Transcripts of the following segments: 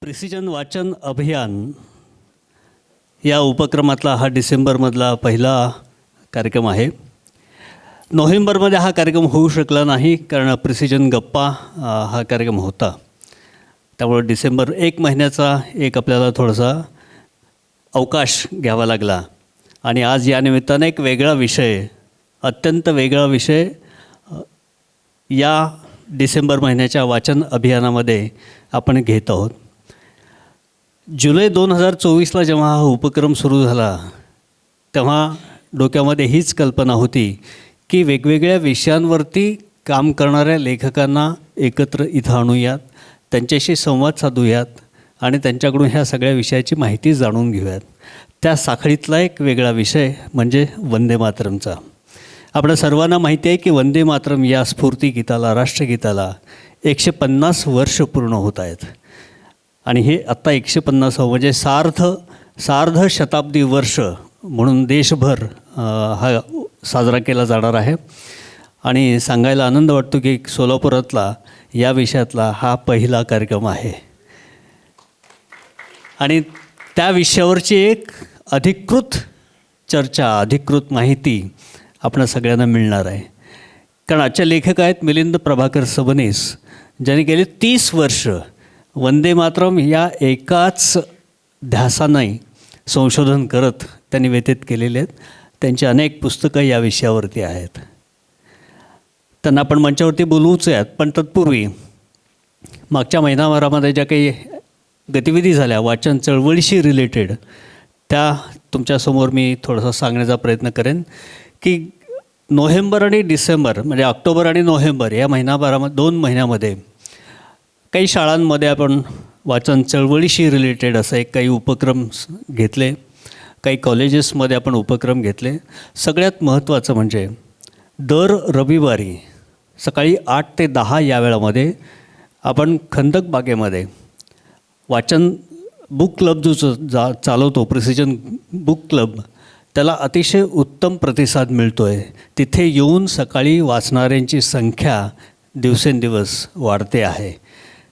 Precision वाचन अभियान या उपक्रमातला हा डिसेंबरमधला पहिला कार्यक्रम आहे. नोव्हेंबरमध्ये हा कार्यक्रम होऊ शकला नाही कारण प्रिसिजन गप्पा हा कार्यक्रम होता. त्यामुळे डिसेंबर 1 महिन्याचा एक आपल्याला थोडासा अवकाश घ्यावा लागला. आणि आज या निमित्ताने एक वेगळा विषय, अत्यंत वेगळा विषय या डिसेंबर महिन्याच्या वाचन अभियानामध्ये आपण घेत आहोत. जुलै 2024ला जेव्हा हा उपक्रम सुरू झाला तेव्हा डोक्यामध्ये हीच कल्पना होती की वेगवेगळ्या विषयांवरती काम करणाऱ्या लेखकांना एकत्र इथं आणूयात, त्यांच्याशी संवाद साधूयात आणि त्यांच्याकडून ह्या सगळ्या विषयाची माहिती जाणून घेऊयात. त्या साखळीतला एक वेगळा विषय म्हणजे वंदे मातरमचा. आपल्या सर्वांना माहिती आहे की वंदे मातरम या स्फूर्तिगीताला, राष्ट्रगीताला 150 वर्ष पूर्ण होत आहेत. आणि हे आत्ता 150 म्हणजे सार्ध शताब्दी वर्ष म्हणून देशभर हा साजरा केला जाणार आहे. आणि सांगायला आनंद वाटतो की सोलापुरातला या विषयातला हा पहिला कार्यक्रम आहे. आणि त्या विषयावरची एक अधिकृत चर्चा, अधिकृत माहिती आपणा सगळ्यांना मिळणार आहे. कारण आजच्या लेखक आहेत मिलिंद प्रभाकर सबनीस, ज्यांनी गेली 30 वर्ष वंदे मातरम या एकाच ध्यासाने संशोधन करत त्यांनी व्यतीत केलेले आहेत. त्यांची अनेक पुस्तकं या विषयावरती आहेत. त्यांना आपण मंचावरती बोलवूच आहेत. पण तत्पूर्वी मागच्या महिनाभरामध्ये ज्या काही गतिविधी झाल्या वाचन चळवळीशी रिलेटेड, त्या तुमच्यासमोर मी थोडंसं सांगण्याचा प्रयत्न करेन की नोव्हेंबर आणि डिसेंबर म्हणजे ऑक्टोबर आणि नोव्हेंबर या महिनाभरामध्ये 2 महिन्यामध्ये काही शाळांमध्ये आपण वाचन चळवळीशी रिलेटेड असे काही उपक्रम घेतले, काही कॉलेजेसमध्ये आपण उपक्रम घेतले. सगळ्यात महत्त्वाचं म्हणजे दर रविवारी सकाळी 8 ते 10 या वेळामध्ये आपण खंदक बागेमध्ये वाचन बुक क्लब जो चालवतो, प्रिसिजन बुक क्लब, त्याला अतिशय उत्तम प्रतिसाद मिळतो आहे. तिथे येऊन सकाळी वाचणाऱ्यांची संख्या दिवसेंदिवस वाढते आहे.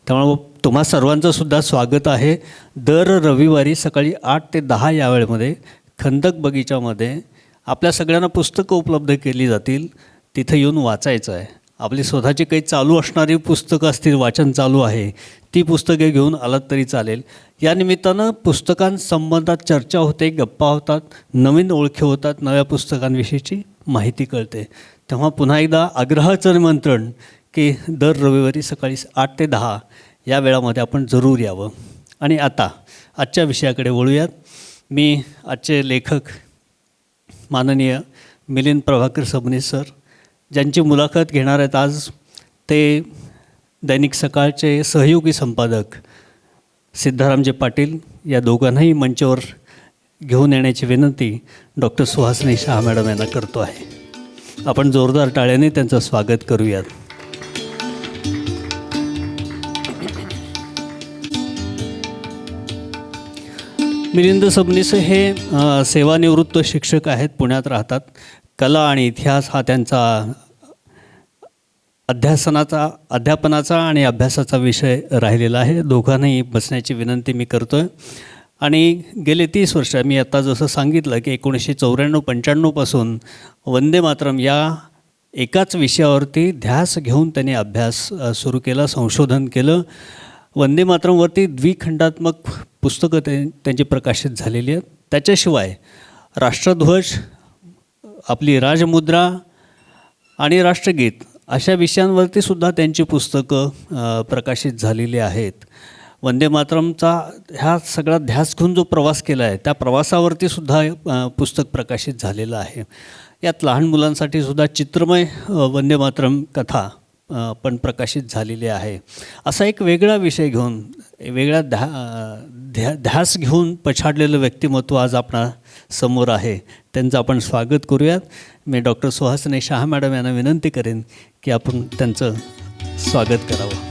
त्यामुळं तुम्हा सर्वांचंसुद्धा स्वागत आहे. दर रविवारी सकाळी 8 ते 10 या वेळेमध्ये खंदक बगीचामध्ये आपल्या सगळ्यांना पुस्तकं उपलब्ध केली जातील. तिथं येऊन वाचायचं आहे. आपली स्वतःची काही चालू असणारी पुस्तकं असतील, वाचन चालू आहे, ती पुस्तके घेऊन आलात तरी चालेल. या निमित्तानं पुस्तकांसंबंधात चर्चा होते, गप्पा होतात, नवीन ओळखी होतात, नव्या पुस्तकांविषयीची माहिती कळते. तेव्हा पुन्हा एकदा आग्रहाचं निमंत्रण की दर रविवारी सकाळी 8 ते 10 या वेळामध्ये आपण जरूर यावं. आणि आता आजच्या विषयाकडे वळूयात. मी आजचे लेखक माननीय मिलिंद प्रभाकर सबनीस सर, ज्यांची मुलाखत घेणार आहेत आज, ते दैनिक सकाळचे सहयोगी संपादक सिद्धारामजी पाटील, या दोघांनाही मंचावर घेऊन येण्याची विनंती डॉक्टर सुहासिनी शाह मॅडम यांना करतो आहे. आपण जोरदार टाळ्याने त्यांचं स्वागत करूयात. मिलिंद सबनीस हे सेवानिवृत्त शिक्षक आहेत, पुण्यात राहतात. कला आणि इतिहास हा त्यांचा अध्यापनाचा आणि अभ्यासाचा विषय राहिलेला आहे. दोघांनाही बसण्याची विनंती मी करतो आहे. आणि गेले 30 वर्ष मी आता जसं सांगितलं की 1994-95 पासून वंदे मातरम या एकाच विषयावरती ध्यास घेऊन त्यांनी अभ्यास सुरू केला, संशोधन केलं. वंदे मातरमवरती द्विखंडात्मक पुस्तकं त्यांची प्रकाशित झालेली आहेत. त्याच्याशिवाय राष्ट्रध्वज, आपली राजमुद्रा आणि राष्ट्रगीत अशा विषयांवरती सुद्धा त्यांची पुस्तकं प्रकाशित झालेली आहेत. वंदे मातरमचा ह्या सगळा ध्यास घेऊन जो प्रवास केला आहे त्या प्रवासावरती सुद्धा पुस्तक प्रकाशित झालेलं आहे. यात लहान मुलांसाठी सुद्धा चित्रमय वंदे मातरम कथा पण प्रकाशित झालेली आहे. असा एक वेगळा विषय घेऊन, वेगळा ध्यास घेऊन पछाडलेलं व्यक्तिमत्व आज आपणा समोर आहे. त्यांचं आपण स्वागत करूयात. मी डॉक्टर सुहासिनी शाह मॅडम यांना विनंती करेन की आपण त्यांचं स्वागत करावं.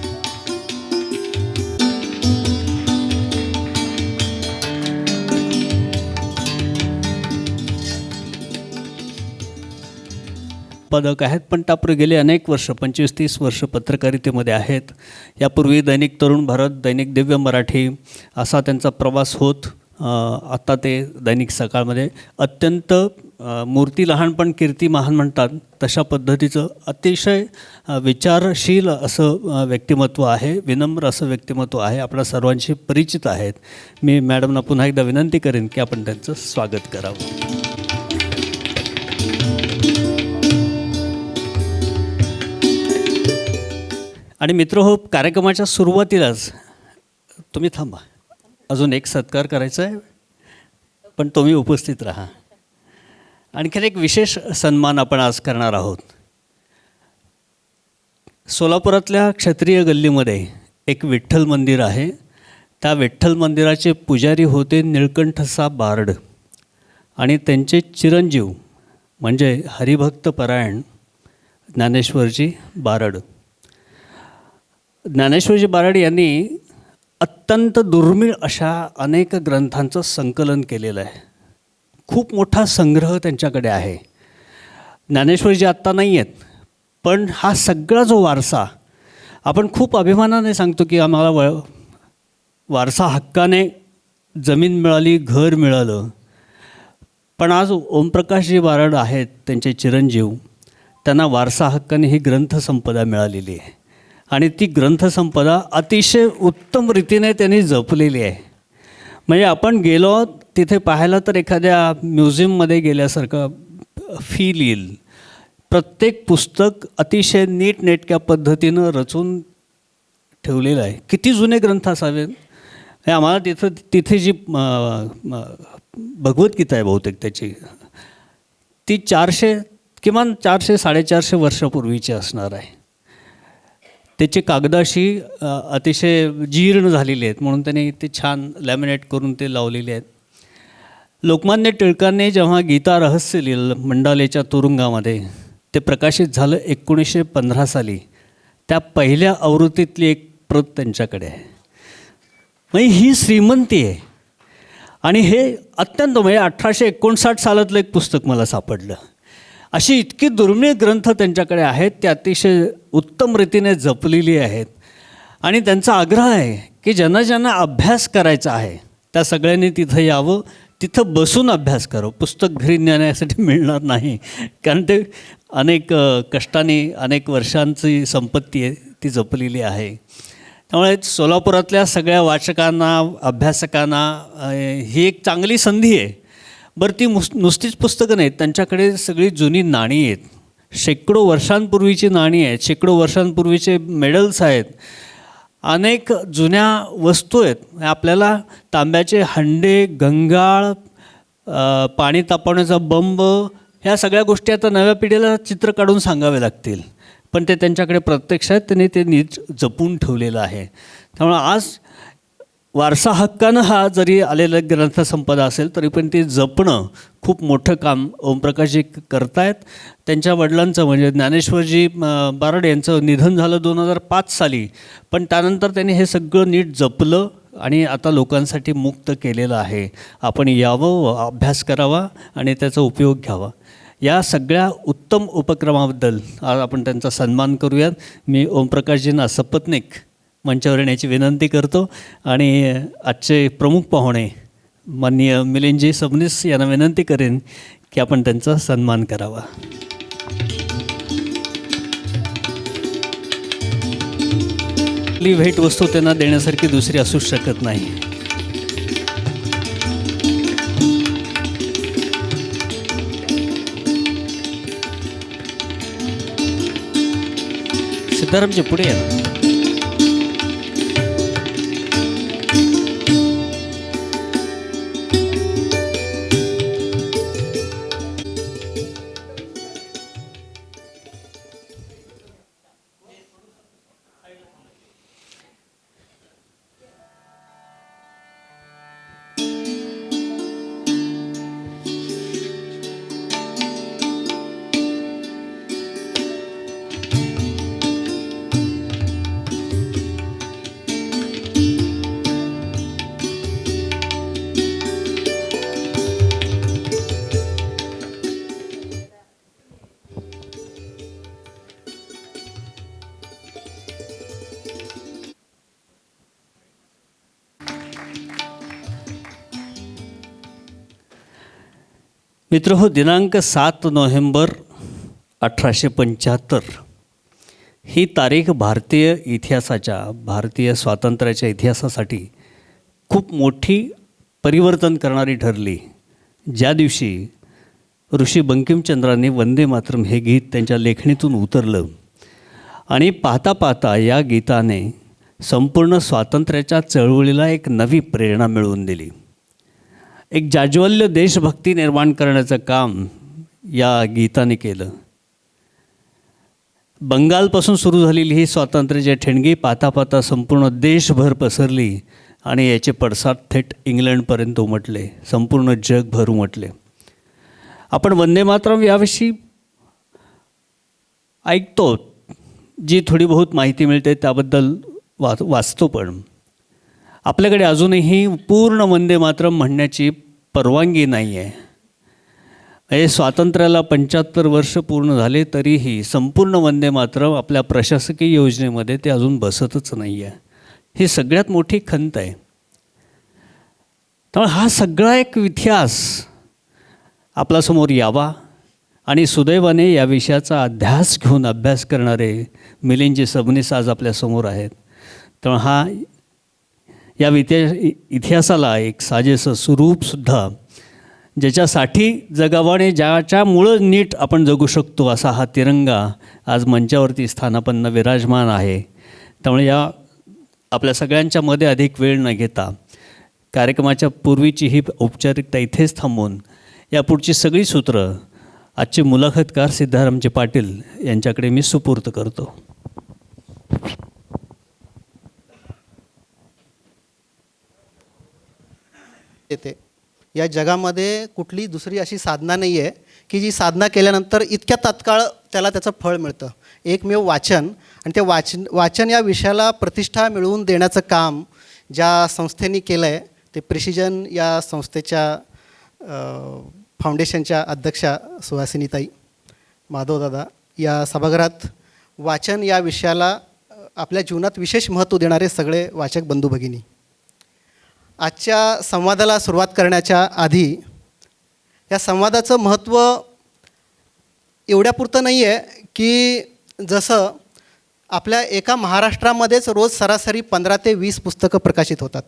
संपादक आहेत, पण त्यापूर्वी गेले अनेक वर्ष 25-30 वर्ष पत्रकारितेमध्ये आहेत. यापूर्वी दैनिक तरुण भारत, दैनिक दिव्य मराठी असा त्यांचा प्रवास होत आता ते दैनिक सकाळमध्ये अत्यंत मूर्ती लहान पण कीर्ती महान म्हणतात तशा पद्धतीचं अतिशय विचारशील असं व्यक्तिमत्व आहे, विनम्र असं व्यक्तिमत्व आहे, आपल्या सर्वांशी परिचित आहेत. मी मॅडमना पुन्हा एकदा विनंती करेन की आपण त्यांचं स्वागत करावं. आणि मित्र हो, कार्यक्रमाच्या सुरुवातीलाच तुम्ही थांबा, अजून एक सत्कार करायचा आहे, पण तुम्ही उपस्थित राहा. आणखीन एक विशेष सन्मान आपण आज करणार आहोत. सोलापुरातल्या क्षत्रिय गल्लीमध्ये एक विठ्ठल मंदिर आहे. त्या विठ्ठल मंदिराचे पुजारी होते निळकंठसा बारड आणि त्यांचे चिरंजीव म्हणजे हरिभक्तपरायण ज्ञानेश्वरजी बारड. ज्ञानेश्वरजी बारड यांनी अत्यंत दुर्मिळ अशा अनेक ग्रंथांचं संकलन केलेलं आहे. खूप मोठा संग्रह त्यांच्याकडे आहे. ज्ञानेश्वरजी आत्ता नाही आहेत, पण हा सगळा जो वारसा आपण खूप अभिमानाने सांगतो की आम्हाला वारसा हक्काने जमीन मिळाली, घर मिळालं. पण आज ओमप्रकाशजी बारड आहेत त्यांचे चिरंजीव, त्यांना वारसा हक्काने ही ग्रंथसंपदा मिळालेली आहे आणि ती ग्रंथसंपदा अतिशय उत्तम रीतीने त्यांनी जपलेली आहे. म्हणजे आपण गेलो तिथे पाहायला तर एखाद्या म्युझियममध्ये गेल्यासारखं फील येईल. प्रत्येक पुस्तक अतिशय नीटनेटक्या पद्धतीनं रचून ठेवलेलं आहे. किती जुने ग्रंथ असावेत हे आम्हाला तिथे जी भगवद्गीता आहे बहुतेक त्याची ती 400-450 वर्षापूर्वीची असणार आहे. त्याची कागदाशी अतिशय जीर्ण झालेली आहेत म्हणून त्यांनी ते छान लॅमिनेट करून ते लावलेले आहेत. लोकमान्य टिळकांनी जेव्हा गीता रहस्य लिहिलं मंडालेच्या तुरुंगामध्ये, ते प्रकाशित झालं 1915 साली. त्या पहिल्या आवृत्तीतली एक प्रत त्यांच्याकडे आहे. म्हणजे ही श्रीमंती आहे. आणि हे अत्यंत म्हणजे 1859 सालातलं एक पुस्तक मला सापडलं. अशी इतकी दुर्मिळ ग्रंथ त्यांच्याकडे आहेत, ते अतिशय उत्तम रीतीने जपलेली आहेत. आणि त्यांचा आग्रह आहे की ज्यांना ज्यांना अभ्यास करायचा आहे त्या सगळ्यांनी तिथं यावं, तिथं बसून अभ्यास करावं. पुस्तक घरी नेण्यासाठी मिळणार नाही, कारण ते अनेक कष्टाने अनेक वर्षांची संपत्ती आहे, ती जपलेली आहे. त्यामुळे सोलापुरातल्या सगळ्या वाचकांना, अभ्यासकांना ही एक चांगली संधी आहे. बरं, ती नुसतीच पुस्तकं नाहीत, त्यांच्याकडे सगळी जुनी नाणी आहेत, शेकडो वर्षांपूर्वीची नाणी आहेत, शेकडो वर्षांपूर्वीचे मेडल्स आहेत, अनेक जुन्या वस्तू आहेत. आपल्याला तांब्याचे हंडे, गंगाळ, पाणी तापवण्याचा बंब, ह्या सगळ्या गोष्टी आता नव्या पिढीला चित्र काढून सांगावे लागतील, पण ते त्यांच्याकडे प्रत्यक्ष आहेत, त्यांनी ते नीट जपून ठेवलेलं आहे. त्यामुळे आज वारसा हक्कानं हा जरी आलेला ग्रंथसंपदा असेल तरी पण ते जपणं खूप मोठं काम ओमप्रकाशजी करतायत. त्यांच्या वडिलांचं म्हणजे ज्ञानेश्वरजी बारड यांचं निधन झालं 2005 साली, पण त्यानंतर त्यांनी हे सगळं नीट जपलं आणि आता लोकांसाठी मुक्त केलेलं आहे. आपण यावं, अभ्यास करावा आणि त्याचा उपयोग घ्यावा. या सगळ्या उत्तम उपक्रमाबद्दल आज आपण त्यांचा सन्मान करूयात. मी ओमप्रकाशजींना सपत्नीक मंचावर येण्याची विनंती करतो आणि आजचे प्रमुख पाहुणे माननीय मिलिंदजी सबनीस यांना विनंती करेन की आपण त्यांचा सन्मान करावा. आपली भेटवस्तू त्यांना देण्यासारखी दुसरी असूच शकत नाही. सिद्धारामजी पुढे या. मित्रहो, दिनांक 7 नोव्हेंबर 1875 ही तारीख भारतीय इतिहासाच्या, भारतीय स्वातंत्र्याच्या इतिहासासाठी खूप मोठी परिवर्तन करणारी ठरली. ज्या दिवशी ऋषी बंकिमचंद्रांनी वंदे मातरम हे गीत त्यांच्या लेखणीतून उतरलं आणि पाहता पाहता या गीताने संपूर्ण स्वातंत्र्याच्या चळवळीला एक नवी प्रेरणा मिळवून दिली. एक जाज्वल्य देशभक्ती निर्माण करण्याचं काम या गीताने केलं. बंगालपासून सुरू झालेली ही स्वातंत्र्याची ठिणगी पाहता पाहता संपूर्ण देशभर पसरली आणि याचे पडसाद थेट इंग्लंडपर्यंत उमटले, संपूर्ण जगभर उमटले. आपण वंदे मातरम याविषयी ऐकतो, जी थोडी बहुत माहिती मिळते त्याबद्दल वाचतो, पण आपल्याकडे अजूनही पूर्ण वंदे मातरम म्हणण्याची परवानगी नाही आहे. हे स्वातंत्र्याला 75 वर्ष पूर्ण झाले तरीही संपूर्ण वंदे मातरम आपल्या प्रशासकीय योजनेमध्ये ते अजून बसतच नाही आहे. ही सगळ्यात मोठी खंत आहे. त्यामुळे हा सगळा एक इतिहास आपल्यासमोर यावा आणि सुदैवाने या विषयाचा अभ्यास करणारे मिलिंदजी सबनीस आज आपल्यासमोर आहेत. त्यामुळे या इतिहासाला एक साजेसं स्वरूपसुद्धा ज्याच्यासाठी जगावाने, ज्याच्यामुळं नीट आपण जगू शकतो असा हा तिरंगा आज मंचावरती स्थानापन्न विराजमान आहे. त्यामुळे या आपल्या सगळ्यांच्या मध्ये अधिक वेळ न घेता कार्यक्रमाच्या पूर्वीची ही औपचारिकता इथेच थांबवून यापुढची सगळी सूत्रं आजचे मुलाखतकार सिद्धारामजी पाटील यांच्याकडे मी सुपूर्त करतो. येते या जगामध्ये कुठली दुसरी अशी साधना नाही आहे की जी साधना केल्यानंतर इतक्या तात्काळ त्याचं फळ मिळतं. एकमेव वाचन, आणि ते वाचन या विषयाला प्रतिष्ठा मिळवून देण्याचं काम ज्या संस्थेने केलं आहे ते प्रिसिजन या संस्थेच्या फाउंडेशनच्या अध्यक्षा सुहासिनीताई, माधवदादा, या सभागृहात वाचन या विषयाला आपल्या जीवनात विशेष महत्त्व देणारे सगळे वाचक बंधू भगिनी. आजच्या संवादाला सुरुवात करण्याच्या आधी या संवादाचं महत्त्व एवढ्यापुरतं नाही आहे की जसं आपल्या एका महाराष्ट्रामध्येच रोज सरासरी 15 ते 20 पुस्तकं प्रकाशित होतात,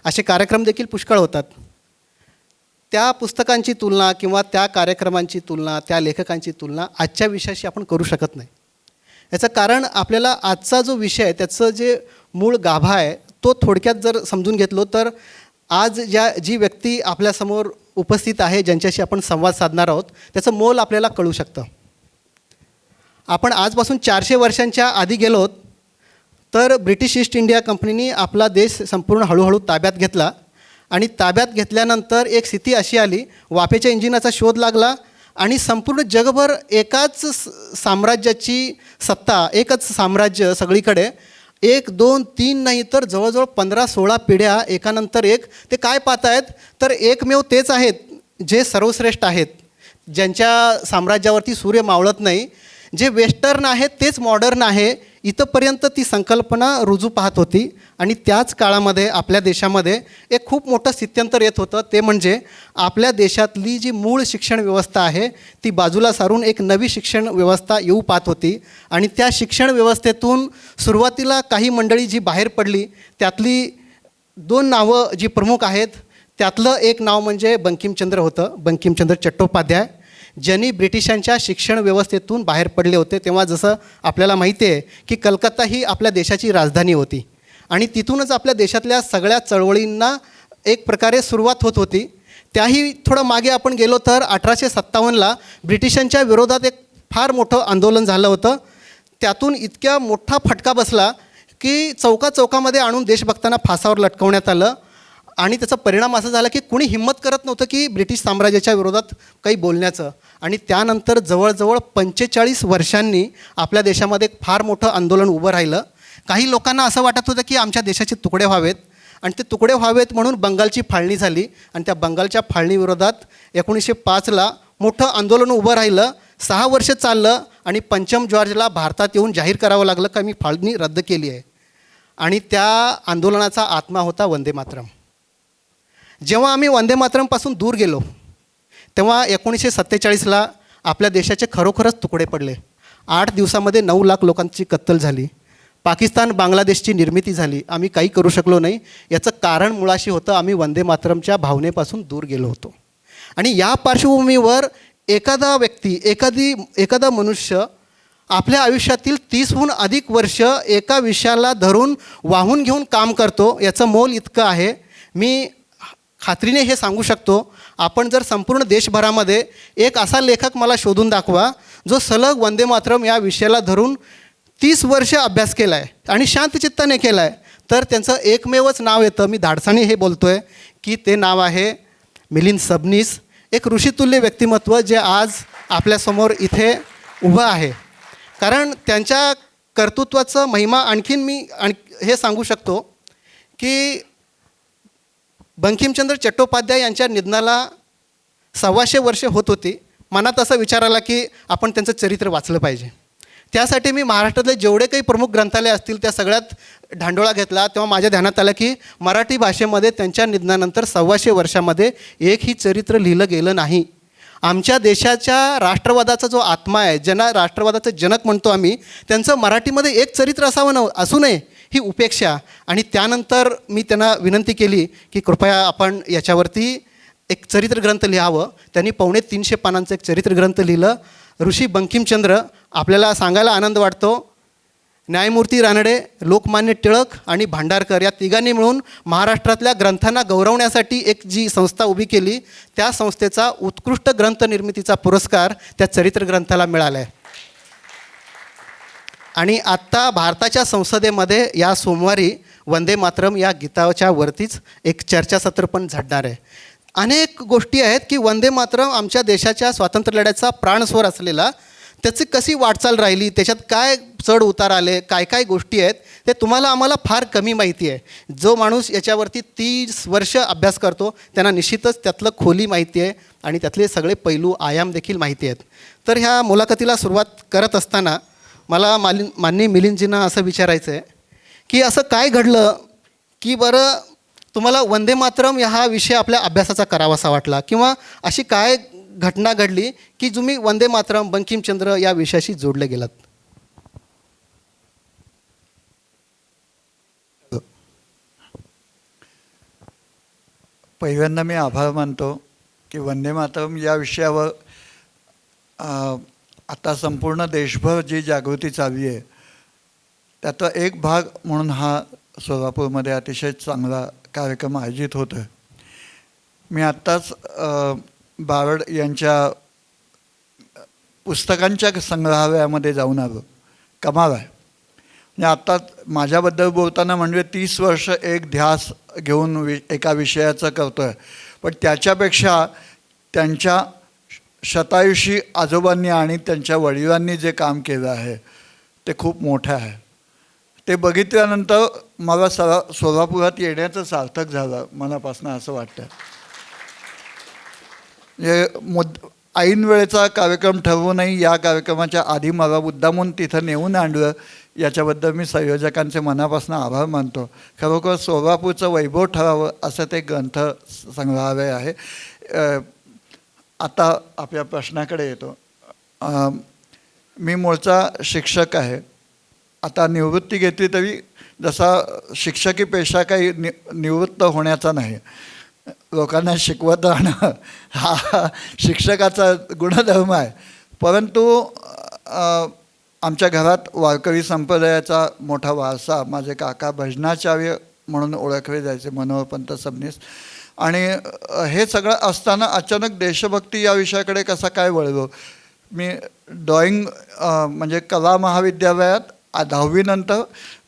असे कार्यक्रम देखील पुष्कळ होतात. त्या पुस्तकांची तुलना किंवा त्या कार्यक्रमांची तुलना, त्या लेखकांची तुलना आजच्या विषयाशी आपण करू शकत नाही. याचं कारण आपल्याला आजचा जो विषय आहे त्याचं जे मूळ गाभा आहे तो थोडक्यात जर समजून घेतलो तर आज जी व्यक्ती आपल्यासमोर उपस्थित आहे, ज्यांच्याशी आपण संवाद साधणार आहोत, त्याचं मोल आपल्याला कळू शकतं. आपण आजपासून 400 वर्षांच्या आधी गेलोत तर ब्रिटिश ईस्ट इंडिया कंपनीने आपला देश संपूर्ण हळूहळू ताब्यात घेतला आणि ताब्यात घेतल्यानंतर एक स्थिती अशी आली, वाफेच्या इंजिनाचा शोध लागला आणि संपूर्ण जगभर एकाच साम्राज्याची सत्ता, एकच साम्राज्य सगळीकडे, 1, 2, 3 नाही तर जवळजवळ 15-16 पिढ्या एकानंतर एक ते काय पाहत आहेत तर एकमेव तेच आहेत जे सर्वश्रेष्ठ आहेत, ज्यांच्या साम्राज्यावरती सूर्य मावळत नाही. जे वेस्टर्न आहे तेच मॉडर्न आहे, इथंपर्यंत ती संकल्पना रुजू पाहत होती. आणि त्याच काळामध्ये आपल्या देशामध्ये एक खूप मोठं स्थित्यंतर येत होतं. ते म्हणजे आपल्या देशातली जी मूळ शिक्षण व्यवस्था आहे ती बाजूला सारून एक नवी शिक्षण व्यवस्था येऊ पाहत होती. आणि त्या शिक्षण व्यवस्थेतून सुरुवातीला काही मंडळी जी बाहेर पडली त्यातली 2 नावं जी प्रमुख आहेत, त्यातलं एक नाव म्हणजे बंकिमचंद्र होतं, बंकिमचंद्र चट्टोपाध्याय, ज्यांनी ब्रिटिशांच्या शिक्षण व्यवस्थेतून बाहेर पडले होते. तेव्हा जसं आपल्याला माहिती आहे की कलकत्ता ही आपल्या देशाची राजधानी होती आणि तिथूनच आपल्या देशातल्या सगळ्या चळवळींना एक प्रकारे सुरुवात होत होती. त्याही थोडं मागे आपण गेलो तर 1857ला ब्रिटिशांच्या विरोधात एक फार मोठं आंदोलन झालं होतं. त्यातून इतक्या मोठा फटका बसला की चौकामध्ये आणून देशभक्तांना फासावर लटकवण्यात आलं. आणि त्याचा परिणाम असा झाला की कुणी हिंमत करत नव्हतं की ब्रिटिश साम्राज्याच्या विरोधात काही बोलण्याचं. आणि त्यानंतर जवळजवळ 45 वर्षांनी आपल्या देशामध्ये एक फार मोठं आंदोलन उभं राहिलं. काही लोकांना असं वाटत होतं की आमच्या देशाचे तुकडे व्हावेत आणि ते तुकडे व्हावेत म्हणून बंगालची फाळणी झाली आणि त्या बंगालच्या फाळणीविरोधात 1905ला मोठं आंदोलन उभं राहिलं. 6 वर्ष चाललं आणि पंचम जॉर्जला भारतात येऊन जाहीर करावं लागलं का मी फाळणी रद्द केली आहे. आणि त्या आंदोलनाचा आत्मा होता वंदे मातरम. जेव्हा आम्ही वंदे मातरमपासून दूर गेलो तेव्हा 1947ला आपल्या देशाचे खरोखरच तुकडे पडले. 8 दिवसामध्ये 9 लाख लोकांची कत्तल झाली. पाकिस्तान बांगलादेशची निर्मिती झाली. आम्ही काही करू शकलो नाही. याचं कारण मुळाशी होतं, आम्ही वंदे मातरमच्या भावनेपासून दूर गेलो होतो. आणि या पार्श्वभूमीवर एखादा व्यक्ती, एखादा मनुष्य आपल्या आयुष्यातील 30हून अधिक वर्ष एका विषयाला धरून वाहून घेऊन काम करतो, याचं मोल इतकं आहे. मी खात्रीने हे सांगू शकतो, आपण जर संपूर्ण देशभरामध्ये एक असा लेखक मला शोधून दाखवा जो सलग वंदे मातरम या विषयाला धरून 30 वर्ष अभ्यास केला आहे आणि शांतचित्ताने केला आहे, तर त्यांचं एकमेवच नाव येतं. मी धाडसाने हे बोलतो आहे की ते नाव आहे मिलिंद सबनीस, एक ऋषितुल्य व्यक्तिमत्व जे आज आपल्यासमोर इथे उभं आहे. कारण त्यांच्या कर्तृत्वाचं महिमा आणखीन मी हे सांगू शकतो की बंकिमचंद्र चट्टोपाध्याय यांच्या निधनाला 125 वर्षे होत होती. मनात असा विचार आला की आपण त्यांचं चरित्र वाचलं पाहिजे. त्यासाठी मी महाराष्ट्रातले जेवढे काही प्रमुख ग्रंथालय असतील त्या सगळ्यात ढांडोळा घेतला. तेव्हा माझ्या ध्यानात आलं की मराठी भाषेमध्ये त्यांच्या निधनानंतर 125 वर्षामध्ये एकही चरित्र लिहिलं गेलं नाही. आमच्या देशाच्या राष्ट्रवादाचा जो आत्मा आहे, ज्यांना राष्ट्रवादाचं जनक म्हणतो आम्ही, त्यांचं मराठीमध्ये एक चरित्र असू नये ही उपेक्षा. आणि त्यानंतर मी त्यांना विनंती केली की कृपया आपण याच्यावरती एक चरित्रग्रंथ लिहावं. त्यांनी 350 पानांचं एक चरित्रग्रंथ लिहिलं, ऋषी बंकिमचंद्र. आपल्याला सांगायला आनंद वाटतो, न्यायमूर्ती रानडे, लोकमान्य टिळक आणि भांडारकर या तिघांनी मिळून महाराष्ट्रातल्या ग्रंथांना गौरवण्यासाठी एक जी संस्था उभी केली, त्या संस्थेचा उत्कृष्ट ग्रंथ निर्मितीचा पुरस्कार त्या चरित्रग्रंथाला मिळाला आहे. आणि आत्ता भारताच्या संसदेमध्ये या सोमवारी वंदे मातरम या गीताच्या वरतीच एक चर्चासत्र पण झडणार आहे. अनेक गोष्टी आहेत की वंदे मातरम आमच्या देशाच्या स्वातंत्र्य लढ्याचा प्राणस्वर असलेला, त्याची कशी वाटचाल राहिली, त्याच्यात काय चढ उतार आले, काय काय गोष्टी आहेत, ते तुम्हाला आम्हाला फार कमी माहिती आहे. जो माणूस याच्यावरती 30 वर्ष अभ्यास करतो त्यांना निश्चितच त्यातलं खोली माहिती आहे आणि त्यातले सगळे पैलू आयाम देखील माहिती आहेत. तर ह्या मुलाखतीला सुरुवात करत असताना मला माननीय मिलिंदजींना असं विचारायचं आहे की असं काय घडलं की बरं तुम्हाला वंदे मातरम हा विषय आपल्या अभ्यासाचा करावासा वाटला, किंवा अशी काय घटना घडली की तुम्ही वंदे मातरम, बंकिमचंद्र या विषयाशी जोडले गेलात? पहिल्यांदा मी आभार मानतो की वंदे मातरम या विषयावर आता संपूर्ण देशभर जी जागृती चालली आहे त्याचा एक भाग म्हणून हा सोलापूरमध्ये अतिशय चांगला कार्यक्रम आयोजित होतो आहे. मी आत्ताच बारड यांच्या पुस्तकांच्या संग्रहालयामध्ये जाऊन आलो. कमाल आहे. म्हणजे आत्ता माझ्याबद्दल बोलताना म्हणजे 30 वर्ष एक ध्यास घेऊन एका विषयाचं करतो आहे, पण त्याच्यापेक्षा त्यांच्या शतायुषी आजोबांनी आणि त्यांच्या वडिलांनी जे काम केलं आहे ते खूप मोठं आहे. ते बघितल्यानंतर मला सोलापुरात येण्याचं सार्थक झालं मनापासून असं वाटतं. म्हणजे ऐन वेळेचा कार्यक्रम ठरवूनही या कार्यक्रमाच्या आधी मला मुद्दामून तिथं नेऊन आणलं, याच्याबद्दल मी संयोजकांचे मनापासून आभार मानतो. खरोखर सोलापूरचं वैभव ठरावं असं ते ग्रंथ संग्रहालय आहे. आता आपल्या प्रश्नाकडे येतो. मी मूळचा शिक्षक आहे. आता निवृत्ती घेतली तरी जसा शिक्षकी पेशा काही निवृत्त होण्याचा नाही, लोकांना शिकवत राहणं हा शिक्षकाचा गुणधर्म आहे. परंतु आमच्या घरात वारकरी संप्रदायाचा मोठा वारसा, माझे काका भजनाचार्य म्हणून ओळखले जायचे, मनोहरपंत सबनीस. आणि हे सगळं असताना अचानक देशभक्ती या विषयाकडे कसा काय वळलो. मी ड्रॉइंग म्हणजे कला महाविद्यालयात 10वी नंतर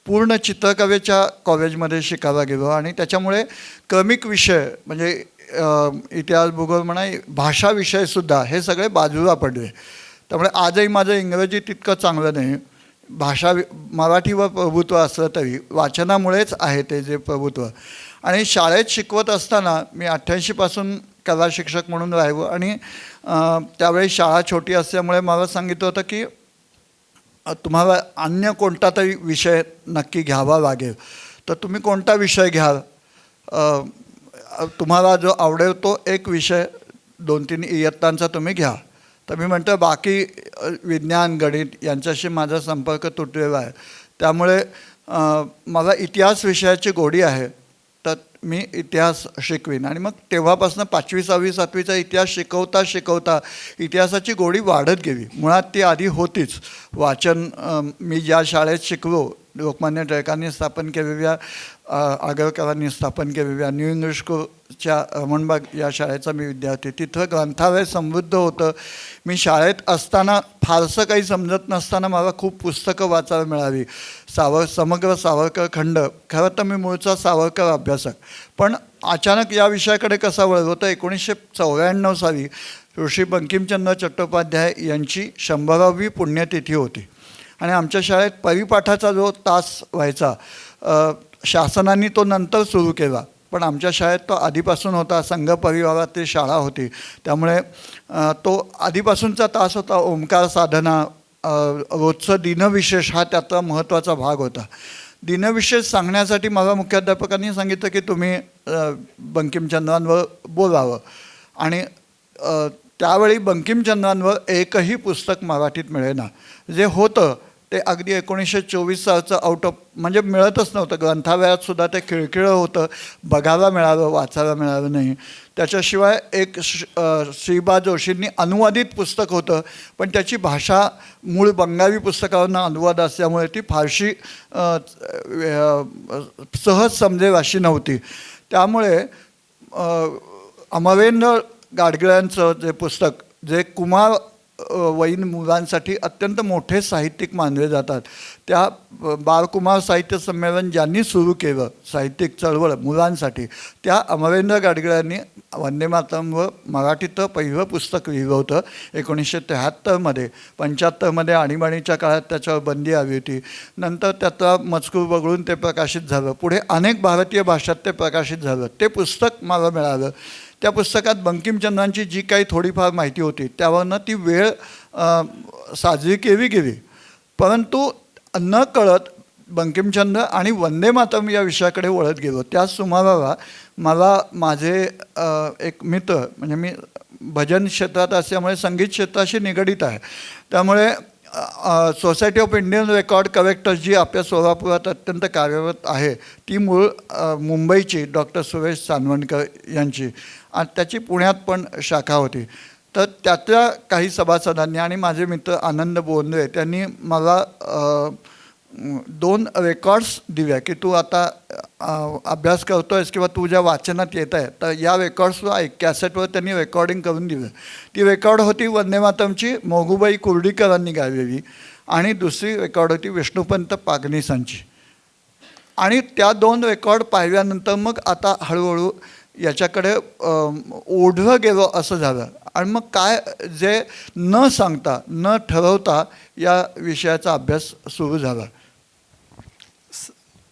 पूर्ण चित्रकलेच्या कॉलेजमध्ये शिकायला गेलो आणि त्याच्यामुळे क्रमिक विषय म्हणजे इतिहास, भूगोल म्हणा, भाषा विषयसुद्धा हे सगळे बाजूला पडले. त्यामुळे आजही माझं इंग्रजी तितकं चांगलं नाही. भाषा मराठीवर प्रभुत्व असलं तरी वाचनामुळेच आहे ते जे प्रभुत्व. आणि शाळेत शिकवत असताना मी 88पासून कला शिक्षक म्हणून राहिलो आणि त्यावेळी शाळा छोटी असल्यामुळे मला सांगितलं होतं की तुम्हाला अन्य कोणता तरी विषय नक्की घ्यावा लागेल, तर तुम्ही कोणता विषय घ्याल, तुम्हाला जो आवडेल तो एक विषय 2-3 इयत्तांचा तुम्ही घ्या. तर मी म्हणतो बाकी विज्ञान गणित यांच्याशी माझा संपर्क तुटलेला आहे. त्यामुळे मला इतिहास विषयाची गोडी आहे, तर मी इतिहास शिकवीन. आणि मग तेव्हापासून 5वी 6वी 7वीचा इतिहास शिकवता शिकवता इतिहासाची गोडी वाढत गेली. मुळात ती आधी होतीच. वाचन मी ज्या शाळेत शिकलो, लोकमान्य टिळकांनी स्थापन केलेल्या, आगरकरांनी स्थापन केलेल्या न्यू इंग्लिश स्कूलच्या रमणबाग या शाळेचा मी विद्यार्थी. तिथं ग्रंथालय समृद्ध होतं. मी शाळेत असताना फारसं काही समजत नसताना मला खूप पुस्तकं वाचायला मिळाली. समग्र सावरकर खंड. खरं तर मी मूळचा सावरकर अभ्यासक, पण अचानक या विषयाकडे कसा वळलो तर 1994 साली ऋषी बंकिमचंद्र चट्टोपाध्याय यांची 100वी पुण्यतिथी होती. आणि आमच्या शाळेत परिपाठाचा जो तास व्हायचा, शासनाने तो नंतर सुरू केला, पण आमच्या शाळेत तो आधीपासून होता. संघ परिवारातली शाळा होती, त्यामुळे तो आधीपासूनचा तास होता. ओंकार साधना, रोजचं दिनविशेष हा त्याचा महत्त्वाचा भाग होता. दिनविशेष सांगण्यासाठी मला मुख्याध्यापकांनी सांगितलं की तुम्ही बंकिमचंद्रांवर बोलावं. आणि त्यावेळी बंकिमचंद्रांवर एकही पुस्तक मराठीत मिळेना. जे होतं ते अगदी 1924 सालचं आउट ऑफ, म्हणजे मिळतच नव्हतं. ग्रंथालयात सुद्धा ते खिळखिळं होतं, बघायला मिळालं, वाचायला मिळालं नाही. त्याच्याशिवाय एक श्रीबा जोशींनी अनुवादित पुस्तक होतं, पण त्याची भाषा मूळ बंगाली पुस्तकांना अनुवाद असल्यामुळे ती फारशी सहज समजेल अशी नव्हती. त्यामुळे अमरेंद्र गाडगिळांचं जे पुस्तक, जे कुमार वयीन मुलांसाठी अत्यंत मोठे साहित्यिक मानले जातात, त्या बालकुमार साहित्य संमेलन ज्यांनी सुरू केलं, साहित्यिक चळवळ मुलांसाठी, त्या अमरेंद्र गाडगिळांनी वंदे मातरमवर मराठीचं पहिलं पुस्तक लिहिलं होतं 1973मध्ये. 75मध्ये आणीबाणीच्या काळात त्याच्यावर बंदी आली होती. नंतर त्याचा मजकूर वगळून ते प्रकाशित झालं. पुढे अनेक भारतीय भाषात ते प्रकाशित झालं. ते पुस्तक मला मिळालं. त्या पुस्तकात बंकिमचंद्रांची जी काही थोडीफार माहिती होती त्यावरनं ती वेळ साजरी केली गेली. परंतु न कळत बंकिमचंद्र आणि वंदे मातरम या विषयाकडे वळत गेलो. त्या सुमाराला मला माझे एक मित्र, म्हणजे मी भजन क्षेत्रात असल्यामुळे संगीत क्षेत्राशी निगडीत आहे, त्यामुळे society of Indian record collectors ji आपल्या सोलापुरात अत्यंत कार्यरत आहे, ती मूळ मुंबईची डॉक्टर सुरेश चांदवणकर यांची, आणि त्याची पुण्यात पण शाखा होती. तर त्यातल्या काही सभासदांनी आणि माझे मित्र आनंद बोंद्रे त्यांनी मला 2 रेकॉर्ड्स दिल्या की तू आता अभ्यास करतो आहेस किंवा तुझ्या वाचनात येत आहे, तर या रेकॉर्ड्सवर ऐक. कॅसेटवर त्यांनी रेकॉर्डिंग करून दिलं. ती रेकॉर्ड होती वंदे मातरमची मोगूबाई कुर्डीकरांनी गायलेली, आणि दुसरी रेकॉर्ड होती विष्णुपंत पागनीसांची. आणि त्या 2 रेकॉर्ड पाहिल्यानंतर मग आता हळूहळू याच्याकडे ओढलं गेलो असं झालं. आणि मग काय, जे न सांगता न ठरवता या विषयाचा अभ्यास सुरू झाला.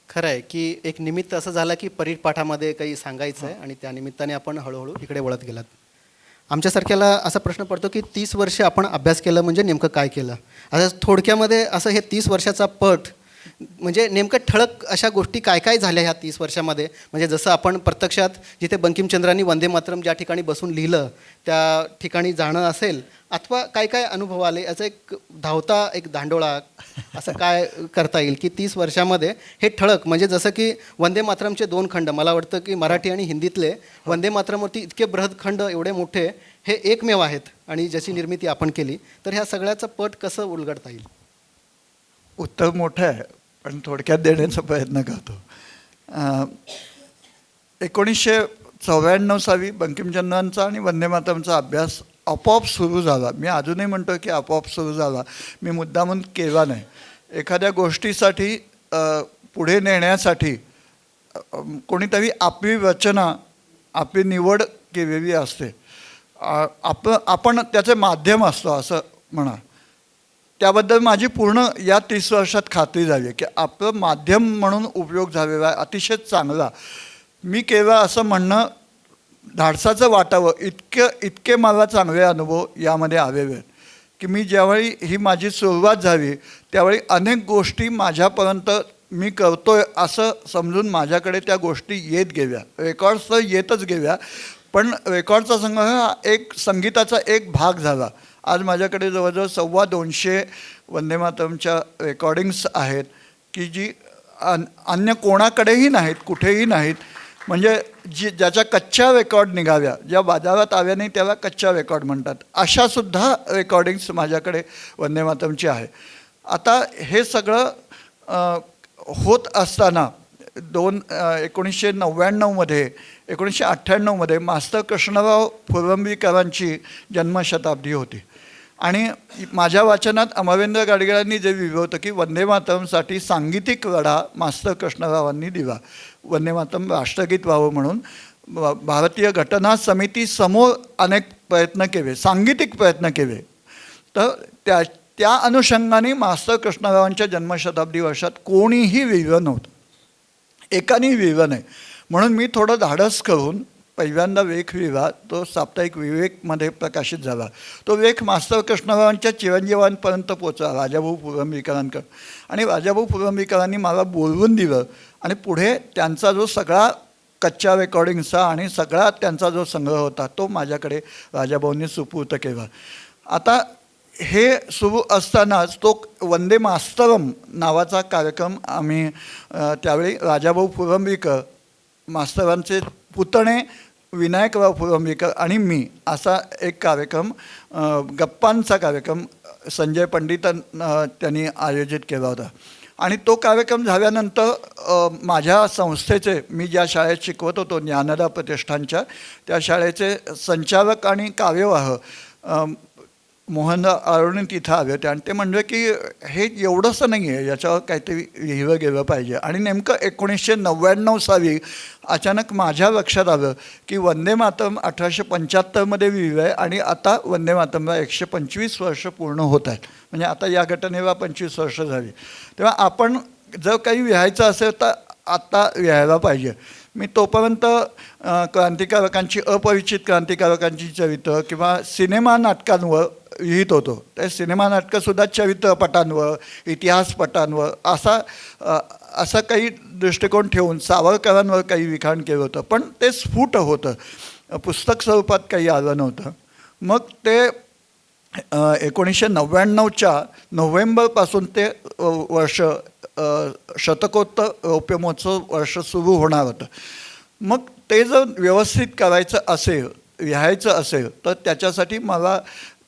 खरं आहे की एक निमित्त असं झालं की परिपाठामध्ये काही सांगायचं आहे, आणि त्या निमित्ताने आपण हळूहळू इकडे वळत गेलात. आमच्यासारख्याला असा प्रश्न पडतो की 30 वर्षे आपण अभ्यास केलं म्हणजे नेमकं काय केलं. आता थोडक्यामध्ये असं हे 30 वर्षाचा पट म्हणजे नेमकं ठळक अशा गोष्टी काय काय झाल्या ह्या 30 वर्षामध्ये. म्हणजे जसं आपण प्रत्यक्षात जिथे बंकिमचंद्रांनी वंदे मातरम ज्या ठिकाणी बसून लिहिलं त्या ठिकाणी जाणं असेल, अथवा काय काय अनुभव आले, याचा एक धावता एक दांडोळा असं काय करता येईल की 30 वर्षामध्ये हे ठळक. म्हणजे जसं की वंदे मातरमचे 2 खंड, मला वाटतं की मराठी आणि हिंदीतले वंदे मातरमवरती इतके बृहद खंड, एवढे मोठे, हे एकमेव आहेत आणि ज्याची निर्मिती आपण केली. तर ह्या सगळ्याचं पट कसं उलगडता येईल? उत्तर मोठं आहे, पण थोडक्यात देण्याचा प्रयत्न करतो. 1994 साली बंकिमचंद्रांचा आणि वंदे मातरमचा अभ्यास आपोआप सुरू झाला. मी अजूनही म्हणतो की आपोआप सुरू झाला, मी मुद्दामून केला नाही. एखाद्या गोष्टीसाठी पुढे नेण्यासाठी कोणीतरी आपली रचना, आपली निवड केलेली असते. आपण त्याचे माध्यम असतो असं म्हणा. त्याबद्दल माझी पूर्ण या 30 वर्षात खात्री झाली की आपलं माध्यम म्हणून उपयोग झालेला आहे, अतिशय चांगला. मी केवळ असं म्हणणं धाडसाचं वाटावं इतके मला चांगले अनुभव यामध्ये आलेले आहेत की मी ज्यावेळी ही माझी सुरुवात झाली त्यावेळी अनेक गोष्टी माझ्यापर्यंत मी करतोय असं समजून माझ्याकडे त्या गोष्टी येत गेल्या. रेकॉर्ड्स तर येतच गेल्या, पण रेकॉर्डचा संग्रह हा एक संगीताचा एक भाग झाला. आज माझ्याकडे जवळजवळ 250 वंदे मातरमच्या रेकॉर्डिंग्स आहेत की जी अन्य कोणाकडेही नाहीत, कुठेही नाहीत. म्हणजे ज्याच्या कच्च्या रेकॉर्ड निघाव्या, ज्या बाजारात आव्या नाही त्याला कच्च्या रेकॉर्ड म्हणतात, अशासुद्धा रेकॉर्डिंग्स माझ्याकडे वंदे मातरमची आहे. आता हे सगळं होत असताना 1999मध्ये 1998मध्ये मास्तर कृष्णराव फुलंब्रीकरांची जन्मशताब्दी होती. आणि माझ्या वाचनात अमरेंद्र गाडगिळांनी जे लिहिलं होतं की वंदे मातरमसाठी सांगीतिक लढा मास्तर कृष्णरावांनी दिला. वंदे मातरम राष्ट्रगीत व्हावं म्हणून भारतीय घटना समितीसमोर अनेक प्रयत्न केले, सांगीतिक प्रयत्न केले. तर त्या अनुषंगाने मास्तर कृष्णरावांच्या जन्मशताब्दी वर्षात कोणीही लिहिलं नव्हतं, एकाने लिहिलं नाही. म्हणून मी थोडं धाडस करून पहिल्यांदा लेख लिहिला. तो साप्ताहिक विवेकमध्ये प्रकाशित झाला. तो लेख मास्तर कृष्णरावांच्या चिरंजीवांपर्यंत पोचला, राजाभाऊ फुलंब्रीकरांकडे. आणि राजाभाऊ फुलंब्रीकरांनी मला बोलवून दिलं आणि पुढे त्यांचा जो सगळा कच्च्या रेकॉर्डिंगचा आणि सगळा त्यांचा जो संग्रह होता तो माझ्याकडे राजाभाऊंनी सुपूर्त केला. आता हे सुरू असतानाच तो वंदे मास्तरम नावाचा कार्यक्रम आम्ही त्यावेळी राजाभाऊ फुलंब्रीकर, मास्तरांचे पुतणे विनायकराव फुलंब्रीकर आणि मी असा एक कार्यक्रम, गप्पांचा कार्यक्रम संजय पंडितन त्यांनी आयोजित केला होता. आणि तो कार्यक्रम झाल्यानंतर माझ्या संस्थेचे, मी ज्या शाळेत शिकवत होतो ज्ञानदा प्रतिष्ठानच्या, त्या शाळेचे संचालक आणि कार्यवाह मोहन अरुणी तिथं आले होते. आणि ते म्हणले की हे एवढंसं नाही आहे, याच्यावर काहीतरी लिहिलं गेलं पाहिजे. आणि नेमकं 1999 साली अचानक माझ्या लक्षात आलं की वंदे मातरम 1875मध्ये लिहिलं आहे आणि आता वंदे मातरमला 125 वर्ष पूर्ण होत आहेत. म्हणजे आता या घटनेला 25 वर्ष झाली. तेव्हा आपण जर काही लिहायचं असेल तर आत्ता लिहायला पाहिजे. मी तोपर्यंत क्रांतिकारकांची, अपरिचित क्रांतिकारकांची चरित्र किंवा सिनेमा नाटकांवर लिहित होतो. ते सिनेमा नाटकंसुद्धा चरित्रपटांवर, इतिहासपटांवर असा काही दृष्टिकोन ठेवून सावरकरांवर काही लिखाण केलं होतं. पण ते स्फुट होतं, पुस्तक स्वरूपात काही आलं नव्हतं. मग ते 1999च्या नोव्हेंबरपासून ते वर्ष शतकोत्तर रौप्य महोत्सव वर्ष सुरू होणार होतं. मग ते जर व्यवस्थित करायचं असेल, लिहायचं असेल तर त्याच्यासाठी मला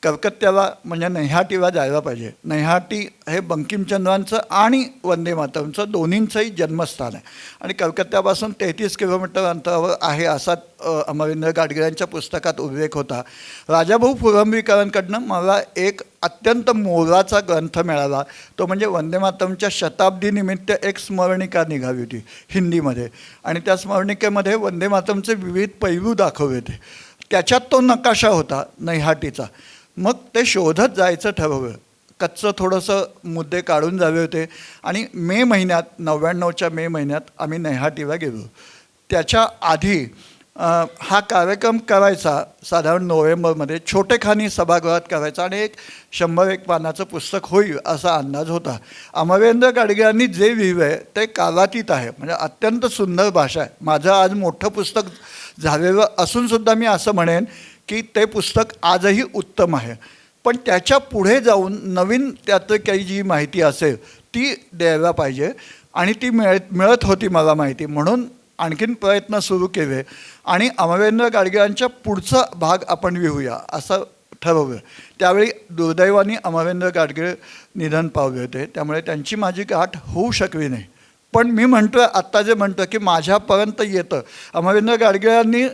कलकत्त्याला म्हणजे नैहाटीला जायला पाहिजे. नैहाटी हे बंकिमचंद्रांचं आणि वंदे मातरमचं दोन्हींचंही जन्मस्थान आहे आणि कलकत्त्यापासून 33 किलोमीटर अंतरावर आहे असा अमरेंद्र गाडगिळांच्या पुस्तकात उल्लेख होता. राजाभाऊ फुलंब्रीकरांकडनं मला एक अत्यंत मोलाचा ग्रंथ मिळाला. तो म्हणजे वंदे मातरमच्या शताब्दीनिमित्त एक स्मरणिका निघाली होती हिंदीमध्ये आणि त्या स्मरणिकेमध्ये वंदे मातरमचे विविध पैलू दाखवले होते. त्याच्यात तो नकाशा होता नैहाटीचा. मग ते शोधत जायचं ठरवलं. कच्चं थोडंसं मुद्दे काढून जावे होते आणि मे महिन्यात 99च्या मे महिन्यात आम्ही नैहाटीला गेलो. त्याच्या आधी हा कार्यक्रम करायचा साधारण नोव्हेंबरमध्ये छोटेखानी सभागृहात करायचा आणि एक 100-1 पानाचं पुस्तक होईल असा अंदाज होता. अमरेंद्र गाडगिळांनी जे लिहिलं आहे ते कालातीत आहे, म्हणजे अत्यंत सुंदर भाषा आहे. माझं आज मोठं पुस्तक झालेलं असूनसुद्धा मी असं म्हणेन की ते पुस्तक आजही उत्तम आहे. पण त्याच्या पुढे जाऊन नवीन त्यात काही जी माहिती असेल ती द्यायला पाहिजे आणि ती मिळत होती मला माहिती. म्हणून आणखीन प्रयत्न सुरू केले आणि अमरेंद्र गाडगिळांच्या पुढचा भाग आपण लिहूया असं ठरवलं. त्यावेळी दुर्दैवाने अमरेंद्र गाडगिळ निधन पावले होते, त्यामुळे त्यांची माझी गाठ होऊ शकली नाही. पण मी म्हणतो आत्ता जे म्हणतो की माझ्यापर्यंत येतं. अमरेंद्र गाडगिळांनी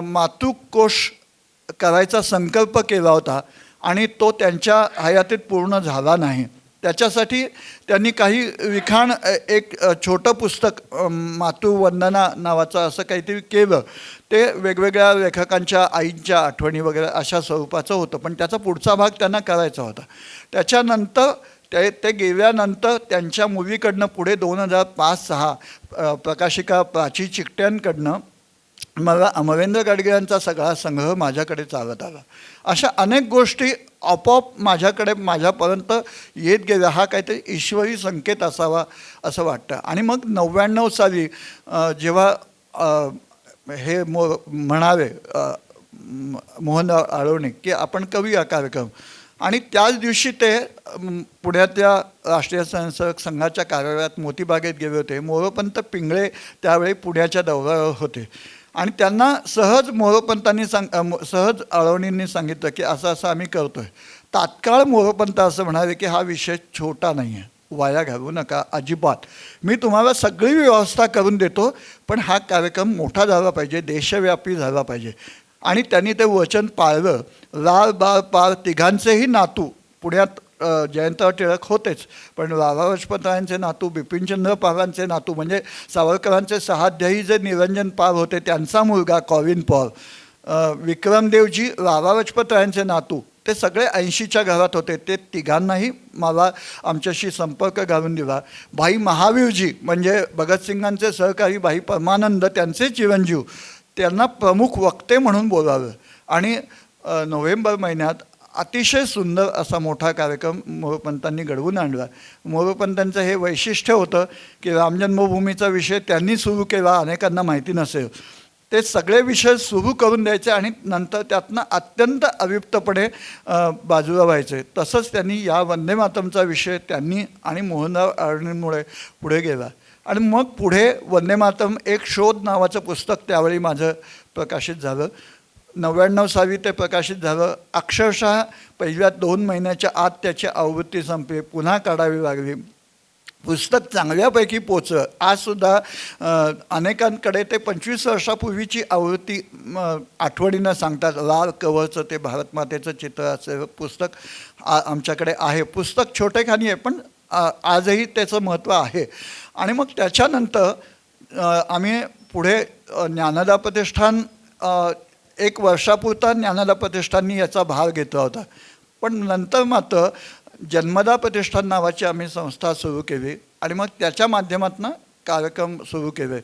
मातृकोश करायचा संकल्प केला होता आणि तो त्यांच्या हयातीत पूर्ण झाला नाही. त्याच्यासाठी त्यांनी काही लिखाण, एक छोटं पुस्तक मातृवंदना नावाचं असं काहीतरी केलं. ते वेगवेगळ्या लेखकांच्या आईंच्या आठवणी वगैरे अशा स्वरूपाचं होतं. पण त्याचा पुढचा भाग त्यांना करायचा होता. त्याच्यानंतर ते गेल्यानंतर त्यांच्या मुलीकडनं पुढे 2005-06 प्रकाशिका प्राची चिकट्यांकडनं मला अमरेंद्र गाडगिळांचा सगळा संग्रह माझ्याकडे चालत आला. अशा अनेक गोष्टी आपोआप माझ्यापर्यंत येत गेल्या. हा काहीतरी ईश्वरी संकेत असावा असं वाटतं. आणि मग 99 साली जेव्हा हे म्हणावे मोहनराव आळवणे की आपण करूया कार्यक्रम. आणि त्याच दिवशी ते पुण्यातल्या राष्ट्रीय स्वयंसेवक संघाच्या कार्यालयात मोतीबागेत गेले होते. मोरोपंत पिंगळे त्यावेळी पुण्याच्या दौऱ्यावर होते आणि त्यांना सहज मोरोपंतांनी सहज आळवणींनी सांगितलं की असं असं आम्ही करतो आहे. तात्काळ मोरोपंत असं म्हणाले की हा विषय छोटा नाही आहे, वाया घालवू नका अजिबात, मी तुम्हाला सगळी व्यवस्था करून देतो, पण हा कार्यक्रम मोठा झाला पाहिजे, देशव्यापी झाला पाहिजे. आणि त्यांनी ते वचन पाळलं. लाल बाळ पार तिघांचेही नातू पुण्यात जयंतराव टिळक होतेच, पण राधा लजपतरायांचे नातू, बिपिनचंद्र पालांचे नातू म्हणजे सावरकरांचे सहाध्यायी जे निरंजन पाल होते त्यांचा मुलगा कॉविन पॉल, विक्रमदेवजी राधा लजपतरायांचे नातू, ते सगळे 80च्या घरात होते. ते तिघांनाही मला आमच्याशी संपर्क घालून दिला. भाई महावीरजी म्हणजे भगतसिंगांचे सहकारी भाई परमानंद त्यांचे चिरंजीव, त्यांना प्रमुख वक्ते म्हणून बोलावलं आणि नोव्हेंबर महिन्यात अतिशय सुंदर असा मोठा कार्यक्रम मोरोपंतांनी घडवून आणला. मोरोपंतांचं हे वैशिष्ट्य होतं की रामजन्मभूमीचा विषय त्यांनी सुरू केला, अनेकांना माहिती नसेल. ते सगळे विषय सुरू करून द्यायचे आणि नंतर त्यातनं अत्यंत अविप्तपणे बाजूला व्हायचे. तसंच त्यांनी या वंदे मातरमचा विषय त्यांनी आणि मोहनराव आळवणींमुळे पुढे गेला. आणि मग पुढे वंदे मातरम एक शोध नावाचं पुस्तक त्यावेळी माझं प्रकाशित झालं. 99 साली ते प्रकाशित झालं. अक्षरशः पहिल्या 2 महिन्याच्या आत त्याची आवृत्ती संपली, पुन्हा काढावी लागली. पुस्तक चांगल्यापैकी पोचलं. आजसुद्धा अनेकांकडे ते 25 वर्षापूर्वीची आवृत्ती आठवणीनं सांगतात. लाल कव्हरचं ते भारतमातेचं चित्र असं पुस्तक आमच्याकडे आहे. पुस्तक छोटेखानी आहे पण आजही त्याचं महत्त्व आहे. आणि मग त्याच्यानंतर आम्ही पुढे ज्ञानदा प्रतिष्ठान 1 वर्षापुरता ज्ञानदा प्रतिष्ठाननी याचा भार घेतला होता. पण नंतर मात्र जन्मदा प्रतिष्ठान नावाची आम्ही संस्था सुरू केली आणि मग त्याच्या माध्यमातून कार्यक्रम सुरू केले.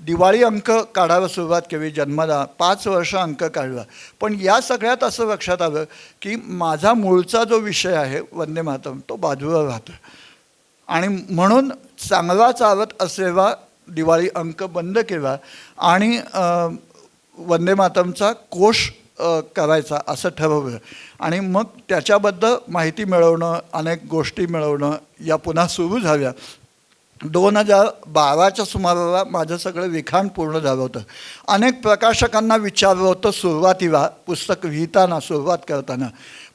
दिवाळी अंक काढायला सुरुवात केली. जन्मदा 5 वर्ष अंक काढला. पण या सगळ्यात असं लक्षात आलं की माझा मूळचा जो विषय आहे वंदे मातरम तो बाजूला राहतो आणि म्हणून चांगला चालत असलेला दिवाळी अंक बंद केला आणि वंदे मातरमचा कोश करायचा असं ठरवलं. आणि मग त्याच्याबद्दल माहिती मिळवणं, अनेक गोष्टी मिळवणं या पुन्हा सुरू झाल्या. 2012च्या सुमाराला माझं सगळं लिखाण पूर्ण झालं होतं. अनेक प्रकाशकांना विचारलं होतं सुरुवातीला, पुस्तक लिहिताना, सुरुवात करताना,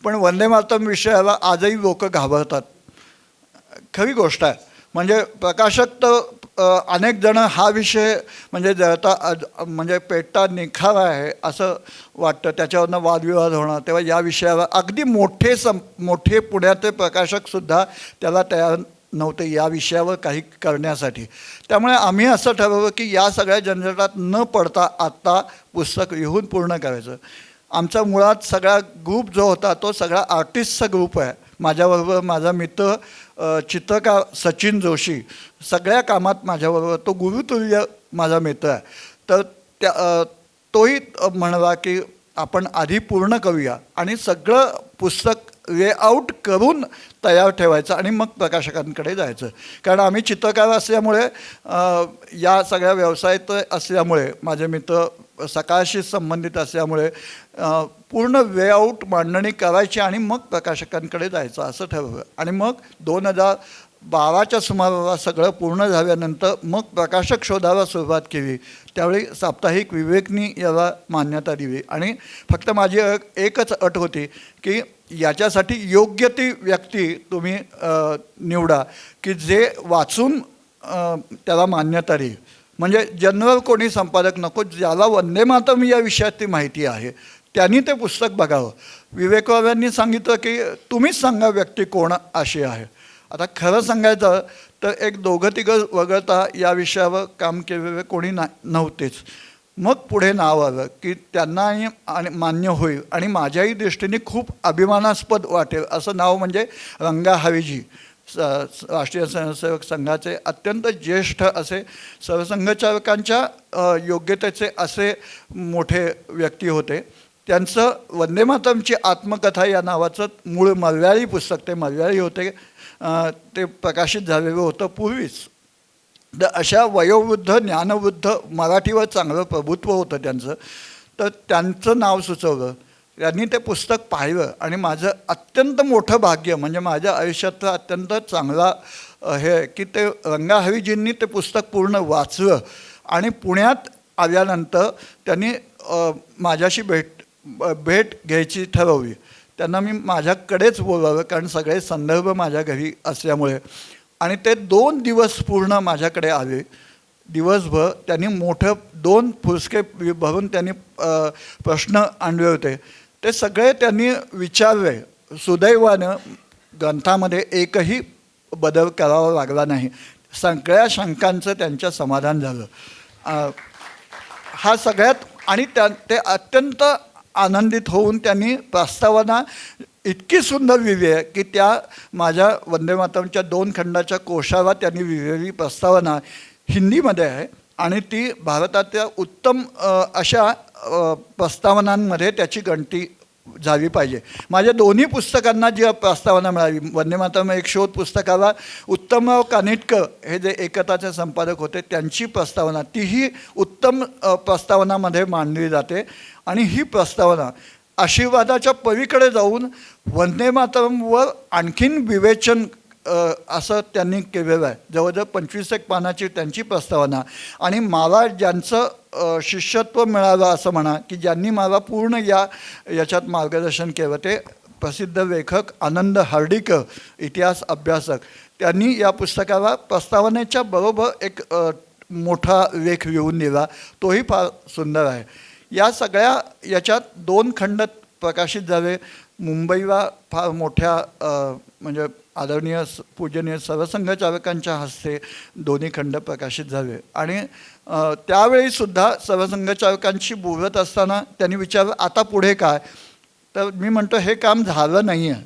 पण वंदे मातरम विषयाला आजही लोक घाबरतात. खरी गोष्ट आहे. म्हणजे प्रकाशक तर अनेक जण हा विषय म्हणजे जळता म्हणजे पेटता निखारा आहे असं वाटतं, त्याच्यावरनं वादविवाद होणार. तेव्हा या विषयावर अगदी मोठे पुण्याचे प्रकाशकसुद्धा त्याला तयार नव्हते या विषयावर काही करण्यासाठी. त्यामुळे आम्ही असं ठरवलं की या सगळ्या झंझटात न पडता आत्ता पुस्तक लिहून पूर्ण करायचं. आमचा मुळात सगळा ग्रुप जो होता तो सगळा आर्टिस्टचा ग्रुप आहे. माझ्याबरोबर माझा मित्र चित्रकार सचिन जोशी सगळ्या कामात माझ्याबरोबर, तो गुरुतुल्य माझा मित्र आहे. तर तोही म्हणला की आपण आधी पूर्ण करूया आणि सगळं पुस्तक लेआउट करून तयार ठेवायचं आणि मग प्रकाशकांकडे जायचं. कारण आम्ही चित्रकार असल्यामुळे, या सगळ्या व्यवसायात असल्यामुळे, माझे मित्र सकाळशी संबंधित असल्यामुळे पूर्ण लेआउट मांडणी करायची आणि मग प्रकाशकांकडे जायचं असं ठरवलं. आणि मग 2012च्या सुमाराला सगळं पूर्ण झाल्यानंतर मग प्रकाशक शोधायला सुरुवात केली. त्यावेळी साप्ताहिक विवेकनी याला मान्यता दिली आणि फक्त माझी एकच अट होती की याच्यासाठी योग्य ती व्यक्ती तुम्ही निवडा की जे वाचून त्याला मान्यता देईल. म्हणजे जनरल कोणी संपादक नको, ज्याला वंदे मातरम या विषयाची माहिती आहे त्यांनी ते पुस्तक बघावं. विवेकवाद्यांनी सांगितलं की तुम्हीच सांगा व्यक्ती कोण अशी आहे. आता खरं सांगायचं तर 1-2 वगळता या विषयावर काम केलेले कोणी नव्हतेच. मग पुढे नाव आलं की त्यांनाही आणि मान्य होईल आणि माझ्याही दृष्टीने खूप अभिमानास्पद वाटेल असं नाव म्हणजे रंगा हवीजी, राष्ट्रीय स्वयंसेवक संघाचे अत्यंत ज्येष्ठ असे सरसंघचालकांच्या योग्यतेचे असे मोठे व्यक्ती होते. त्यांचं वंदे मातरमची आत्मकथा या नावाचं मूळ मल्याळी पुस्तक, ते मल्याळी होते, ते प्रकाशित झालेलं होतं पूर्वीच. तर अशा वयोवृद्ध ज्ञानवृद्ध मराठीवर चांगलं प्रभुत्व होतं त्यांचं, तर त्यांचं नाव सुचवलं. त्यांनी ते पुस्तक पाहिलं आणि माझं अत्यंत मोठं भाग्य म्हणजे माझ्या आयुष्यातलं अत्यंत चांगला हे की ते रंगाहरीजींनी ते पुस्तक पूर्ण वाचलं आणि पुण्यात आल्यानंतर त्यांनी माझ्याशी भेट घ्यायची ठरवली. त्यांना मी माझ्याकडेच बोलावं कारण सगळे संदर्भ माझ्या घरी असल्यामुळे, आणि ते 2 दिवस पूर्ण माझ्याकडे आले. दिवसभर त्यांनी मोठं 2 पुस्तके भरून त्यांनी प्रश्न आणले होते. ते सगळे त्यांनी विचारले. सुदैवानं ग्रंथामध्ये एकही बदल करावा लागला नाही. सगळ्या शंकांचं त्यांचं समाधान झालं. हा सगळ्यात, आणि ते अत्यंत आनंदित होऊन त्यांनी प्रस्तावना इतकी सुंदर लिहिली आहे की त्या माझ्या वंदे मातरमच्या 2 खंडाच्या कोशाला त्यांनी लिहिलेली प्रस्तावना हिंदीमध्ये आहे आणि ती भारताच्या उत्तम अशा प्रस्तावनांमध्ये त्याची गणती झाली पाहिजे. माझ्या दोन्ही पुस्तकांना जी प्रस्तावना मिळाली, वंदे मातरम एक शोध पुस्तकाला उत्तमराव कानिटकर हे जे एकताचे संपादक होते त्यांची प्रस्तावना, तीही उत्तम प्रस्तावनामध्ये मांडली जाते. आणि ही प्रस्तावना आशीर्वादाच्या पलीकडे जाऊन वंदे मातरमवर आणखीन विवेचन असं त्यांनी केलेलं आहे. जवळजवळ 25 पानाची त्यांची प्रस्तावना. आणि मला ज्यांचं शिष्यत्व मिळालं असं म्हणा की ज्यांनी मला पूर्ण याच्यात मार्गदर्शन केलं ते प्रसिद्ध लेखक आनंद हर्डीकर, इतिहास अभ्यासक, त्यांनी या पुस्तकाला प्रस्तावनेच्या बरोबर एक मोठा लेख लिहून दिला. तोही फार सुंदर आहे. या सगळ्या याच्यात 2 खंड प्रकाशित झाले. मुंबईला फार मोठ्या म्हणजे आदरणीय पूजनीय सरसंघचालकांच्या हस्ते 2 खंड प्रकाशित झाले. आणि त्यावेळीसुद्धा सरसंघचालकांशी बोलत असताना त्यांनी विचारलं आता पुढे काय. तर मी म्हणतो हे काम झालं नाही आहे,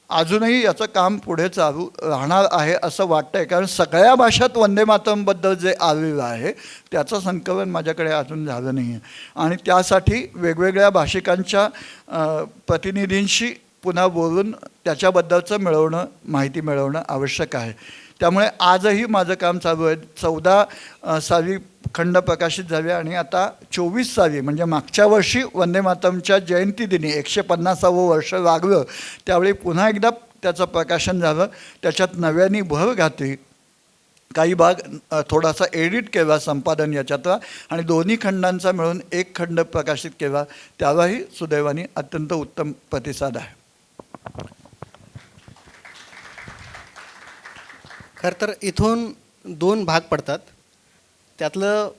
अजूनही याचं काम पुढे चालू राहणार आहे असं वाटतं आहे. कारण सगळ्या भाषात वंदे मातरमबद्दल जे आलेलं आहे त्याचं संकलन माझ्याकडे अजून झालं नाही आहे. आणि त्यासाठी वेगवेगळ्या भाषिकांच्या प्रतिनिधींशी पुन्हा बोलून त्याच्याबद्दलचं माहिती मिळवणं आवश्यक आहे. त्यामुळे आजही माझं काम चालू आहे. 14 साली खंड प्रकाशित झाले आणि आता 24 साली म्हणजे मागच्या वर्षी वंदे मातरमच्या जयंतीदिनी 150वं वर्ष लागलं त्यावेळी पुन्हा एकदा त्याचं प्रकाशन झालं. त्याच्यात नव्याने भर घातली, काही भाग थोडासा एडिट केला संपादन याच्यातला, आणि 2 खंडांचा मिळून 1 खंड प्रकाशित केला. त्यालाही सुदैवाने अत्यंत उत्तम प्रतिसाद आहे. खरं तर इथून 2 भाग पडतात. त्यातलं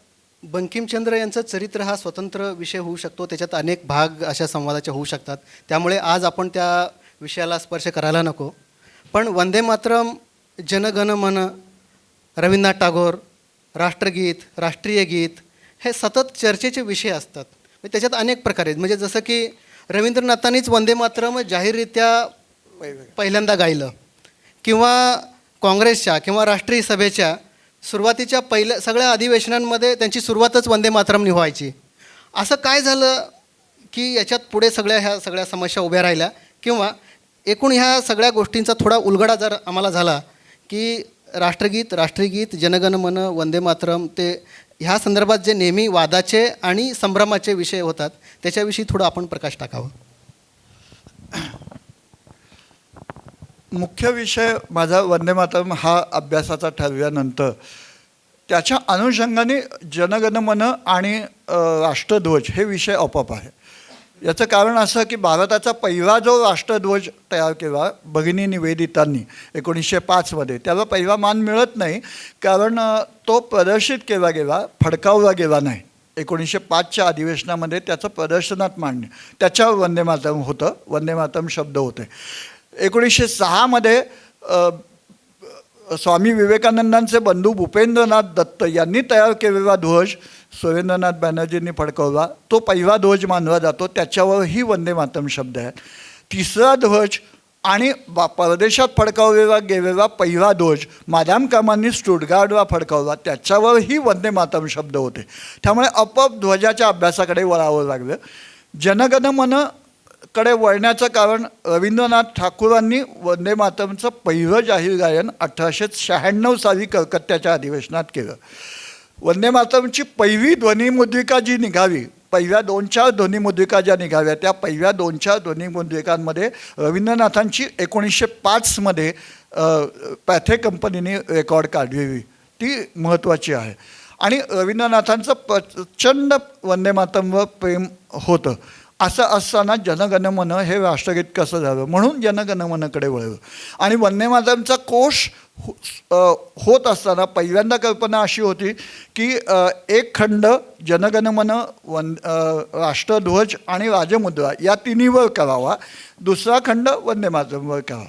बंकिमचंद्र यांचं चरित्र हा स्वतंत्र विषय होऊ शकतो. त्याच्यात अनेक भाग अशा संवादाचे होऊ शकतात. त्यामुळे आज आपण त्या विषयाला स्पर्श करायला नको. पण वंदे मातरम, जनगण मन, रवींद्रनाथ टागोर, राष्ट्रगीत, राष्ट्रीय गीत हे सतत चर्चेचे विषय असतात. त्याच्यात अनेक प्रकार आहेत. म्हणजे जसं की रवींद्रनाथांनीच वंदे मातरम जाहीररित्या पहिल्यांदा गायलं, किंवा काँग्रेसच्या किंवा राष्ट्रीय सभेच्या सुरुवातीच्या सगळ्या अधिवेशनांमध्ये त्यांची सुरुवातच वंदे मातरमनी व्हायची. असं काय झालं की याच्यात पुढे ह्या सगळ्या समस्या उभ्या राहिल्या, किंवा एकूण ह्या सगळ्या गोष्टींचा थोडा उलगडा जर आम्हाला झाला की राष्ट्रगीत, राष्ट्रीय गीत, जनगण मन, वंदे मातरम ते ह्या संदर्भात जे नेहमी वादाचे आणि संभ्रमाचे विषय होतात त्याच्याविषयी थोडं आपण प्रकाश टाकावा. मुख्य विषय माझा वंदे मातरम हा अभ्यासाचा ठरल्यानंतर त्याच्या अनुषंगाने जनगण मन आणि राष्ट्रध्वज हे विषय आपोआप आहे. याचं कारण असं की भारताचा पहिला जो राष्ट्रध्वज तयार केला भगिनी निवेदितांनी 1905 त्याला पहिला मान मिळत नाही, कारण तो प्रदर्शित केला गेला, फडकावला गेला नाही. 1905च्या अधिवेशनामध्ये त्याचं प्रदर्शनात मांडणे, त्याच्यावर वंदे मातरम होतं, वंदे मातरम शब्द होते. 1906 स्वामी विवेकानंदांचे बंधू भूपेंद्रनाथ दत्त यांनी तयार केलेला ध्वज सुरेंद्रनाथ बॅनर्जींनी फडकवला, तो पहिला ध्वज मानला जातो, त्याच्यावरही वंदे मातरम शब्द आहेत. 3रा ध्वज आणि परदेशात फडकावलेला गेलेला पहिला ध्वज मादाम कामांनी स्टुटगार्टला फडकावला, त्याच्यावरही वंदे मातरम शब्द होते. त्यामुळे आपोआप ध्वजाच्या अभ्यासाकडे वळावं लागलं. जनगण मन कडे वळण्याचं कारण रवींद्रनाथ ठाकूरांनी वंदे मातरमचं पहिलं जाहीर गायन 1896 साली कलकत्त्याच्या अधिवेशनात केलं. वंदे मातरमची पहिली ध्वनिमुद्रिका जी निघावी, पहिल्या 2-4 ध्वनिमुद्रिका ज्या निघाव्या, त्या पहिल्या 2-4 ध्वनिमुद्रिकांमध्ये रवींद्रनाथांची 1905मध्ये पॅथे कंपनीने रेकॉर्ड काढलेली ती महत्त्वाची आहे. आणि रवींद्रनाथांचं प्रचंड वंदे मातरमवर प्रेम होतं. असं असताना जनगणमन हे राष्ट्रगीत कसं झालं म्हणून जनगणमनकडे वळलं. आणि वंदे मातरमचा कोश होत असताना पहिल्यांदा कल्पना अशी होती की एक खंड जनगणमन, राष्ट्रध्वज आणि राजमुद्रा या तिन्हीवर करावा, दुसरा खंड वंदे मातरमवर करावा.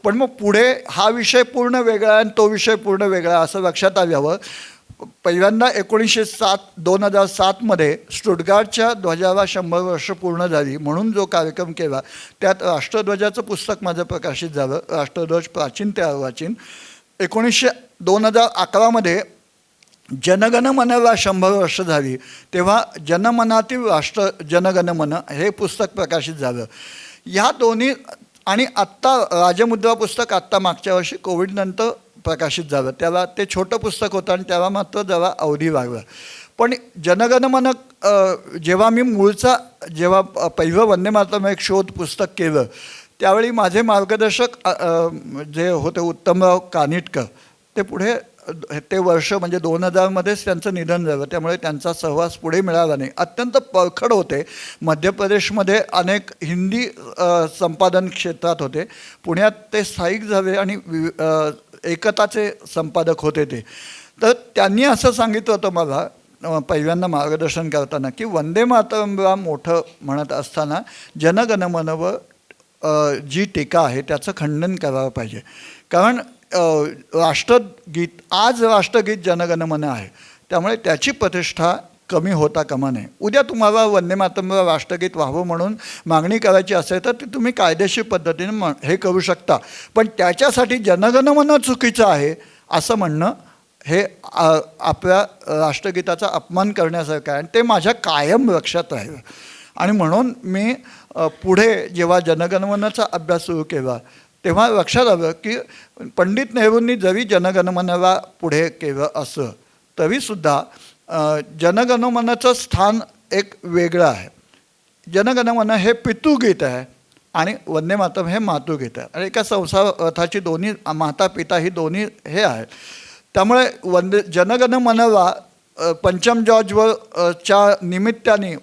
पण मग पुढे हा विषय पूर्ण वेगळा आणि तो विषय पूर्ण वेगळा असं लक्षात आल्यावर पहिल्यांदा 2007मध्ये स्टुटगार्टच्या ध्वजाला 100 वर्ष पूर्ण झाली म्हणून जो कार्यक्रम केला त्यात राष्ट्रध्वजाचं पुस्तक माझं प्रकाशित झालं, राष्ट्रध्वज प्राचीन ते अर्वाचीन. 2011मध्ये जनगणमनला 100 वर्ष झाली तेव्हा जनमनातील राष्ट्र जनगणमन हे पुस्तक प्रकाशित झालं. ह्या दोन्ही आणि आत्ता राजमुद्रा पुस्तक आत्ता मागच्या वर्षी कोविडनंतर प्रकाशित झालं. त्याला ते छोटं पुस्तक होतं आणि त्याला मात्र जरा अवधी लागला. पण जनगणमन जेव्हा मी जेव्हा पहिलं वंदे मातरम एक शोध पुस्तक केलं त्यावेळी माझे मार्गदर्शक जे होते उत्तमराव कानिटकर, ते पुढे ते वर्ष म्हणजे 2000मध्येच त्यांचं निधन झालं, त्यामुळे त्यांचा सहवास पुढे मिळाला नाही. अत्यंत परखड होते. मध्य प्रदेशमध्ये अनेक हिंदी संपादन क्षेत्रात होते. पुण्यात ते स्थायिक झाले आणि एकताचे संपादक होते ते. तर त्यांनी असं सांगितलं होतं मला पहिल्यांदा मार्गदर्शन करताना की वंदे मातरमला मोठं म्हणत असताना जनगणमनवर जी टीका आहे त्याचं खंडन करायला पाहिजे. कारण आज राष्ट्रगीत जनगणमन आहे, त्यामुळे त्याची प्रतिष्ठा कमी होता कामा नये. उद्या तुम्हाला वंदे मातरमला राष्ट्रगीत व्हावं म्हणून मागणी करायची असेल तर ती तुम्ही कायदेशीर पद्धतीने हे करू शकता. पण त्याच्यासाठी जनगणमन चुकीचं आहे असं म्हणणं हे आपल्या राष्ट्रगीताचा अपमान करण्यासारखं आहे आणि ते माझ्या कायम लक्षात राहिलं. आणि म्हणून मी पुढे जेव्हा जनगणमनाचा अभ्यास सुरू केला तेव्हा लक्षात आलं की पंडित नेहरूंनी जरी जनगणमनाला पुढे केलं असं तरीसुद्धा जनगणमनाचं स्थान एक वेगळं आहे. जनगणमन हे पितृगीत आहे आणि वंदे मातरम हे मातृगीत आहे. आणि एका संसाराची दोन्ही माता पिता ही दोन्ही हे आहेत. त्यामुळे जनगणमनला पंचम जॉर्जच्या निमित्ताने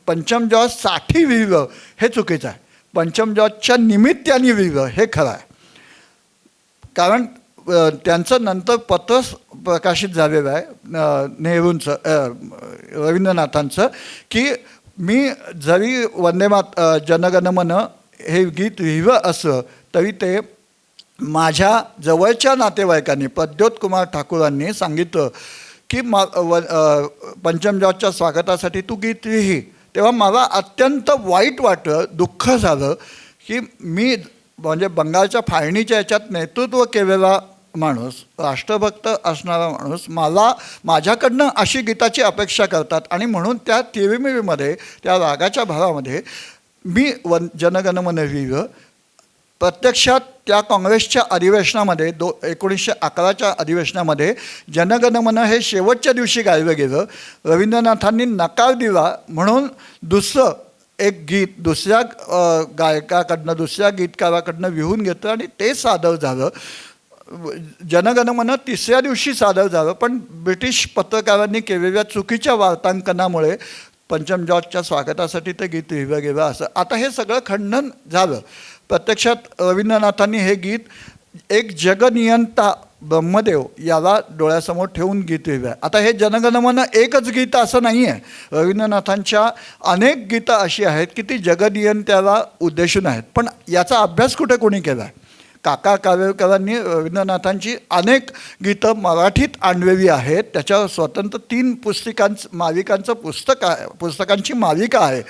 पंचम जॉर्ज 60 लिहिलं हे चुकीचं आहे. पंचम जॉर्जच्या निमित्ताने लिहिलं हे खरं आहे. कारण त्यांचं नंतर पत्र प्रकाशित झालेलं आहे नेहरूंचं, रवींद्रनाथांचं, की मी जरी जनगणमन हे गीत लिहिलं असं तरी ते माझ्या जवळच्या नातेवाईकांनी प्रद्योत कुमार ठाकूरांनी सांगितलं की पंचम जॉर्जच्या स्वागतासाठी तू गीत लिही. तेव्हा मला अत्यंत वाईट वाटलं, दुःख झालं की मी म्हणजे बंगालच्या फाळणीच्या याच्यात नेतृत्व केलेला माणूस, राष्ट्रभक्त असणारा माणूस, माझ्याकडनं अशी गीताची अपेक्षा करतात आणि म्हणून त्या तिरमिरीमध्ये त्या रागाच्या भावामध्ये मी जनगणमन लिहिलं. प्रत्यक्षात त्या काँग्रेसच्या अधिवेशनामध्ये 1911च्या अधिवेशनामध्ये जनगणमन हे शेवटच्या दिवशी गायलं गेलं. रवींद्रनाथांनी नकार दिला म्हणून दुसरं एक गीत दुसऱ्या गायकाकडनं, दुसऱ्या गीतकाराकडनं लिहून घेतलं आणि ते सादर झालं. जनगणमन तिसऱ्या दिवशी सादर झालं, पण ब्रिटिश पत्रकारांनी केलेल्या चुकीच्या वार्तांकनामुळे पंचम जॉर्जच्या स्वागतासाठी ते गीत लिहिलं गेलं असं. आता हे सगळं खंडन झालं. प्रत्यक्षात रवींद्रनाथांनी हे गीत एक जगनियंता ब्रह्मदेव याला डोळ्यासमोर ठेवून गीत लिहिलं. आता हे जनगणमन एकच गीत असं नाही आहे. रवींद्रनाथांच्या अनेक गीतं अशी आहेत की ती जगनियंत्याला उद्देशून आहेत. पण याचा अभ्यास कुठे कोणी केला आहे? काका कावेकरांनी रवींद्रनाथांची अनेक गीतं मराठीत आणलेली आहेत. त्याच्यावर स्वतंत्र 3 मालिकांचं पुस्तकांची मालिका आहे.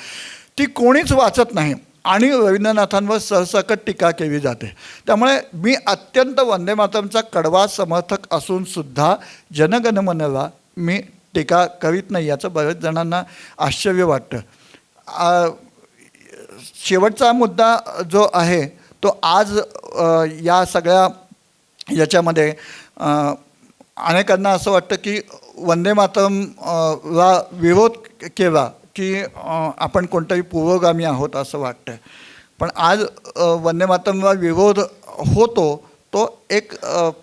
ती कोणीच वाचत नाही आणि रवींद्रनाथांवर सरसकट टीका केली जाते. त्यामुळे मी अत्यंत वंदे मातरमचा कडवा समर्थक असूनसुद्धा जनगणमनला मी टीका करीत नाही याचं बऱ्याच जणांना आश्चर्य वाटतं. शेवटचा मुद्दा जो आहे तो आज या सगळ्या याच्यामध्ये अनेकांना असं वाटतं की वंदे मातरम ला विरोध केला की आपण कोणतरी पूर्वगामी आहोत असं वाटतं. पण आज वंदे मातरमला विरोध होतो तो एक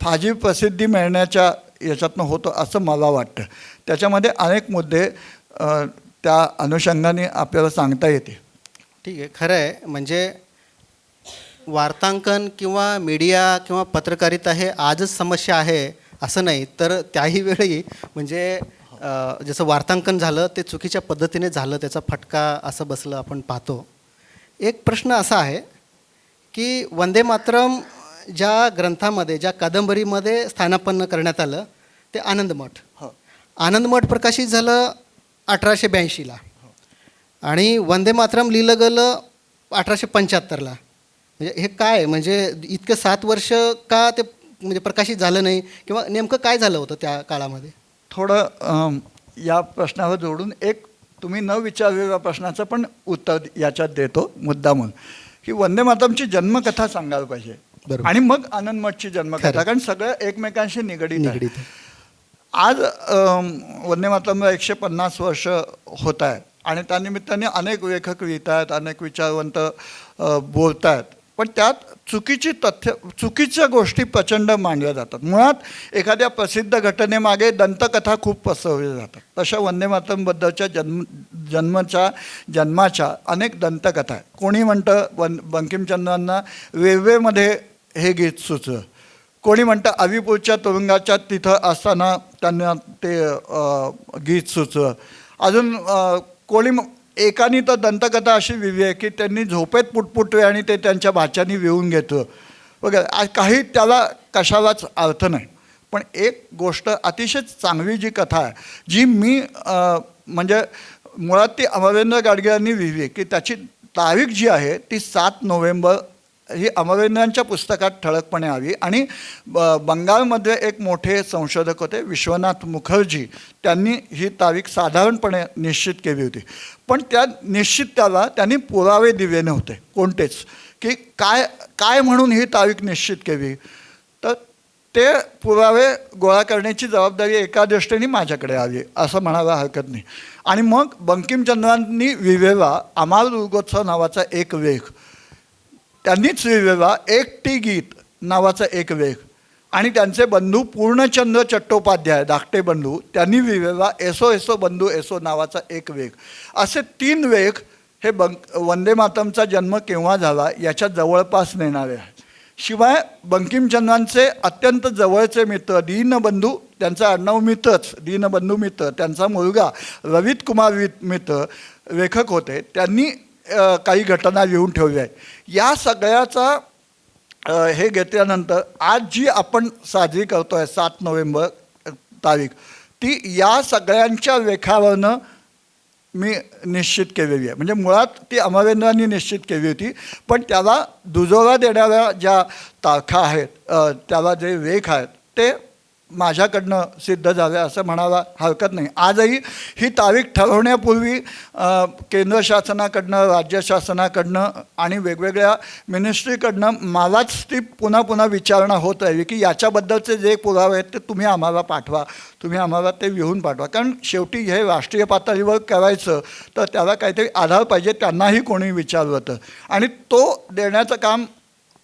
फाजील प्रसिद्धी मिळण्याच्या याच्यातनं होतो असं मला वाटतं. त्याच्यामध्ये अनेक मुद्दे त्या अनुषंगाने आपल्याला सांगता येते. ठीक आहे, खरं आहे. म्हणजे वार्तांकन किंवा मीडिया किंवा पत्रकारिता हे आजच समस्या आहे असं नाही, तर त्याही वेळी म्हणजे जसं वार्तांकन झालं ते चुकीच्या पद्धतीने झालं, त्याचा फटका असं बसलं आपण पाहतो. एक प्रश्न असा आहे की वंदे मातरम ज्या ग्रंथामध्ये ज्या कादंबरीमध्ये स्थानापन्न करण्यात आलं ते आनंदमठ. आनंदमठ प्रकाशित झालं 1882ला आणि वंदे मातरम लिहिलं गेलं 1875ला. म्हणजे हे काय म्हणजे इतकं 7 वर्ष का ते म्हणजे प्रकाशित झालं नाही किंवा नेमकं काय झालं होतं त्या काळामध्ये? थोडं या प्रश्नावर जोडून एक तुम्ही न विचारलेल्या प्रश्नाचं पण उत्तर याच्यात देतो मुद्दामून, की वंदे मातरमची जन्मकथा सांगायला पाहिजे आणि मग आनंदमठची जन्मकथा, कारण सगळं एकमेकांशी निगडीत आहे. आज वंदे मातरमला 150 वर्ष होत आहेत आणि त्यानिमित्ताने अनेक लेखक लिहित आहेत, अनेक विचारवंत बोलत आहेत, पण त्यात चुकीच्या गोष्टी प्रचंड मांडल्या जातात. मुळात एखाद्या प्रसिद्ध घटनेमागे दंतकथा खूप पसरवल्या जातात. तशा वंदे मातरमबद्दलच्या जन्माच्या अनेक दंतकथा आहेत. कोणी म्हणतं बंकिमचंद्रांना रेल्वेमध्ये हे गीत सुचलं, कोणी म्हणतं अलीपूरच्या तुरुंगाच्या तिथं असताना त्यांना ते गीत सुचलं. अजून कोणी एकाने तर दंतकथा अशी लिहिली आहे की त्यांनी झोपेत पुटपुटले आणि ते त्यांच्या भाच्यानी लिहून घेतलं वगैरे. काही त्याला कशालाच अर्थ नाही. पण एक गोष्ट अतिशय चांगली जी कथा आहे जी मी म्हणजे मुळात ती अमरेंद्र गाडगिळांनी लिहिली की त्याची तारीख जी आहे ती 7 नोव्हेंबर ही अमरेंद्रांच्या पुस्तकात ठळकपणे आली. आणि बंगालमध्ये एक मोठे संशोधक होते विश्वनाथ मुखर्जी, त्यांनी ही तारीख साधारणपणे निश्चित केली होती. पण त्या त्यांनी पुरावे दिले नव्हते कोणतेच की काय म्हणून ही तारीख निश्चित केली. तर ते पुरावे गोळा करण्याची जबाबदारी एका दृष्टीने माझ्याकडे आली असं म्हणायला हरकत नाही. आणि मग बंकिमचंद्रांनी लिहिलेला अमाल दुर्गोत्सव नावाचा एक लेख, त्यांनीच लिहिलेला एकटी गीत नावाचा एक लेख, आणि त्यांचे बंधू पूर्णचंद्र चट्टोपाध्याय धाकटे बंधू त्यांनी लिहिलेला एसो एसो बंधू एसो नावाचा एक लेख, असे 3 लेख हे वंदे मातरमचा जन्म केव्हा झाला याच्या जवळपास नेणारे आहेत. शिवाय बंकिमचंद्रांचे अत्यंत जवळचे मित्र दीनबंधू, त्यांचा आडनाव मित्रच, दीनबंधू मित्र, त्यांचा मुलगा रवित कुमार मित्र लेखक होते, त्यांनी काही घटना लिहून ठेवल्या आहेत. या सगळ्याचा हे घेतल्यानंतर आज जी आपण साजरी करतो आहे 7 नोव्हेंबर तारीख, ती या सगळ्यांच्या लेखावरनं मी निश्चित केलेली आहे. म्हणजे मुळात ती अमरेंद्रांनी निश्चित केली होती, पण त्याला दुजोरा देणाऱ्या ज्या तारखा आहेत, त्याला जे लेख आहेत ते माझ्याकडनं सिद्ध झाले असं म्हणायला हरकत नाही. आजही ही तारीख ठरवण्यापूर्वी केंद्र शासनाकडनं, राज्य शासनाकडनं आणि वेगवेगळ्या मिनिस्ट्रीकडनं मलाच ती पुन्हा पुन्हा विचारणा होत राहिली की याच्याबद्दलचे जे पुरावे आहेत ते तुम्ही आम्हाला पाठवा, तुम्ही आम्हाला ते लिहून पाठवा. कारण शेवटी हे राष्ट्रीय पातळीवर करायचं तर त्याला काहीतरी आधार पाहिजे, त्यांनाही कोणी विचारलं होतं आणि तो देण्याचं काम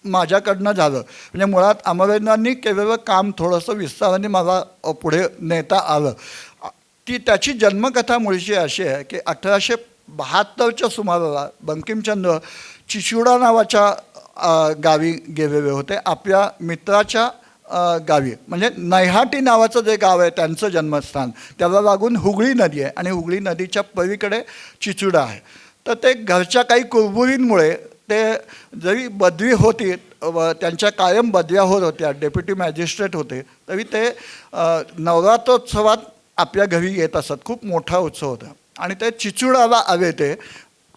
माझ्याकडनं झालं. म्हणजे मुळात अमरेंद्रांनी केलेलं काम थोडंसं विस्ताराने मला पुढे नेता आलं. त्याची जन्मकथा मुळची अशी आहे की 1872च्या सुमाराला बंकिमचंद्र चिचुडा नावाच्या गावी गेलेले होते, आपल्या मित्राच्या गावी. म्हणजे नैहाटी नावाचं जे गाव आहे त्यांचं जन्मस्थान, त्याला लागून हुगळी नदी आहे आणि हुगळी नदीच्या पलीकडे चिचुडा आहे. तर ते घरच्या काही कुरबुरींमुळे ते जरी बदली होती, त्यांच्या कायम बदल्या होत होत्या, डेप्युटी मॅजिस्ट्रेट होते, तरी ते नवरात्रोत्सवात आपल्या घरी येत असत. खूप मोठा उत्सव होता आणि ते चिचुडाला आले. ते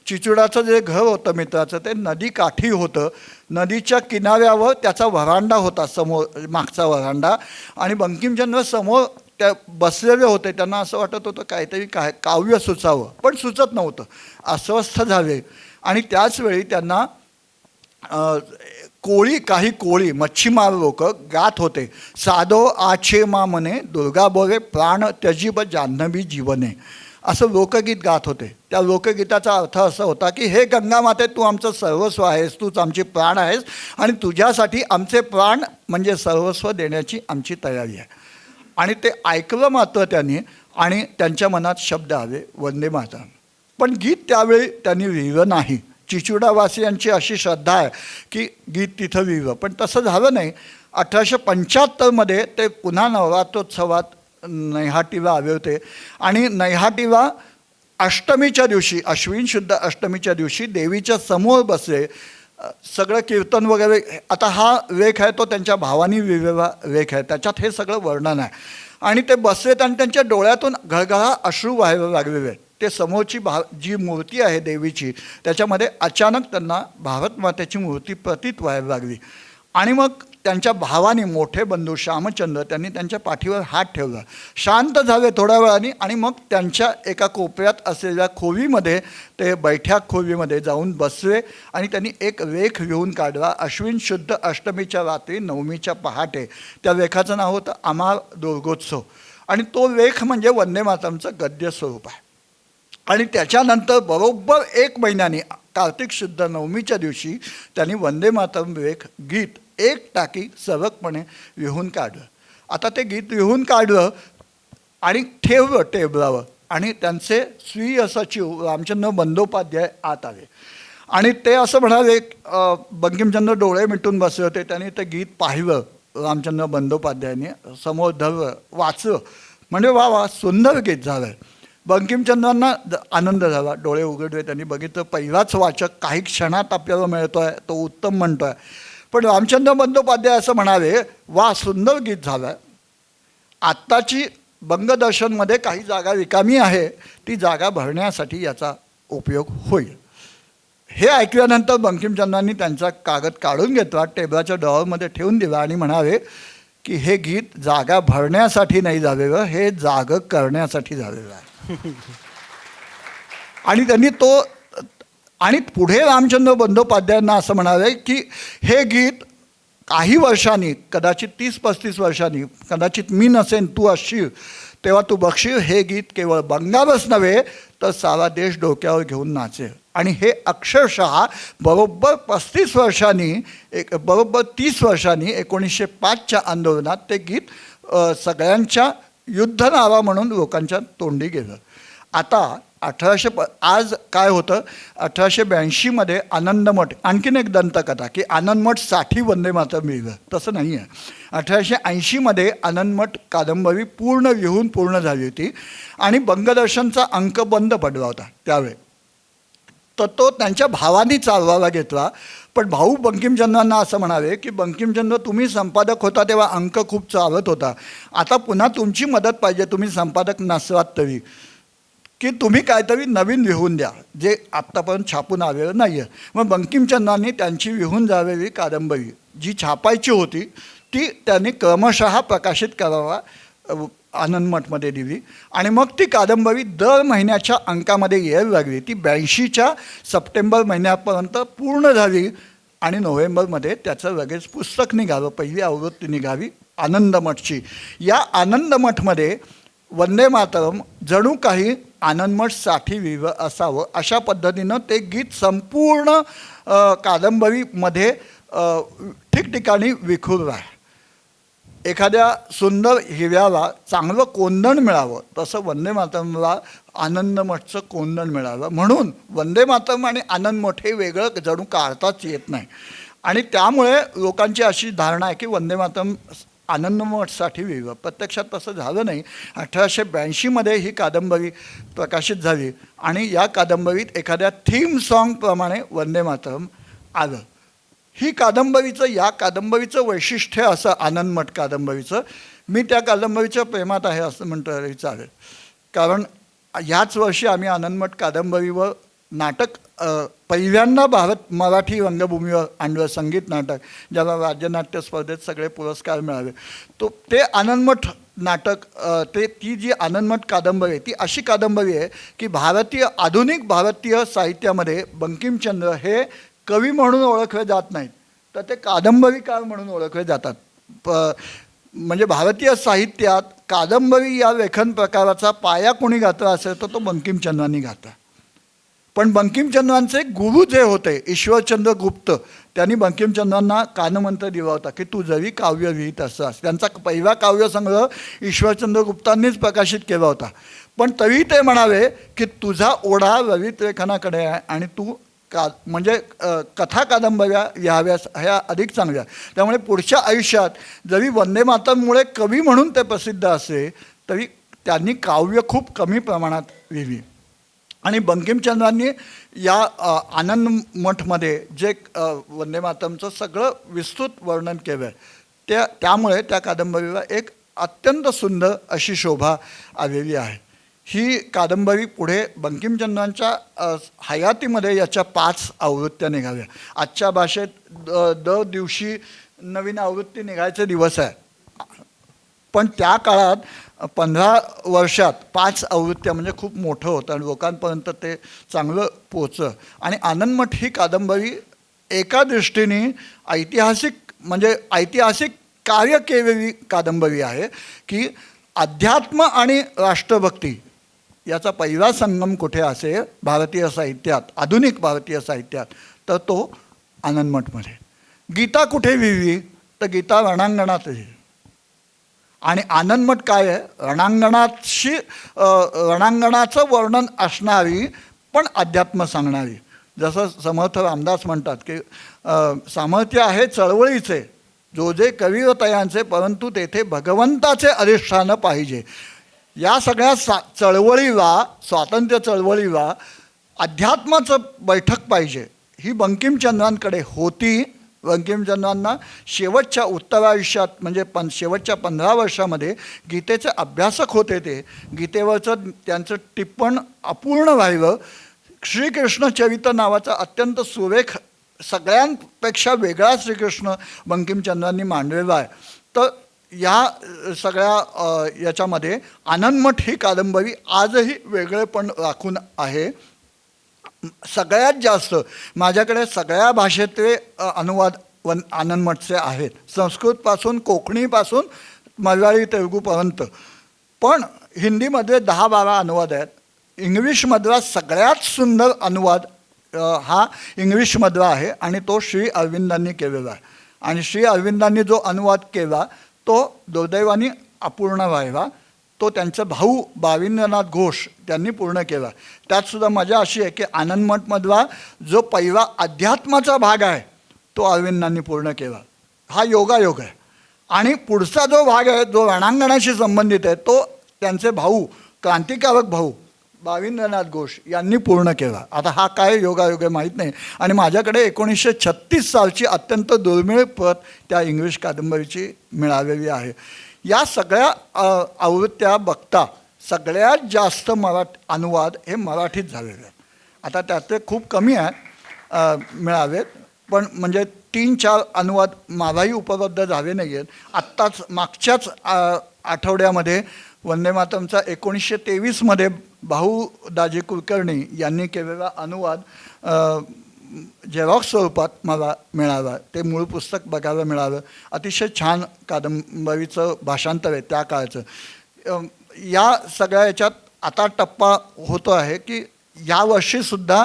चिचुडाचं जे घर होतं मित्राचं ते नदीकाठी होतं. नदीच्या किनाऱ्यावर त्याचा व्हरांडा होता, समोर मागचा व्हरांडा, आणि बंकिमचंद्र समोर त्या बसलेले होते. त्यांना असं वाटत होतं काहीतरी काव्य सुचावं, पण सुचत नव्हतं. अस्वस्थ झाले आणि त्याचवेळी त्यांना काही कोळी मच्छीमार लोक गात होते, साधो आछे मा मने दुर्गा बोरे प्राण त्यजीब जान्हवी जीवने, असं लोकगीत गात होते. त्या लोकगीताचा अर्थ असा होता की हे गंगा माते, तू आमचं सर्वस्व आहेस, तूच आमची प्राण आहेस आणि तुझ्यासाठी आमचे प्राण म्हणजे सर्वस्व देण्याची आमची तयारी आहे. आणि ते ऐकलं मात्र त्यांनी आणि त्यांच्या मनात शब्द आले वंदे मातरम. पण गीत त्यावेळी त्यांनी लिहिलं नाही. चिचुडावासियांची अशी श्रद्धा आहे की गीत तिथं लिहिलं, पण तसं झालं नाही. 1875 ते पुन्हा नवरात्रोत्सवात नैहाटीला आले होते आणि नैहाटीला अष्टमीच्या दिवशी, अश्विन शुद्ध अष्टमीच्या दिवशी देवीच्या समोर बसले. सगळं कीर्तन वगैरे, आता हा लेख आहे तो त्यांच्या भावानी लिहिलेला लेख आहे, त्याच्यात हे सगळं वर्णन आहे. आणि ते बसलेत आणि त्यांच्या डोळ्यातून घळघळा अश्रू व्हायला लागलेले. ते समोरची जी मूर्ती आहे देवीची, त्याच्यामध्ये अचानक त्यांना भारत मातेची मूर्ती प्रतीत व्हायला लागली. आणि मग त्यांच्या भावाने, मोठे बंधू श्यामचंद्र, त्यांनी त्यांच्या पाठीवर हात ठेवला. शांत झाले थोड्या वेळाने आणि मग त्यांच्या एका कोपऱ्यात असलेल्या खोलीमध्ये, ते बैठ्या खोलीमध्ये जाऊन बसले आणि त्यांनी एक लेख लिहून काढला. अश्विन शुद्ध अष्टमीच्या रात्री नवमीच्या पहाटे. त्या लेखाचं नाव होतं अमार दुर्गोत्सव आणि तो लेख म्हणजे वंदे मातरमचं गद्य स्वरूप आहे. आणि त्याच्यानंतर बरोबर 1 महिन्याने कार्तिक शुद्ध नवमीच्या दिवशी त्यांनी वंदे मातरम लेख गीत एक टाकी सलगपणे लिहून काढलं. आता ते गीत लिहून काढलं आणि ठेवलं टेबलावर आणि त्यांचे स्वीय सचिव रामचंद्र बंदोपाध्याय आत आले आणि ते असं म्हणाले, बंकिमचंद्र डोळे मिटून बसले होते, त्यांनी ते गीत पाहिलं. रामचंद्र बंदोपाध्यायाने समोर धरलं, वाचलं, म्हणजे वा वा सुंदर गीत झालं. बंकिमचंद्रांना आनंद झाला, डोळे उघडले, त्यांनी बघितलं पहिलाच वाचक काही क्षणात आपल्याला मिळतो आहे, तो उत्तम म्हणतो आहे. पण रामचंद्र बंदोपाध्याय असं म्हणाले, वा सुंदर गीत झालं, आत्ताची बंगदर्शनमध्ये काही जागा रिकामी आहे, ती जागा भरण्यासाठी याचा उपयोग होईल. हे ऐकल्यानंतर बंकिमचंद्रांनी त्यांचा कागद काढून घेतला, टेबलाच्या ड्रॉवरमध्ये ठेवून दिला आणि म्हणाले की हे गीत जागा भरण्यासाठी नाही झालेलं, हे जाग करण्यासाठी झालेलं आहे. आणि त्यांनी तो, आणि पुढे रामचंद्र बंदोपाध्यायांना असं म्हणाले की हे गीत काही वर्षांनी, कदाचित 30-35 वर्षांनी, कदाचित मी नसेन तू असशील तेव्हा तू बघशील, हे गीत केवळ बंगालच नव्हे तर सारा देश डोक्यावर घेऊन नाचेल. आणि हे अक्षरशः बरोबर 35 वर्षांनी, बरोबर 30 वर्षांनी 1905च्या आंदोलनात ते गीत सगळ्यांच्या युद्ध नावा म्हणून लोकांच्या तोंडी गेलं. आता आज काय होतं, 1882 आनंदमठ, आणखीन एक दंतकथा की आनंदमठसाठी वंदे मातरम लिहिलं, तसं नाही आहे. 1880 आनंदमठ कादंबरी पूर्ण लिहून पूर्ण झाली होती आणि बंगदर्शनचा अंक बंद पडला होता त्यावेळी. तर तो त्यांच्या भावानी चालवायला घेतला. पण भाऊ बंकिमचंद्रांना असं म्हणाले की बंकिमचंद्र, तुम्ही संपादक होता तेव्हा अंक खूप चालत होता, आता पुन्हा तुमची मदत पाहिजे, तुम्ही संपादक नसलात तरी, की तुम्ही काहीतरी नवीन लिहून द्या जे आत्तापर्यंत छापून आलेलं नाही आहे. मग बंकिमचंद्रांनी त्यांची लिहून झालेली कादंबरी जी छापायची होती ती त्यांनी क्रमशः प्रकाशित करावा आनंदमठमध्ये दिली आणि मग ती कादंबरी दर महिन्याच्या अंकामध्ये यायला लागली. ती 82च्या सप्टेंबर महिन्यापर्यंत पूर्ण झाली आणि नोव्हेंबरमध्ये त्याचं लगेच पुस्तक निघालं, पहिली आवृत्ती निघाली आनंदमठची. या आनंदमठमध्ये वंदे मातरम जणू काही आनंदमठसाठी लिहिलं असावं अशा पद्धतीनं ते गीत संपूर्ण कादंबरीमध्ये ठिकठिकाणी विखुरलं आहे. एखाद्या सुंदर हिऱ्याला चांगलं कोंदण मिळावं तसं वंदे मातरमला आनंदमठचं कोंदण मिळालं. म्हणून वंदे मातरम आणि आनंदमठ हे वेगळं जणू काढताच येत नाही आणि त्यामुळे लोकांची अशी धारणा आहे की वंदे मातरम आनंदमठसाठी लिहिलं. प्रत्यक्षात तसं झालं नाही. 1882 ही कादंबरी प्रकाशित झाली आणि या कादंबरीत एखाद्या थीम सॉन्गप्रमाणे वंदे मातरम आलं. ही या कादंबरीचं वैशिष्ट्य असं आनंदमठ कादंबरीचं, मी त्या कादंबरीच्या प्रेमात आहे असं म्हणता चालेल. कारण ह्याच वर्षी आम्ही आनंदमठ कादंबरीवर नाटक पहिल्यांदा मराठी रंगभूमीवर आणलं, संगीत नाटक, ज्याला राज्यनाट्य स्पर्धेत सगळे पुरस्कार मिळाले. ते आनंदमठ नाटक, ती जी आनंदमठ कादंबरी आहे ती अशी कादंबरी आहे की आधुनिक भारतीय साहित्यामध्ये बंकिमचंद्र हे कवी म्हणून ओळखले जात नाहीत, तर ते कादंबरीकार म्हणून ओळखले जातात. म्हणजे भारतीय साहित्यात कादंबरी या लेखन प्रकाराचा पाया कोणी घातला असेल तर तो बंकिमचंद्रांनी घातला. पण बंकिमचंद्रांचे गुरु जे होते ईश्वरचंद्र गुप्त, त्यांनी बंकिमचंद्रांना कानमंत्र दिला होता की तू जरी काव्य लिहित असतास. त्यांचा पहिला काव्यसंग्रह ईश्वरचंद्र गुप्तांनीच प्रकाशित केला होता. पण तरी ते म्हणाले की तुझा ओढा ललित लेखनाकडे आहे आणि तू म्हणजे कथा कादंबऱ्या लिहाव्यास ह्या अधिक चांगल्या. त्यामुळे पुढच्या आयुष्यात जरी वंदे मातरमुळे कवी म्हणून ते प्रसिद्ध असले तरी त्यांनी काव्य खूप कमी प्रमाणात लिहिली. आणि बंकिमचंद्रांनी या आनंदमठमध्ये जे वंदे मातरमचं सगळं विस्तृत वर्णन केलं आहे त्यामुळे त्या कादंबरीला एक अत्यंत सुंदर अशी शोभा आलेली आहे. ही कादंबरी पुढे बंकिमचंद्रांच्या हयातीमध्ये याच्या 5 आवृत्त्या निघाल्या. आजच्या भाषेत दर दिवशी नवीन आवृत्ती निघायचे दिवस आहे, पण त्या काळात 15 वर्षात 5 आवृत्त्या म्हणजे खूप मोठं होतं आणि लोकांपर्यंत ते चांगलं पोचलं. आणि आनंदमठ ही कादंबरी एका दृष्टीने ऐतिहासिक कार्य केलेली कादंबरी आहे की अध्यात्म आणि राष्ट्रभक्ती याचा पहिला संगम कुठे असेल भारतीय साहित्यात, आधुनिक भारतीय साहित्यात, तर तो आनंदमठमध्ये. गीता कुठे लिहिली तर गीता रणांगणात लिहिली. आणि आनंदमठ काय आहे, रणांगणाचं वर्णन असणारी पण अध्यात्म सांगणारी. जसं समर्थ रामदास म्हणतात की सामर्थ्य आहे चळवळीचे जो जे कविवतयांचे, परंतु तेथे भगवंताचे अधिष्ठान पाहिजे. या सगळ्या चळवळीला, स्वातंत्र्य चळवळीला अध्यात्माचं बैठक पाहिजे, ही बंकिमचंद्रांकडे होती. बंकिमचंद्रांना शेवटच्या उत्तरायुष्यात म्हणजे शेवटच्या 15 वर्षामध्ये गीतेचे अभ्यासक होते. ते गीतेवरचं त्यांचं टिप्पण अपूर्ण राहिलं. श्रीकृष्ण चरित्र नावाचा अत्यंत सुरेख, सगळ्यांपेक्षा वेगळा श्रीकृष्ण बंकिमचंद्रांनी मांडलेला आहे. तर या सगळ्या याच्यामध्ये आनंदमठ ही कादंबरी आजही वेगळेपण राखून आहे. सगळ्यात जास्त माझ्याकडे सगळ्या भाषेतले अनुवाद आनंदमठचे आहेत, संस्कृतपासून कोकणीपासून मल्याळी तेलुगूपर्यंत. पण हिंदीमध्ये 10-12 अनुवाद आहेत. इंग्लिशमधला सगळ्यात सुंदर अनुवाद हा इंग्लिशमधला आहे आणि तो श्री अरविंदांनी केलेला आहे. आणि श्री अरविंदांनी जो अनुवाद केला तो दुर्दैवाने अपूर्ण राहिला. तो त्यांचा भाऊ बावींद्रनाथ घोष त्यांनी पूर्ण केला. त्यातसुद्धा मजा अशी आहे की आनंदमठमधला जो पहिला अध्यात्माचा भाग आहे तो अरविंदांनी पूर्ण केला. हा योगायोग आहे. आणि पुढचा जो भाग आहे जो रणांगणाशी संबंधित आहे तो त्यांचे भाऊ, क्रांतिकारक भाऊ बावींद्रनाथ घोष यांनी पूर्ण केला. आता हा काय योगायोग आहे माहीत नाही. आणि माझ्याकडे 1936 सालची अत्यंत दुर्मिळ प्रत त्या इंग्लिश कादंबरीची मिळालेली आहे. या सगळ्या आवृत्त्या बघता सगळ्यात जास्त अनुवाद हे मराठीत झालेले आहेत. आता त्यातले खूप कमी आहेत मिळावेत, पण म्हणजे 3-4 अनुवाद माझाही उपलब्ध झाले नाही आहेत. आत्ताच मागच्याच आठवड्यामध्ये वंदे मातरमचा 1923मध्ये भाऊ दाजी कुलकर्णी यांनी केलेला अनुवाद झेरॉक्स स्वरूपात मला मिळालं. ते मूळ पुस्तक बघायला मिळालं. अतिशय छान कादंबरीचं भाषांतर आहे त्या काळचं. या सगळ्या याच्यात आता टप्पा होतो आहे की यावर्षीसुद्धा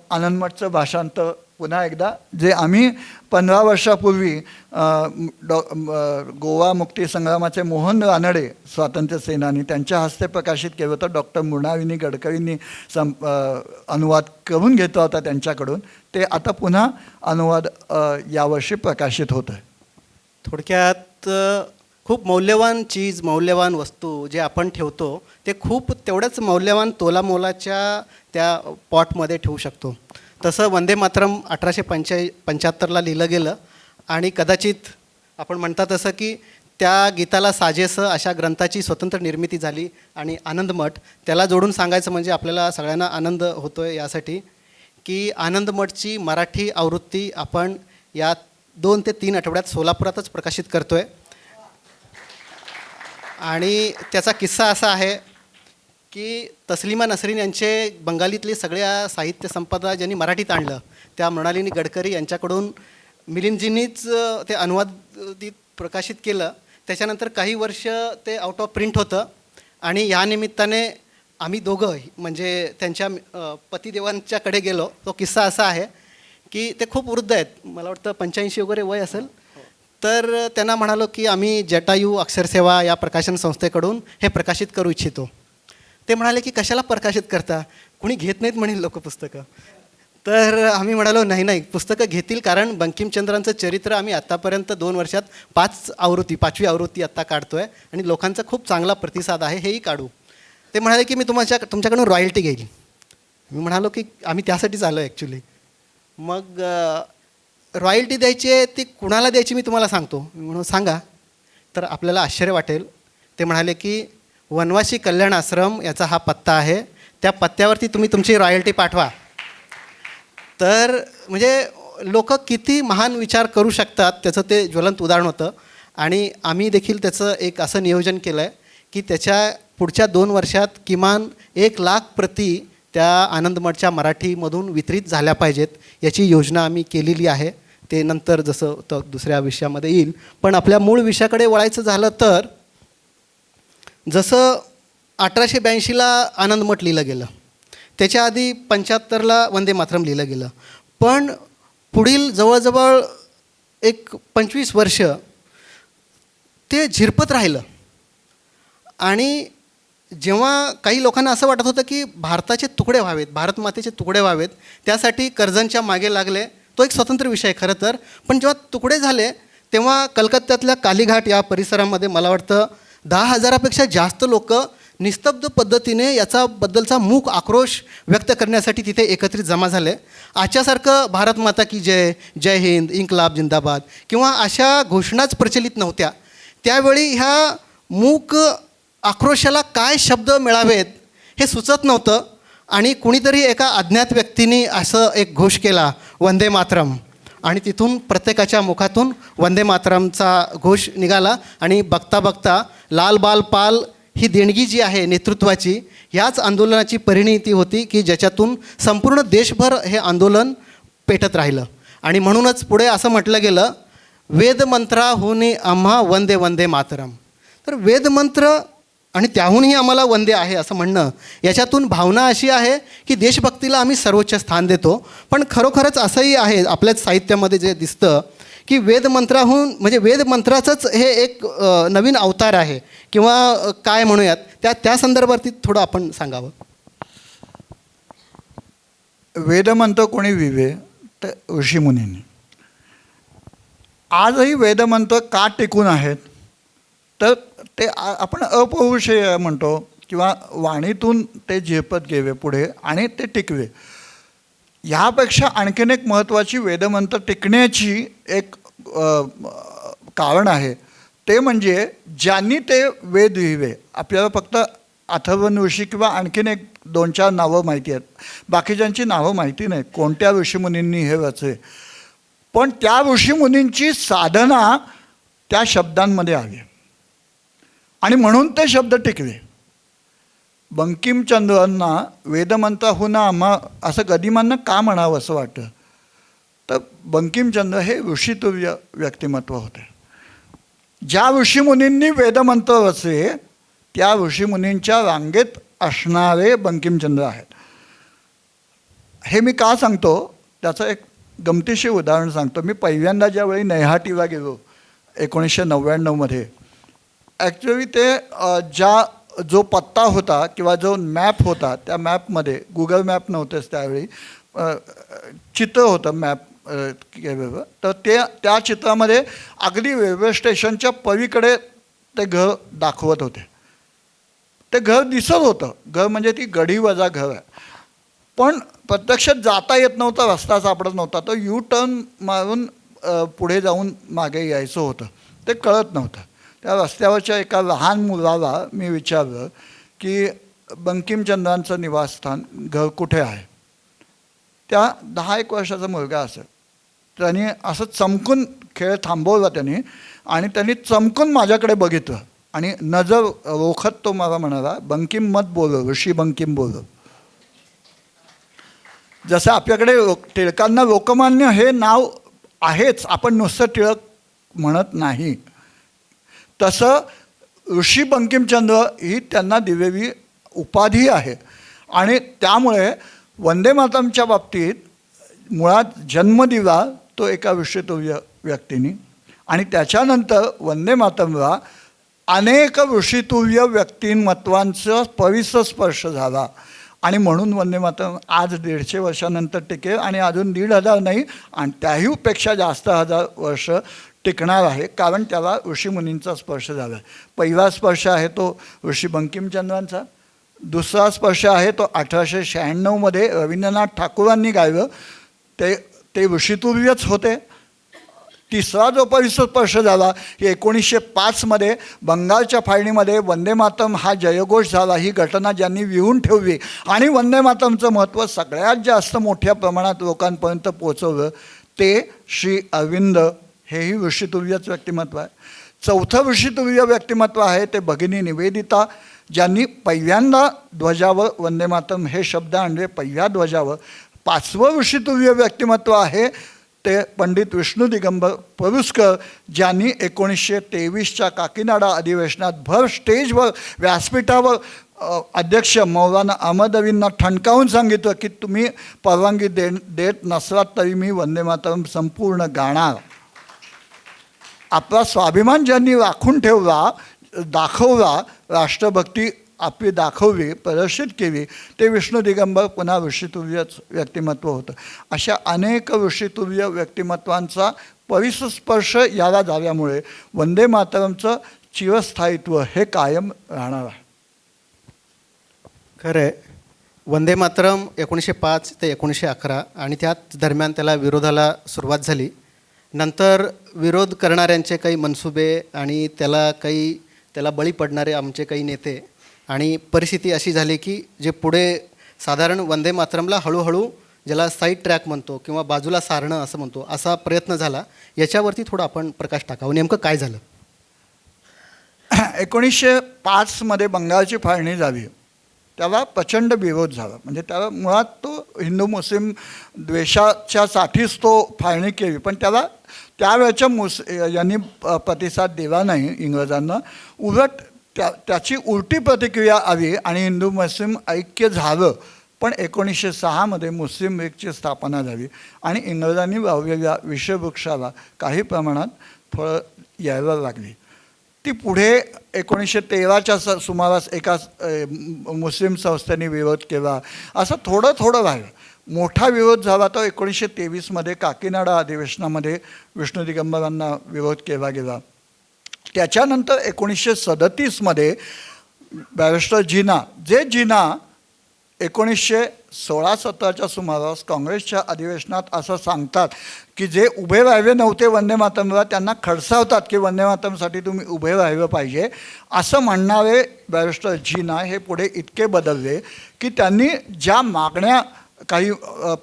आनंदमठचं भाषांतर पुन्हा एकदा जे आम्ही 15 वर्षापूर्वी गोवा मुक्ती संग्रामाचे मोहन रानडे स्वातंत्र्य सेनानी त्यांच्या हस्ते प्रकाशित केलं होतं. डॉक्टर मृणालिनी गडकरींनी अनुवाद करून घेतला होता त्यांच्याकडून. ते आता पुन्हा अनुवाद यावर्षी प्रकाशित होतं आहे. थोडक्यात खूप मौल्यवान चीज, मौल्यवान वस्तू जे आपण ठेवतो ते खूप तेवढंच मौल्यवान तोलामोलाच्या त्या पॉटमध्ये ठेवू शकतो. तसं वंदे मातरम 1875ला लिहिलं गेलं आणि कदाचित आपण म्हणता तसं की त्या गीताला साजेसं अशा ग्रंथाची स्वतंत्र निर्मिती झाली. आणि आनंदमठ त्याला जोडून सांगायचं म्हणजे आपल्याला सगळ्यांना आनंद होतो आहे यासाठी की आनंदमठची मराठी आवृत्ती आपण या 2 ते 3 आठवड्यात सोलापुरातच प्रकाशित करतो आहे. आणि त्याचा किस्सा असा आहे की तस्लिमा नसरीन यांचे बंगालीतली सगळ्या साहित्य संपदा ज्यांनी मराठीत आणलं त्या मृणालिनी गडकरी यांच्याकडून मिलिंदजींनीच ते अनुवादित प्रकाशित केलं. त्याच्यानंतर काही वर्ष ते आउट ऑफ प्रिंट होतं. आणि या निमित्ताने आम्ही दोघं म्हणजे त्यांच्या पतिदेवांच्याकडे गेलो. तो किस्सा असा आहे की ते खूप वृद्ध आहेत, मला वाटतं 85 वगैरे वय असेल. तर त्यांना म्हणालो की आम्ही जटायू अक्षरसेवा या प्रकाशन संस्थेकडून हे प्रकाशित करू इच्छितो. ते म्हणाले की कशाला प्रकाशित करता, कुणी घेत नाहीत म्हणेल लोक पुस्तकं. तर आम्ही म्हणालो नाही पुस्तकं घेतील, कारण बंकिमचंद्रांचं चरित्र आम्ही आत्तापर्यंत 2 वर्षात 5वी आवृत्ती आत्ता काढतो आहे आणि लोकांचा खूप चांगला प्रतिसाद आहे, हेही काढू. ते म्हणाले की मी तुमच्याकडून रॉयल्टी घेईल. मी म्हणालो की आम्ही त्यासाठीच आलो आहे ॲक्च्युली. मग रॉयल्टी द्यायची आहे ती कुणाला द्यायची मी तुम्हाला सांगतो. मी म्हणून सांगा तर आपल्याला आश्चर्य वाटेल. ते म्हणाले की वनवासी कल्याण आश्रम याचा हा पत्ता आहे, त्या पत्त्यावरती तुम्ही तुमची रॉयल्टी पाठवा. तर म्हणजे लोक किती महान विचार करू शकतात त्याचं ते ज्वलंत उदाहरण होतं. आणि आम्ही देखील त्याचं एक असं नियोजन केलं आहे की त्याच्या पुढच्या 2 वर्षात किमान 1,00,000 प्रती त्या आनंदमठच्या मराठीमधून वितरित झाल्या पाहिजेत याची योजना आम्ही केलेली आहे. ते नंतर जसं तर दुसऱ्या विषयामध्ये येईल. पण आपल्या मूळ विषयाकडे वळायचं झालं तर जसं 1882ला आनंदमठ लिहिलं गेलं, त्याच्या आधी 75ला वंदे मातरम लिहिलं गेलं. पण पुढील जवळजवळ एक 25 वर्ष ते झिरपत राहिलं. आणि जेव्हा काही लोकांना असं वाटत होतं की भारताचे तुकडे व्हावेत, भारतमातेचे तुकडे व्हावेत, त्यासाठी कर्जनच्या मागे लागले. तो एक स्वतंत्र विषय खरं तर. पण जेव्हा तुकडे झाले तेव्हा कलकत्त्यातल्या कालीघाट या परिसरामध्ये मला वाटतं 10,000पेक्षा जास्त लोक निस्तब्ध पद्धतीने याच्याबद्दलचा मूक आक्रोश व्यक्त करण्यासाठी तिथे एकत्रित जमा झाले. आजच्यासारखं भारत माता की जय, जय हिंद, इन्कलाब जिंदाबाद किंवा अशा घोषणाच प्रचलित नव्हत्या. त्यावेळी ह्या मूक आक्रोशाला काय शब्द मिळावेत हे सुचत नव्हतं. आणि कुणीतरी एका अज्ञात व्यक्तीने असं एक घोष केला, वंदे मातरम. आणि तिथून प्रत्येकाच्या मुखातून वंदे मातरमचा घोष निघाला. आणि बघता बघता लाल बाल पाल ही देणगी जी आहे नेतृत्वाची, ह्याच आंदोलनाची परिणिती होती की ज्याच्यातून संपूर्ण देशभर हे आंदोलन पेटत राहिलं. आणि म्हणूनच पुढे असं म्हटलं गेलं, वेदमंत्राहुनी आम्हा वंदे वंदे मातरम. तर वेदमंत्र आणि त्याहूनही आम्हाला वंदे आहे असं म्हणणं, याच्यातून भावना अशी आहे की देशभक्तीला आम्ही सर्वोच्च स्थान देतो. पण खरोखरच असंही आहे आपल्याच साहित्यामध्ये जे दिसतं की वेदमंत्राहून म्हणजे वेदमंत्राचंच हे एक नवीन अवतार आहे किंवा काय म्हणूयात, त्या संदर्भात थोडं आपण सांगावं. वेदमंत्र कोणी विवे तर ऋषीमुनींनी. आजही वेदमंत्र का टिकून आहेत तर ते आपण अपौरुषेय म्हणतो किंवा वाणीतून ते झेपत गेवे पुढे आणि ते टिकवे. ह्यापेक्षा आणखीन एक महत्त्वाची वेदमंत्र टिकण्याची एक कारण आहे, ते म्हणजे ज्यांनी ते वेद लिहिवे. आपल्याला फक्त अथर्वण ऋषी किंवा आणखीन एक 2-4 नावं माहिती आहेत, बाकीच्यांची नावं माहिती नाहीत कोणत्या ऋषीमुनींनी हे वाचले. पण त्या ऋषीमुनींची साधना त्या शब्दांमध्ये आली आणि म्हणून ते शब्द टिकले. बंकिमचंद्रांना वेदमंत्राहून आम्हा असं गदिमांना का म्हणावं असं वाटतं, तर बंकिमचंद्र हे ऋषितुल्य व्यक्तिमत्व होते. ज्या ऋषीमुनींनी वेदमंत्र रचले त्या ऋषीमुनींच्या रांगेत असणारे बंकिमचंद्र आहेत. हे मी का सांगतो त्याचं एक गमतीशीर उदाहरण सांगतो. मी पहिल्यांदा ज्यावेळी नैहाटीला गेलो 1999मध्ये, ॲक्च्युली ते जो पत्ता होता किंवा जो मॅप होता त्या मॅपमध्ये, गुगल मॅप नव्हतेच त्यावेळी, चित्र होतं मॅप केलेलं. तर त्या चित्रामध्ये अगदी रेल्वे स्टेशनच्या पलीकडे ते घर दाखवत होते. ते घर दिसत होतं, घर म्हणजे ती गढीवजा घर आहे, पण प्रत्यक्षात जाता येत नव्हता, रस्ता सापडत नव्हता. तर यू टर्न मारून पुढे जाऊन मागे यायचं होतं, ते कळत नव्हतं. त्या रस्त्यावरच्या एका लहान मुलाला मी विचारलं की बंकिमचंद्रांचं निवासस्थान घर कुठे आहे. त्या 10-1 वर्षाचा मुलगा असेल. त्याने असं चमकून खेळ थांबवला त्याने आणि त्यांनी चमकून माझ्याकडे बघितलं आणि नजर रोखत तो मला म्हणाला, बंकिम मत बोलो, ऋषी बंकिम बोलो. जसं आपल्याकडे टिळकांना लोकमान्य हे नाव आहेच, आपण नुसतं टिळक म्हणत नाही, तसं ऋषी बंकिमचंद्र ही त्यांना दिलेली उपाधी आहे. आणि त्यामुळे वंदे मातरमच्या बाबतीत मुळात जन्म दिला तो एका ऋषितुल्य व्यक्तीने आणि त्याच्यानंतर वंदे मातरमला अनेक ऋषितुल्य व्यक्तिमत्वांचा पवित्र स्पर्श झाला आणि म्हणून वंदे मातरम आज 150 वर्षानंतर टिकेल आणि अजून 1,500 नाही आणि त्याहीपेक्षा जास्त हजार वर्ष टिकणार आहे, कारण त्याला ऋषीमुनींचा स्पर्श झाला आहे. पहिला स्पर्श आहे तो ऋषी बंकिमचंद्रांचा, दुसरा स्पर्श आहे तो 1896 रवींद्रनाथ ठाकूरांनी गायलं, ते ऋषितुल्यच होते. तिसरा जो पवित्र स्पर्श झाला ही 1905 बंगालच्या फाळणीमध्ये वंदे मातरम हा जयघोष झाला. ही घटना ज्यांनी लिहून ठेवली आणि वंदे मातरमचं महत्त्व सगळ्यात जास्त मोठ्या प्रमाणात लोकांपर्यंत पोहोचवलं ते श्री अरविंद हेही ऋषितुल्यच व्यक्तिमत्व आहे. चौथं ऋषितुल्य व्यक्तिमत्व आहे ते भगिनी निवेदिता, ज्यांनी पहिल्यांदा ध्वजावर वंदे मातरम हे शब्द आणले, पहिल्या ध्वजावर. 5वं ऋषितुल्य व्यक्तिमत्व आहे ते पंडित विष्णू दिगंबर परुस्कर, ज्यांनी 1923च्या काकीनाडा अधिवेशनात भर स्टेजवर व्यासपीठावर अध्यक्ष मौलाना अहमद अवींना ठणकावून सांगितलं की तुम्ही परवानगी देत नसलात तरी मी वंदे मातरम संपूर्ण गाणार. आपला स्वाभिमान ज्यांनी राखून ठेवला, दाखवला, राष्ट्रभक्ती आपली दाखवली, प्रदर्शित केली, ते विष्णू दिगंबर पुन्हा ऋषितुल्यच व्यक्तिमत्व होतं. अशा अनेक ऋषितुल्य व्यक्तिमत्वांचा पवित्र स्पर्श याला झाल्यामुळे वंदे मातरमचं चिरस्थायित्व हे कायम राहणार आहे. खरं आहे, वंदे मातरम 1905 ते 1911 आणि त्याच दरम्यान त्याला विरोधाला सुरुवात झाली. नंतर विरोध करणाऱ्यांचे काही मनसुबे आणि त्याला बळी पडणारे आमचे काही नेते आणि परिस्थिती अशी झाली की जे पुढे साधारण वंदे मातरमला हळूहळू ज्याला साईड ट्रॅक म्हणतो किंवा बाजूला सारणं असं म्हणतो, असा प्रयत्न झाला. याच्यावरती थोडं आपण प्रकाश टाकावं, नेमकं काय झालं? 1905 बंगालची फाळणी झाली, त्याला प्रचंड विरोध झाला. म्हणजे त्याला मुळात तो हिंदू मुस्लिम द्वेषाच्यासाठीच तो फाळणी केली, पण त्याला त्यावेळच्या यांनी प्रतिसाद दिला नाही इंग्रजांना. उलट त्याची उलटी प्रतिक्रिया आली आणि हिंदू मुस्लिम ऐक्य झालं. पण 1906 मुस्लिम लीगची स्थापना झाली आणि इंग्रजांनी लावलेल्या विषवृक्षाला काही प्रमाणात फळं यायला लागली. ती पुढे 1913च्या सुमारास एका मुस्लिम संस्थेने विरोध केला. असं थोडं थोडं राहिलं. मोठा विरोध झाला तो 1923 काकीनाडा अधिवेशनामध्ये विष्णू दिगंबरांना विरोध केला गेला. त्याच्यानंतर 1937 बॅरिस्टर जिना 1916-17च्या सुमारास काँग्रेसच्या अधिवेशनात असं सांगतात की जे उभे राहिले नव्हते वंदे मातरमला त्यांना खडसावतात की वंदे मातरमसाठी तुम्ही उभे राहिलं पाहिजे, असं म्हणणारे बॅरिस्टर जिना हे पुढे इतके बदलले की त्यांनी ज्या मागण्या काही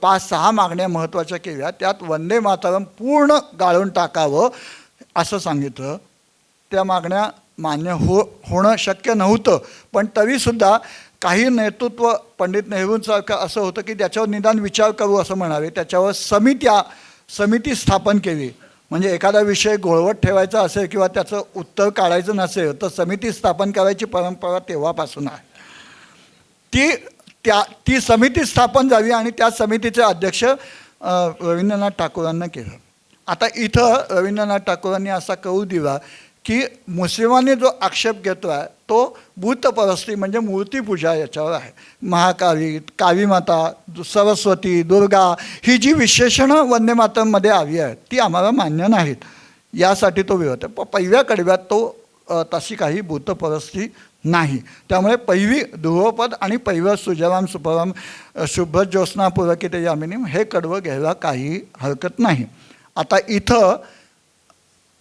5-6 मागण्या महत्त्वाच्या केल्या त्यात वंदे मातरम पूर्ण गाळून टाकावं असं सांगितलं. त्या मागण्या मान्य होणं शक्य नव्हतं, पण तरीसुद्धा काही नेतृत्व पंडित नेहरूंसारखं असं होतं की त्याच्यावर निदान विचार करू असं म्हणावे. त्याच्यावर समिती स्थापन केली. म्हणजे एखादा विषय घोळवत ठेवायचा असेल किंवा त्याचं उत्तर काढायचं नसेल तर समिती स्थापन करायची परंपरा तेव्हापासून आहे. ती समिती स्थापन झाली आणि त्या समितीचे अध्यक्ष रवींद्रनाथ ठाकूरांना केलं. आता इथं रवींद्रनाथ ठाकूरांनी असा कौल दिला की मुस्लिमांनी जो आक्षेप घेतो आहे तो भूतपरस्ती म्हणजे मूर्तीपूजा याच्यावर आहे. महाकाली, कालीमाता, सरस्वती, दुर्गा ही जी विशेषणं वंदे मातरममध्ये आली आहेत ती आम्हाला मान्य नाहीत, यासाठी तो विरोध आहे. पहिल्या कडव्यात तो तशी काही भूतपरस्ती नाही. त्यामुळे पहिली ध्रुवपद आणि पहिलं सुजलाम सुफलाम शुभ्र ज्योत्स्ना पुलकित यामिनी हे कडवं घ्यायला काही हरकत नाही. आता इथं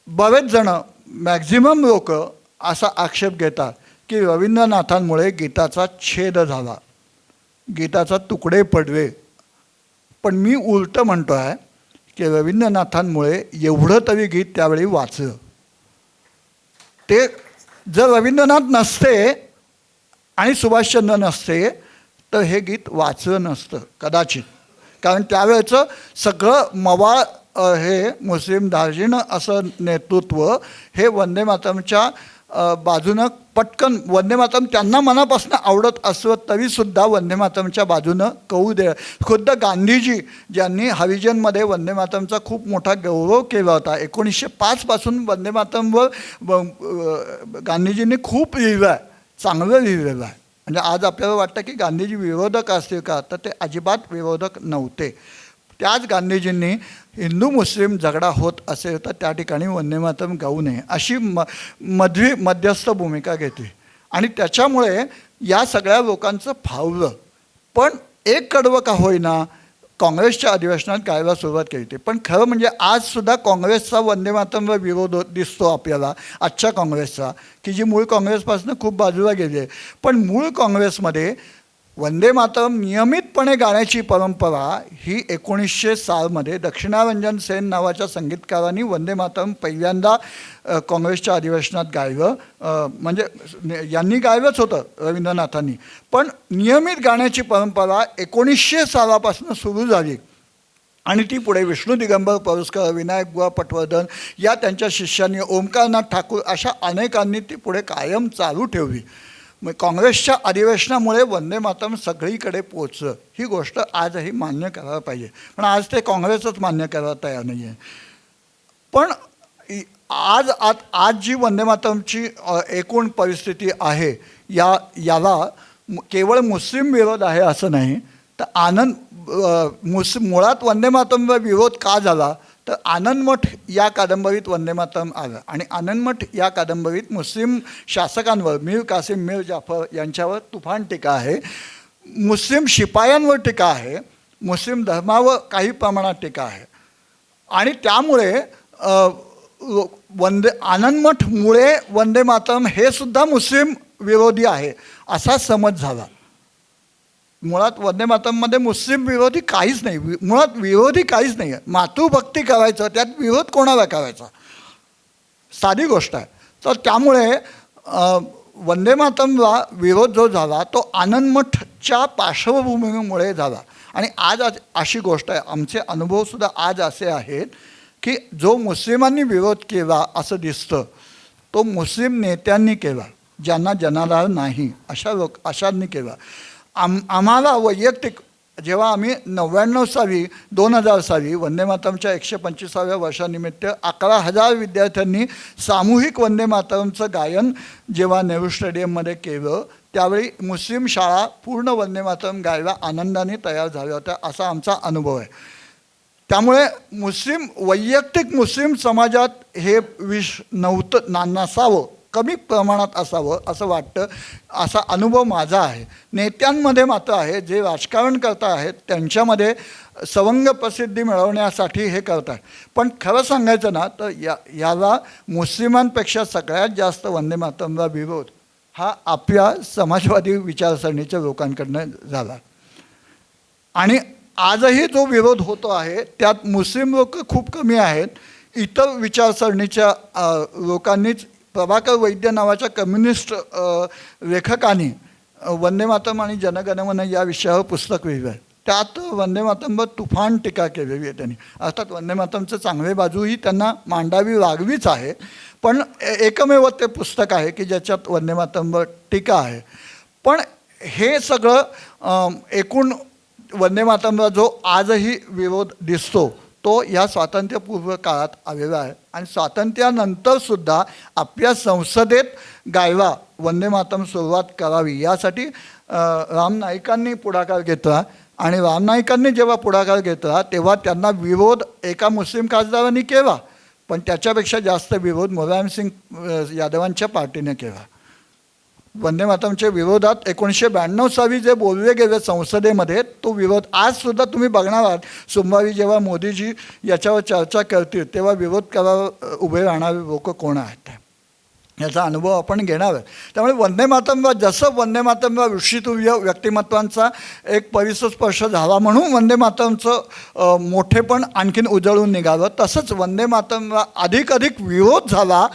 बरेच जणं मॅक्झिमम लोक असा आक्षेप घेतात की रवींद्रनाथांमुळे गीताचा छेद झाला, गीताचा तुकडे पडले. पण मी उलटं म्हणतो आहे की रवींद्रनाथांमुळे एवढं तरी गीत त्यावेळी वाचलं. ते जर रवींद्रनाथ नसते आणि सुभाषचंद्र नसते तर हे गीत वाचलं नसतं कदाचित. कारण त्यावेळेचं सगळं मवाळ हे मुस्लिम दार्जिनं असं नेतृत्व हे वंदे मातरमच्या बाजूनं पटकन, वंदे मातरम त्यांना मनापासून आवडत असलं तरीसुद्धा वंदे मातरमच्या बाजूनं कळू दे. खुद्द गांधीजी ज्यांनी हरिजनमध्ये वंदे मातरमचा खूप मोठा गौरव केला होता, 1905 पासून वंदे मातरमवर गांधीजींनी खूप लिहिलं आहे, चांगलं लिहिलेलं आहे. म्हणजे आज आपल्याला वाटतं की गांधीजी विरोधक असतील का, तर ते अजिबात विरोधक नव्हते. त्याच गांधीजींनी हिंदू मुस्लिम झगडा होत असेल तर त्या ठिकाणी वंदे मातरम गाऊ नये अशी मध्यस्थ भूमिका घेतली आणि त्याच्यामुळे या सगळ्या लोकांचं फावलं. पण एक कडवं का होईना काँग्रेसच्या अधिवेशनात गायला सुरुवात केली होती. पण खरं म्हणजे आजसुद्धा काँग्रेसचा वंदे मातरमवर विरोध दिसतो आपल्याला, आजच्या काँग्रेसचा, की जी मूळ काँग्रेसपासून खूप बाजूला गेली आहे. पण मूळ काँग्रेसमध्ये वंदे मातरम नियमितपणे गाण्याची परंपरा ही 1906 दक्षिणारंजन सेन नावाच्या संगीतकारांनी वंदे मातरम पहिल्यांदा काँग्रेसच्या अधिवेशनात गायलं. म्हणजे यांनी गायलंच होतं रवींद्रनाथांनी, पण नियमित गाण्याची परंपरा 1906 सुरू झाली आणि ती पुढे विष्णू दिगंबर परुस्कर, विनायक बुवा पटवर्धन या त्यांच्या शिष्यांनी, ओमकारनाथ ठाकूर अशा अनेकांनी ती पुढे कायम चालू ठेवली. मग काँग्रेसच्या अधिवेशनामुळे वंदे मातरम सगळीकडे पोचलं. ही गोष्ट आजही मान्य करायला पाहिजे, पण आज ते काँग्रेसच मान्य करायला तयार नाही आहे. पण आज जी वंदे मातरमची एकूण परिस्थिती आहे याला केवळ मुस्लिम विरोध आहे असं नाही, तर मुळात वंदे मातरमवर विरोध का झाला तर आनंदमठ या कादंबरीत वंदे मातरम आलं आणि आनंदमठ या कादंबरीत मुस्लिम शासकांवर मीर कासिम, मीर जाफर यांच्यावर तुफान टीका आहे, मुस्लिम शिपायांवर टीका आहे, मुस्लिम धर्मावर काही प्रमाणात टीका आहे आणि त्यामुळे आनंदमठमुळे वंदे मातरम हे सुद्धा मुस्लिम विरोधी आहे असा समज झाला. मुळात वंदे मातरममध्ये मुस्लिम विरोधी काहीच नाही, मुळात विरोधी काहीच नाही आहे. मातृभक्ती करायचं, त्यात विरोध कोणाला करायचा, साधी गोष्ट आहे. तर त्यामुळे वंदे मातरमला विरोध जो झाला तो आनंदमठच्या पार्श्वभूमीमुळे झाला. आणि आज अशी गोष्ट आहे, आमचे अनुभवसुद्धा आज असे आहेत की जो मुस्लिमांनी विरोध केला असं दिसतं तो मुस्लिम नेत्यांनी केला, ज्यांना जनाधार नाही अशांनी केला. आम्हाला वैयक्तिक जेव्हा आम्ही 2000 साली वंदे मातरमच्या 125व्या वर्षानिमित्त 11,000 विद्यार्थ्यांनी सामूहिक वंदे मातरमचं गायन जेव्हा नेहरू स्टेडियममध्ये केलं त्यावेळी मुस्लिम शाळा पूर्ण वंदे मातरम गायला आनंदाने तयार झाल्या होत्या असा आमचा अनुभव आहे. त्यामुळे वैयक्तिक मुस्लिम समाजात हे विष नसावं, कमी प्रमाणात असावं असं वाटतं, असा अनुभव माझा आहे. नेत्यांमध्ये मात्र आहे, जे राजकारण करता आहेत त्यांच्यामध्ये सवंग प्रसिद्धी मिळवण्यासाठी हे करतात. पण खरं सांगायचं ना तर याला मुस्लिमांपेक्षा सगळ्यात जास्त वंदे मातरमला विरोध हा आपल्या समाजवादी विचारसरणीच्या लोकांकडनं झाला. आणि आजही जो विरोध होतो आहे त्यात मुस्लिम लोक खूप कमी आहेत. इतर विचारसरणीच्या लोकांनीच, प्रभाकर वैद्य नावाच्या कम्युनिस्ट लेखकांनी वंदे मातरम आणि जनगणमन या विषयावर पुस्तक लिहिलं आहे. त्यात वंदे मातरमवर तुफान टीका केलेली आहे त्यांनी. अर्थात वंदे मातरमचं चांगले बाजूही त्यांना मांडावी लागलीच आहे, पण एकमेव ते पुस्तक आहे की ज्याच्यात वंदे मातरमवर टीका आहे. पण हे सगळं एकूण वंदे मातरमला जो आजही विरोध दिसतो तो या स्वातंत्र्यपूर्व काळात आलेला आहे. आणि स्वातंत्र्यानंतरसुद्धा आपल्या संसदेत गायला वंदे मातरम सुरुवात करावी यासाठी राम नाईकांनी पुढाकार घेतला. आणि राम नाईकांनी जेव्हा पुढाकार घेतला तेव्हा त्यांना विरोध एका मुस्लिम खासदारांनी केला, पण त्याच्यापेक्षा जास्त विरोध मुलायमसिंग यादवांच्या पार्टीने केला. वंदे मातरमच्या विरोधात 1992 साली जे बोलले गेले संसदेमध्ये तो विरोध आजसुद्धा तुम्ही बघणार आहात. सोमवारी जेव्हा मोदीजी याच्यावर चर्चा करतील तेव्हा विरोध करायला उभे राहणारे लोक कोण आहेत. याचा अनुभव आपण घेणार आहे. त्यामुळे वंदे मातरम जसं वंदे मातरम ऋषितुल्य व्यक्तिमत्वांचा एक पवित्र स्पर्श झाला म्हणून वंदे मातरमचं मोठेपण आणखीन उजळून निघालं, तसंच वंदे मातरमला अधिक विरोध झाला.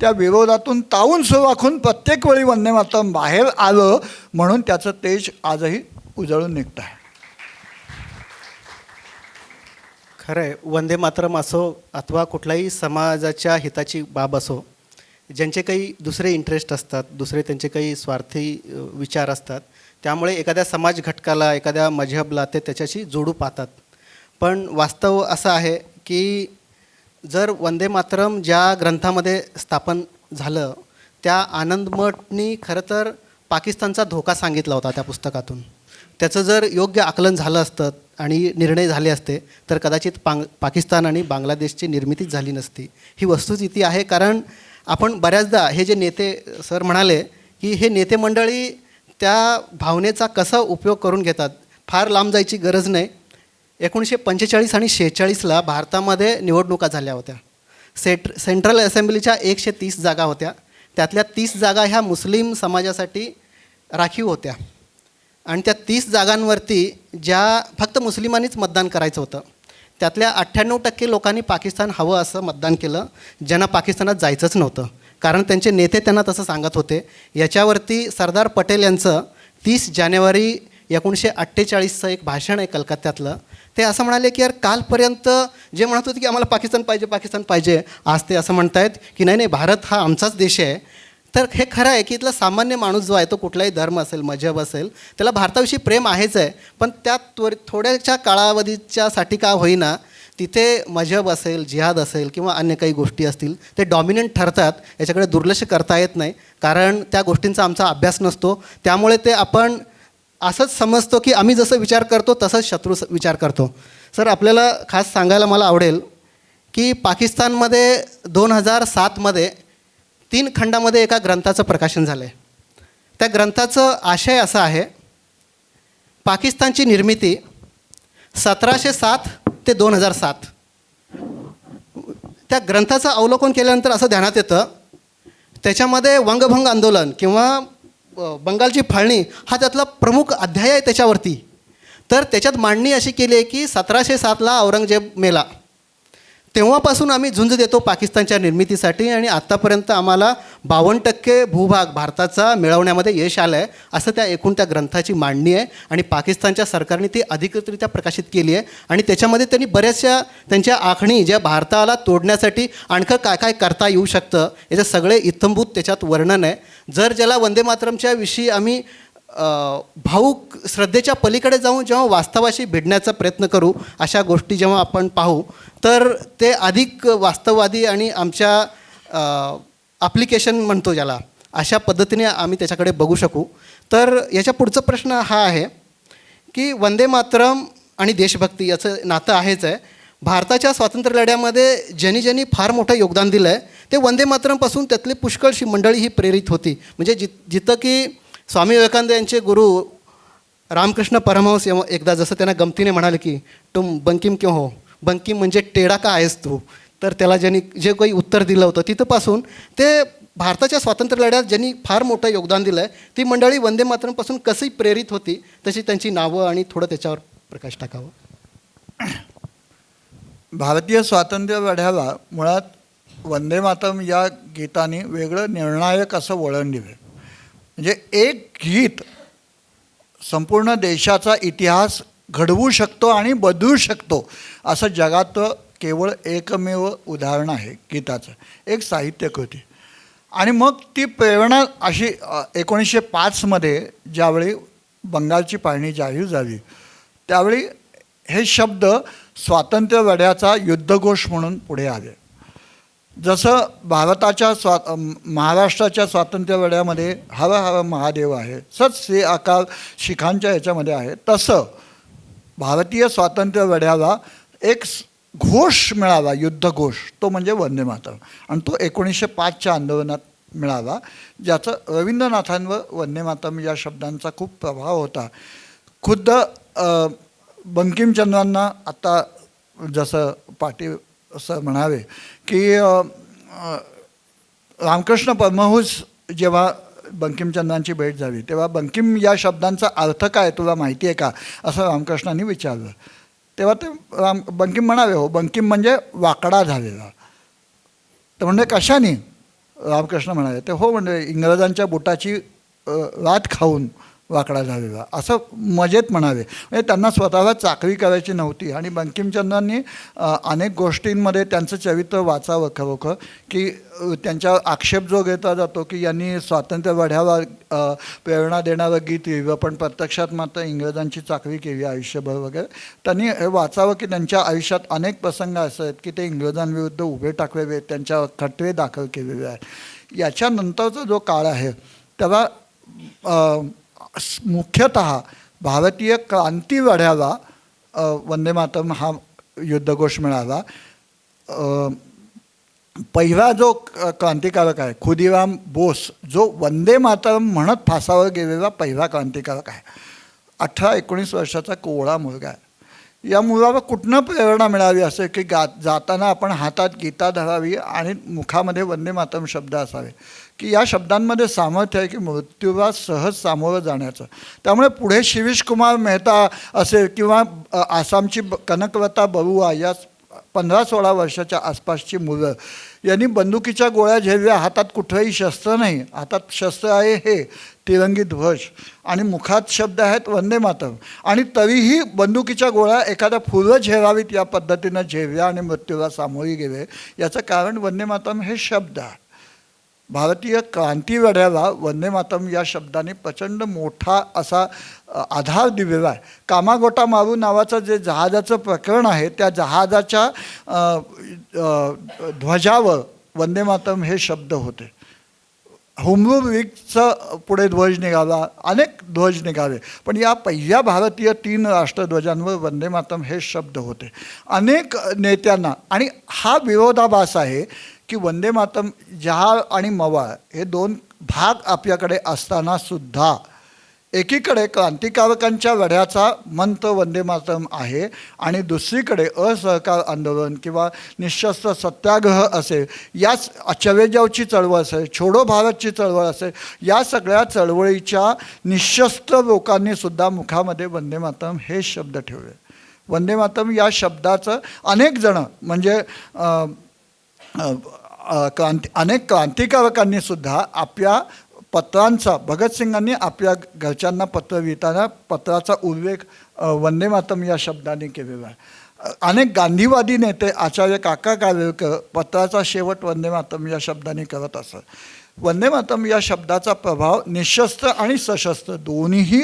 त्या विरोधातून तावून सुरुवाखून प्रत्येक वेळी वंदे मातरम बाहेर आलं म्हणून त्याचं तेज आजही उजळून निघतं आहे. खरं आहे, वंदे मातरम असो अथवा कुठल्याही समाजाच्या हिताची बाब असो, ज्यांचे काही दुसरे इंटरेस्ट असतात, दुसरे त्यांचे काही स्वार्थी विचार असतात, त्यामुळे एखाद्या समाज घटकाला, एखाद्या मजहबला ते त्याच्याशी जोडू पाहतात. पण वास्तव असं आहे की जर वंदे मातरम ज्या ग्रंथामध्ये स्थापन झालं, त्या आनंदमठनी खरं तर पाकिस्तानचा धोका सांगितला होता त्या पुस्तकातून. त्याचं जर योग्य आकलन झालं असतं आणि निर्णय झाले असते तर कदाचित पाकिस्तान आणि बांगलादेशची निर्मितीच झाली नसती. ही वस्तुस्थिती आहे. कारण आपण बऱ्याचदा हे जे नेते सर म्हणाले की हे नेते मंडळी त्या भावनेचा कसा उपयोग करून घेतात, फार लांब जायची गरज नाही. 1945 आणि 46ला भारतामध्ये निवडणुका झाल्या होत्या. सेंट्रल असेंब्लीच्या 130 जागा होत्या. त्यातल्या 30 जागा ह्या मुस्लिम समाजासाठी राखीव होत्या आणि त्या 30 जागांवरती ज्या फक्त मुस्लिमांनीच मतदान करायचं होतं, त्यातल्या 98% लोकांनी पाकिस्तान हवं असं मतदान केलं, ज्यांना पाकिस्तानात जायचंच नव्हतं. कारण त्यांचे नेते त्यांना तसं सांगत होते. याच्यावरती सरदार पटेल यांचं 30 जानेवारी 1948चं एक भाषण आहे कलकत्त्यातलं. ते असं म्हणाले की यार कालपर्यंत जे म्हणत होते की आम्हाला पाकिस्तान पाहिजे, आज ते असं म्हणतायत की नाही भारत हा आमचाच देश आहे. तर हे खरं आहे की इथला सामान्य माणूस जो आहे तो कुठलाही धर्म असेल, मजहब असेल, त्याला भारताविषयी प्रेम आहेच आहे. पण त्या थोड्याच्या कालावधीच्यासाठी का होईना तिथे मजहब असेल, जिहाद असेल किंवा अन्य काही गोष्टी असतील ते डॉमिनंट ठरतात. याच्याकडे दुर्लक्ष करता येत नाही कारण त्या गोष्टींचा आमचा अभ्यास नसतो. त्यामुळे ते आपण असंच समजतो की आम्ही जसं विचार करतो तसंच शत्रू विचार करतो. सर, आपल्याला खास सांगायला मला आवडेल की पाकिस्तानमध्ये 2007मध्ये 3 खंडामध्ये एका ग्रंथाचं प्रकाशन झालं आहे. त्या ग्रंथाचं आशय असा आहे, पाकिस्तानची निर्मिती 1707 ते 2007. त्या ग्रंथाचं अवलोकन केल्यानंतर असं ध्यानात येतं, त्याच्यामध्ये वंगभंग आंदोलन किंवा बंगालची फाळणी हा त्यातला प्रमुख अध्याय आहे त्याच्यावरती. तर त्याच्यात मांडणी अशी केली आहे की 1707ला औरंगजेब मेला, तेव्हापासून आम्ही झुंज देतो पाकिस्तानच्या निर्मितीसाठी आणि आत्तापर्यंत आम्हाला 52% भूभाग भारताचा मिळवण्यामध्ये यश आलं आहे, असं त्या ग्रंथाची मांडणी आहे. आणि पाकिस्तानच्या सरकारने ती अधिकृतरित्या प्रकाशित केली आहे आणि त्याच्यामध्ये त्यांनी बऱ्याचशा त्यांच्या आखणी ज्या भारताला तोडण्यासाठी आणखं काय काय करता येऊ शकतं याचं सगळे इत्थंभूत त्याच्यात वर्णन आहे. जर ज्याला वंदे मातरमच्या विषयी आम्ही भाऊक श्रद्धेच्या पलीकडे जाऊन जेव्हा वास्तवाशी भिडण्याचा प्रयत्न करू, अशा गोष्टी जेव्हा आपण पाहू तर ते अधिक वास्तववादी आणि आमच्या ॲप्लिकेशन म्हणतो ज्याला, अशा पद्धतीने आम्ही त्याच्याकडे बघू शकू. तर याच्या पुढचा प्रश्न हा आहे की वंदे मातरम आणि देशभक्ती याचं नातं आहेच आहे. भारताच्या स्वातंत्र्य लढ्यामध्ये ज्यांनी फार मोठं योगदान दिलं आहे ते वंदे मातरमपासून त्यातली पुष्कळशी मंडळी ही प्रेरित होती. म्हणजे जिथं की स्वामी विवेकानंद यांचे गुरु रामकृष्ण परमहंस एकदा जसं त्यांना गमतीने म्हणाले की तुम बंकिम क्यों हो, बंकिम म्हणजे टेढा का आहेस तू. तर त्याला ज्यांनी जे काही उत्तर दिलं होतं तिथंपासून ते भारताच्या स्वातंत्र्य लढ्यात ज्यांनी फार मोठं योगदान दिलं आहे ती मंडळी वंदे मातरमपासून कशी प्रेरित होती तशी त्यांची नावं आणि थोडं त्याच्यावर प्रकाश टाकावं. भारतीय स्वातंत्र्य लढ्याला मुळात वंदे मातरम या गीताने वेगळं निर्णायक असं वळण दिलं. म्हणजे एक गीत संपूर्ण देशाचा इतिहास घडवू शकतो आणि बदलू शकतो असं जगात केवळ एकमेव उदाहरण आहे गीताचं, एक साहित्यकृती. आणि मग ती प्रेरणा अशी 1905मध्ये ज्यावेळी बंगालची फाळणी जाहीर झाली त्यावेळी हे शब्द स्वातंत्र्य लढ्याचा युद्धघोष म्हणून पुढे आले. जसं भारताच्या महाराष्ट्राच्या स्वातंत्र्य लढ्यामध्ये हर हर महादेव आहे, सत श्री अकाल शिखांच्या ह्याच्यामध्ये आहे, तसं भारतीय स्वातंत्र्य लढ्याला एक घोष मिळाला, युद्धघोष, तो म्हणजे वंदे मातरम. आणि तो 1905च्या आंदोलनात मिळाला, ज्याचं रवींद्रनाथांवर वंदे मातरम या शब्दांचा खूप प्रभाव होता. खुद्द बंकिमचंद्रांना आत्ता जसं पाटील असं म्हणावे की रामकृष्ण परमहंस जेव्हा बंकिमचंद्रांची भेट झाली तेव्हा बंकिम या शब्दांचा अर्थ काय तुला माहिती आहे का असं रामकृष्णांनी विचारलं. तेव्हा ते बंकिम म्हणाले हो, बंकिम म्हणजे वाकडा झालेला. तर म्हणजे कशाने? रामकृष्ण म्हणाले ते हो म्हणजे इंग्रजांच्या बुटाची वाट खाऊन वाकडा झालेला असं मजेत म्हणावे. म्हणजे त्यांना स्वतःला चाकरी करायची नव्हती आणि बंकिमचंद्रांनी अनेक गोष्टींमध्ये त्यांचं चरित्र वाचावं खरोखर की त्यांच्या आक्षेप जो घेतला जातो की यांनी स्वातंत्र्य लढ्याला प्रेरणा देणारं गीत लिहिलं पण प्रत्यक्षात मात्र इंग्रजांची चाकरी केली आयुष्यभर वगैरे. त्यांनी हे वाचावं की त्यांच्या आयुष्यात अनेक प्रसंग असे आहेत की ते इंग्रजांविरुद्ध उभे टाकलेले आहेत, त्यांच्यावर खटले दाखल केलेले आहेत. याच्यानंतरचा जो काळ आहे त्याला मुख्यतः भारतीय क्रांती लढ्याला वंदे मातरम हा युद्धघोष मिळाला. पहिला जो क्रांतिकारक आहे खुदीराम बोस जो वंदे मातरम म्हणत फासावर गेलेला पहिला क्रांतिकारक आहे. 18-19 वर्षाचा कोवळा मुलगा आहे. या मुलाला कुठनं प्रेरणा मिळावी असे की जाताना आपण हातात गीता धरावी आणि मुखामध्ये वंदे मातरम शब्द असावे की या शब्दांमध्ये सामर्थ्य आहे की मृत्यूला सहज सामोरं जाण्याचं. त्यामुळे पुढे शिरीष कुमार मेहता असेल किंवा आसामची कनकलता बरुआ या 15-16 वर्षाच्या आसपासची मुलं यांनी बंदुकीच्या गोळ्या झेलल्या. हातात कुठलंही शस्त्र नाही, हातात शस्त्र आहे हे तिरंगी ध्वज आणि मुखात शब्द आहेत वंदे मातरम आणि तरीही बंदुकीच्या गोळ्या एखाद्या फुलं झेलावीत या पद्धतीनं झेलल्या आणि मृत्यूला सामोरी गेले. याचं कारण वंदे मातरम हे शब्द आहे. भारतीय क्रांती लढ्याला वंदे मातरम या शब्दाने प्रचंड मोठा असा आधार दिलेला आहे. कामागोटा मारू नावाचं जे जहाजाचं प्रकरण आहे त्या जहाजाच्या ध्वजावर वंदे मातरम हे शब्द होते. हुमरू लीगचा पुढे ध्वज निघाला, अनेक ध्वज निघाले पण या पहिल्या भारतीय 3 राष्ट्रध्वजांवर वंदे मातरम हे शब्द होते. अनेक नेत्यांना आणि हा विरोधाभास आहे की वंदे मातरम जहाल आणि मवाळ हे 2 भाग आपल्याकडे असताना सुद्धा एकीकडे क्रांतिकारकांच्या लढ्याचा मंत्र वंदे मातरम आहे आणि दुसरीकडे असहकार आंदोलन किंवा निशस्त्र सत्याग्रह असेल, या चवेजावची चळवळ असेल, छोडो भारतची चळवळ असेल, या सगळ्या चळवळीच्या निशस्त्र लोकांनी सुद्धा मुखामध्ये वंदे मातरम हे शब्द ठेवले. वंदे मातरम या शब्दाचं अनेक जण म्हणजे अनेक क्रांतिकारकांनी सुद्धा आपल्या पत्रांचा भगतसिंगांनी आपल्या घरच्यांना पत्र लिहिताना पत्राचा उल्लेख वंदे मातरम या शब्दाने केलेला आहे. अनेक गांधीवादी नेते आचार्य काका कालेलकर पत्राचा शेवट वंदे मातरम या शब्दाने करत असत. वंदे मातरम या शब्दाचा प्रभाव निशस्त्र आणि सशस्त्र दोन्हीही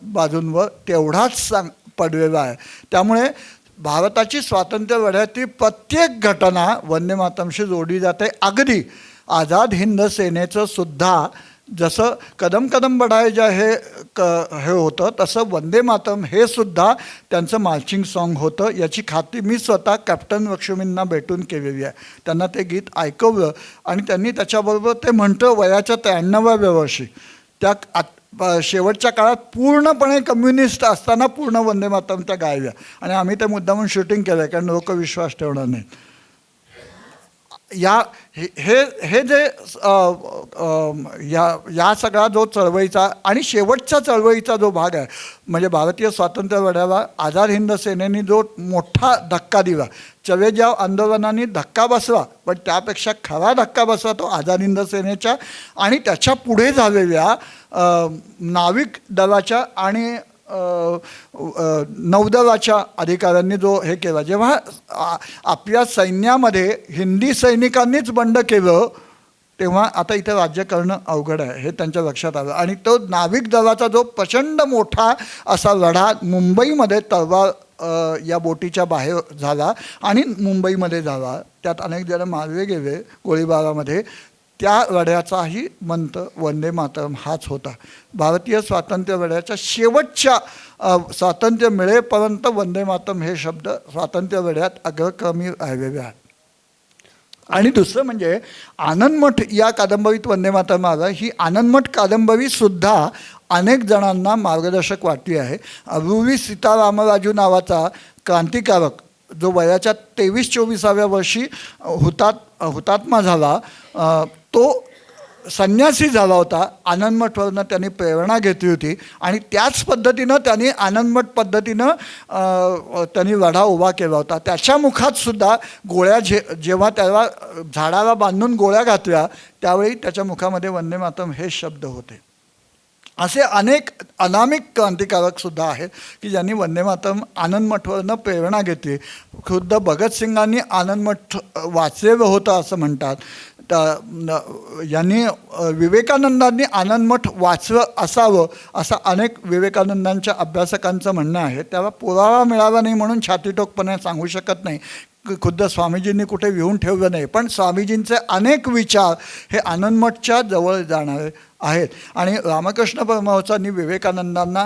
बाजूंवर तेवढाच पडलेला आहे. त्यामुळे भारताची स्वातंत्र्य लढ्यातील प्रत्येक घटना वंदे मातरमशी जोडली जाते. अगदी आझाद हिंद सेनेचं सुद्धा जसं कदम कदम बढायजा हे होतं तसं वंदे मातरम हे सुद्धा त्यांचं मार्चिंग सॉन्ग होतं. याची खात्री मी स्वतः कॅप्टन लक्ष्मींना भेटून केलेली आहे. त्यांना ते गीत ऐकवलं आणि त्यांनी त्याच्याबरोबर ते म्हणतं वयाच्या 93व्या वर्षी त्या शेवटच्या काळात पूर्णपणे कम्युनिस्ट असताना पूर्ण वंदे मातरम त्या गायल्या आणि आम्ही ते मुद्दामून शूटिंग केलं आहे कारण लोक विश्वास ठेवणार नाहीत. हे जे या सगळा जो चळवळीचा आणि शेवटच्या चळवळीचा जो भाग आहे म्हणजे भारतीय स्वातंत्र्य लढ्याला आझाद हिंद सेनेने जो मोठा धक्का दिला, चवेजाव आंदोलनाने धक्का बसला पण त्यापेक्षा खरा धक्का बसला तो आझाद हिंद सेनेच्या आणि त्याच्या पुढे झालेल्या नाविक दलाच्या आणि नौदलाच्या अधिकाऱ्यांनी जो हे केला. जेव्हा आपल्या सैन्यामध्ये हिंदी सैनिकांनीच बंड केलं तेव्हा आता इथे राज्य करणं अवघड आहे हे त्यांच्या लक्षात आलं आणि तो नाविक दलाचा जो प्रचंड मोठा असा लढा मुंबईमध्ये तलवार या बोटीच्या बाहेर झाला आणि मुंबईमध्ये झाला, त्यात अनेक जण मारले गेले गोळीबारामध्ये. त्या लढ्याचाही मंत्र वंदे मातरम हाच होता. भारतीय स्वातंत्र्य लढ्याच्या शेवटच्या स्वातंत्र्य मिळेपर्यंत वंदे मातरम हे शब्द स्वातंत्र्य लढ्यात अग्रक्रमी राहिलेले आहेत. आणि दुसरं म्हणजे आनंदमठ या कादंबरीत वंदे मातरम आलं. ही आनंदमठ कादंबरीसुद्धा अनेक जणांना मार्गदर्शक वाटली आहे. अरुवी सीतारामराजू नावाचा क्रांतिकारक जो वयाच्या 23-24व्या वर्षी हुतात्मा झाला, तो संन्यासी झाला होता. आनंदमठवरनं त्यांनी प्रेरणा घेतली होती आणि त्याच पद्धतीनं त्यांनी आनंदमठ पद्धतीनं त्यांनी लढा उभा केला होता. त्याच्या मुखात सुद्धा गोळ्या जेव्हा त्याला झाडाला बांधून गोळ्या घातल्या त्यावेळी त्याच्या मुखामध्ये वंदे मातरम हे शब्द होते. असे अनेक अनामिक क्रांतिकारकसुद्धा आहेत की ज्यांनी वंदे मातरम आनंदमठवरनं प्रेरणा घेतली. खुद्द भगतसिंगांनी आनंदमठ वाचलेलं होतं असं म्हणतात. यांनी विवेकानंदांनी आनंदमठ वाचलं असावं असं अनेक विवेकानंदांच्या अभ्यासकांचं म्हणणं आहे. त्याला पुरावा मिळाला नाही म्हणून छातीटोकपणे सांगू शकत नाही. खुद्द स्वामीजींनी कुठे लिहून ठेवलं नाही, पण स्वामीजींचे अनेक विचार हे आनंदमठच्या जवळ जाणारे आहेत. आणि रामकृष्ण परमहंसांनी विवेकानंदांना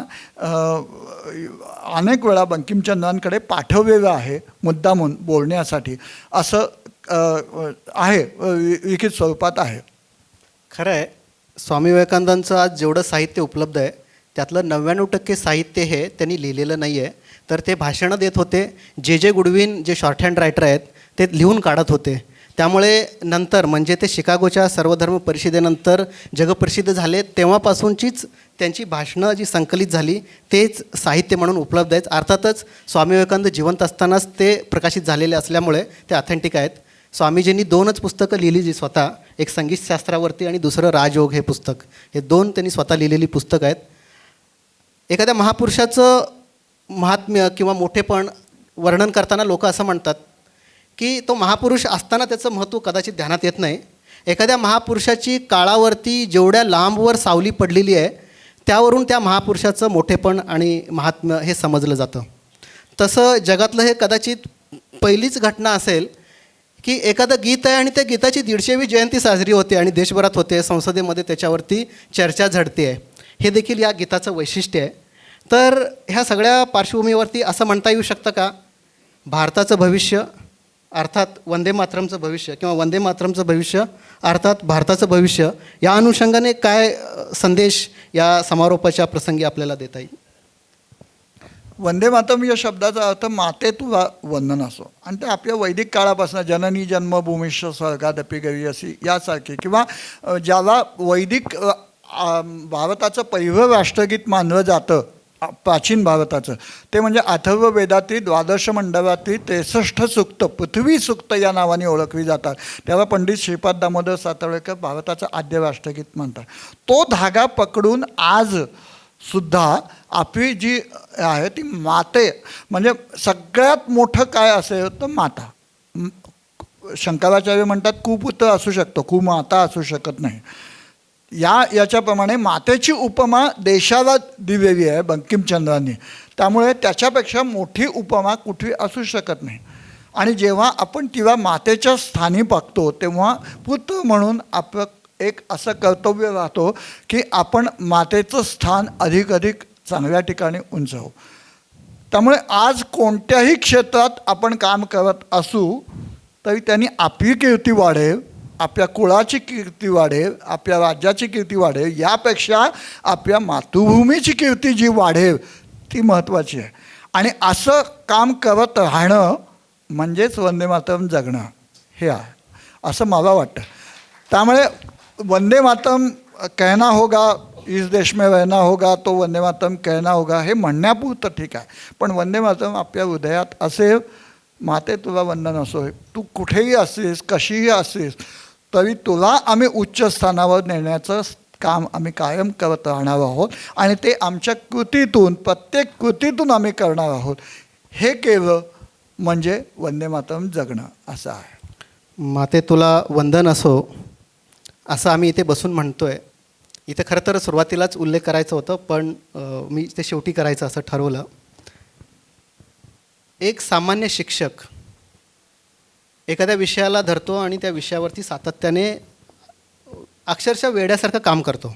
अनेक वेळा बंकिमचंद्रांकडे पाठवलेलं आहे मुद्दामून बोलण्यासाठी, असं आहे, लिखित स्वरूपात आहे. खरं आहे, स्वामी विवेकानंदांचं आज जेवढं साहित्य उपलब्ध आहे त्यातलं 99% साहित्य हे त्यांनी लिहिलेलं नाही आहे. तर ते भाषणं देत होते. जे गुडविन जे शॉर्ट हँड रायटर आहेत ते लिहून काढत होते. त्यामुळे नंतर म्हणजे ते शिकागोच्या सर्वधर्म परिषदेनंतर जगप्रसिद्ध झाले तेव्हापासूनचीच त्यांची भाषणं जी संकलित झाली तेच साहित्य म्हणून उपलब्ध आहेत. अर्थातच स्वामी विवेकानंद जिवंत असतानाच ते प्रकाशित झालेले असल्यामुळे ते ऑथेंटिक आहेत. स्वामीजींनी 2च पुस्तकं लिहिली जी स्वतः, एक संगीतशास्त्रावरती आणि दुसरं राजयोग हे पुस्तक. हे 2 त्यांनी स्वतः लिहिलेली पुस्तकं आहेत. एखाद्या महापुरुषाचं महात्म्य किंवा मोठेपण वर्णन करताना लोक असं म्हणतात की तो महापुरुष असताना त्याचं महत्त्व कदाचित ध्यानात येत नाही. एखाद्या महापुरुषाची काळावरती जेवढ्या लांबवर सावली पडलेली आहे त्यावरून त्या महापुरुषाचं मोठेपण आणि महात्म्य हे समजलं जातं. तसं जगातलं हे कदाचित पहिलीच घटना असेल की एखादं गीत आहे आणि त्या गीताची 150वी जयंती साजरी होते आणि देशभरात होते, संसदेमध्ये त्याच्यावरती चर्चा झडते आहे. हे देखील या गीताचं वैशिष्ट्य आहे. तर ह्या सगळ्या पार्श्वभूमीवरती असं म्हणता येऊ शकतं का भारताचं भविष्य अर्थात वंदे मातरमचं भविष्य किंवा वंदे मातरमचं भविष्य अर्थात भारताचं भविष्य, या अनुषंगाने काय संदेश या समारोपाच्या प्रसंगी आपल्याला देता येईल? वंदे मातरम या शब्दाचा अर्थ माते तुला वंदन असो, आणि ते आपल्या वैदिक काळापासून जननी जन्मभूमीश स्वर्गादपि गरीयसी यासारखे, किंवा ज्याला वैदिक भारताचं पहिलं राष्ट्रगीत मानलं जातं प्राचीन भारताचं, ते म्हणजे अथर्व वेदातील द्वादश मंडलातील 63 सूक्त, पृथ्वी सूक्त या नावाने ओळखली जातात. त्याला पंडित श्रीपाद दामोदर सातवळेकर भारताचं आद्य राष्ट्रगीत म्हणतात. तो धागा पकडून आज सुद्धा आपली जी आहे ती माते, म्हणजे सगळ्यात मोठं काय असेल तर माता. शंकराचार्य म्हणतात कुपुत्र असू शकतो, कुमाता असू शकत नाही. याच्याप्रमाणे मातेची उपमा देशाला दिलेली आहे बंकिमचंद्रांनी. त्यामुळे त्याच्यापेक्षा मोठी उपमा कुठे असू शकत नाही. आणि जेव्हा आपण तिला मातेच्या स्थानी बघतो तेव्हा पुत्र म्हणून आपलं एक असं कर्तव्य राहतो की आपण मातेचं स्थान अधिक चांगल्या ठिकाणी उंचावू. त्यामुळे आज कोणत्याही क्षेत्रात आपण काम करत असू तरी त्यांनी आपली कीर्ती वाढेल, आपल्या कुळाची कीर्ती वाढेल, आपल्या राज्याची कीर्ती वाढेल, यापेक्षा आपल्या मातृभूमीची कीर्ती जी वाढेल ती महत्त्वाची आहे. आणि असं काम करत राहणं म्हणजेच वंदे मातरम जगणं हे आहे असं मला वाटतं. त्यामुळे वंदे मातरम कहना होगा, इस देश में रहना होगा, तो वंदे मातरम कहना होगा हे म्हणण्यापुरतं ठीक आहे, पण वंदे मातरम आपल्या हृदयात असेल. माते तुला वंदन असो, तू कुठेही असलीस, कशीही असलीस तरी तुला आम्ही उच्च स्थानावर नेण्याचं काम आम्ही कायम करत राहणार आहोत. आणि ते आमच्या कृतीतून, प्रत्येक कृतीतून आम्ही करणार आहोत. हे केलं म्हणजे वंदे मातरम जगणं असं आहे. माते तुला वंदन असो असं आम्ही इथे बसून म्हणतो आहे. इथे खरं तर सुरुवातीलाच उल्लेख करायचा होतं, पण मी ते शेवटी करायचं असं ठरवलं. एक सामान्य शिक्षक एखाद्या विषयाला धरतो आणि त्या विषयावरती सातत्याने अक्षरशः वेड्यासारखं काम करतो.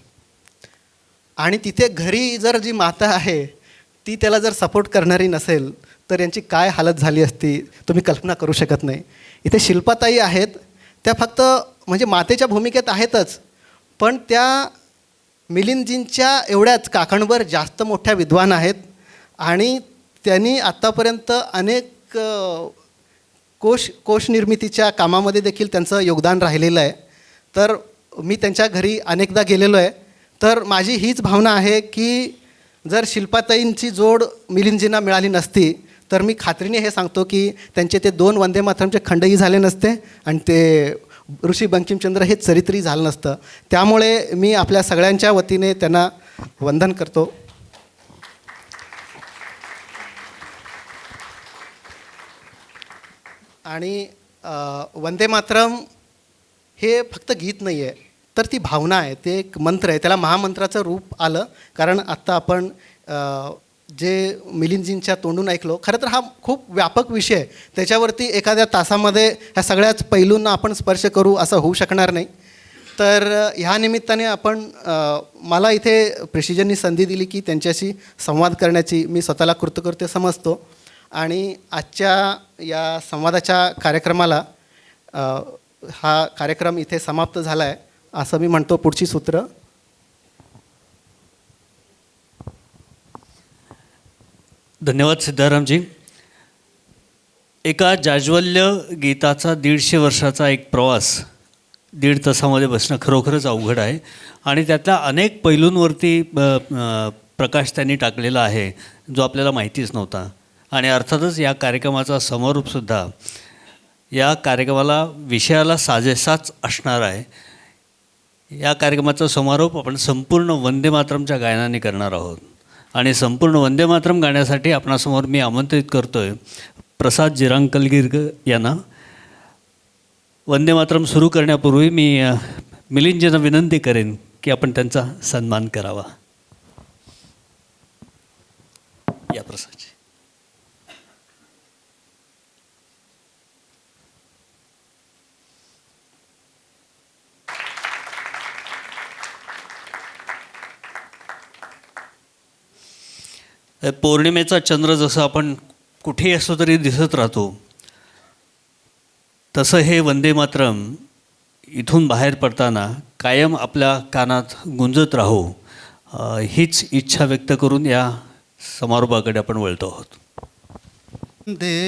आणि तिथे घरी जर जी माता आहे ती त्याला जर सपोर्ट करणारी नसेल तर यांची काय हालत झाली असती तुम्ही कल्पना करू शकत नाही. इथे शिल्पाताई आहेत, त्या फक्त म्हणजे मातेच्या भूमिकेत आहेतच, पण त्या मिलिंदजींच्या एवढ्याच काकणभर जास्त मोठ्या विद्वान आहेत. आणि त्यांनी आत्तापर्यंत अनेक अधिक कोश निर्मितीच्या कामामध्ये देखील त्यांचं योगदान राहिलेलं आहे. तर मी त्यांच्या घरी अनेकदा गेलेलो आहे. तर माझी हीच भावना आहे की जर शिल्पाताईंची जोड मिलिंदजींना मिळाली नसती तर मी खात्रीने हे सांगतो की त्यांचे ते 2 वंदे मातरमचे खंडही झाले नसते आणि ते ऋषी बंकिमचंद्र हे चरित्रही झालं नसतं. त्यामुळे मी आपल्या सगळ्यांच्या वतीने त्यांना वंदन करतो. आणि वंदे मातरम हे फक्त गीत नाही आहे, तर ती भावना आहे, ते एक मंत्र आहे. त्याला महामंत्राचं रूप आलं कारण आत्ता आपण जे मिलिंदजींच्या तोंडून ऐकलो. खरं तर हा खूप व्यापक विषय आहे, त्याच्यावरती एखाद्या तासामध्ये ह्या सगळ्याच पैलूंना आपण स्पर्श करू असं होऊ शकणार नाही. तर ह्या निमित्ताने आपण मला इथे प्रिसिजननी संधी दिली की त्यांच्याशी संवाद करण्याची मी स्वतःला कृतकृत्य समजतो. आणि आजच्या या संवादाच्या कार्यक्रमाला हा कार्यक्रम इथे समाप्त झाला आहे असं मी म्हणतो. पुढची सूत्र. धन्यवाद सिद्धारामजी. एका जाज्वल्य गीताचा 150 वर्षाचा एक प्रवास 1.5 तासामध्ये बसणं खरोखरच अवघड आहे आणि त्यातल्या अनेक पैलूंवरती प्रकाश त्यांनी टाकलेला आहे जो आपल्याला माहितीच नव्हता. आणि अर्थातच या कार्यक्रमाचा समारोपसुद्धा या कार्यक्रमाला विषयाला साजेसाच असणार आहे. या कार्यक्रमाचा समारोप आपण संपूर्ण वंदे मातरमच्या गायनाने करणार आहोत आणि संपूर्ण वंदे मातरम गाण्यासाठी आपणासमोर मी आमंत्रित करतो आहे प्रसाद जिरांकलगीर यांना. वंदे मातरम सुरू करण्यापूर्वी मी मिलिंदजींना विनंती करेन की आपण त्यांचा सन्मान करावा. या प्रसादजी. पौर्णिमेचा चंद्र जसं आपण कुठेही असलो तरी दिसत राहतो, तसं हे वंदे मातरम इथून बाहेर पडताना कायम आपल्या कानात गुंजत राहो हीच इच्छा व्यक्त करून या समारोपाकडे आपण वळतो आहोत. वंदे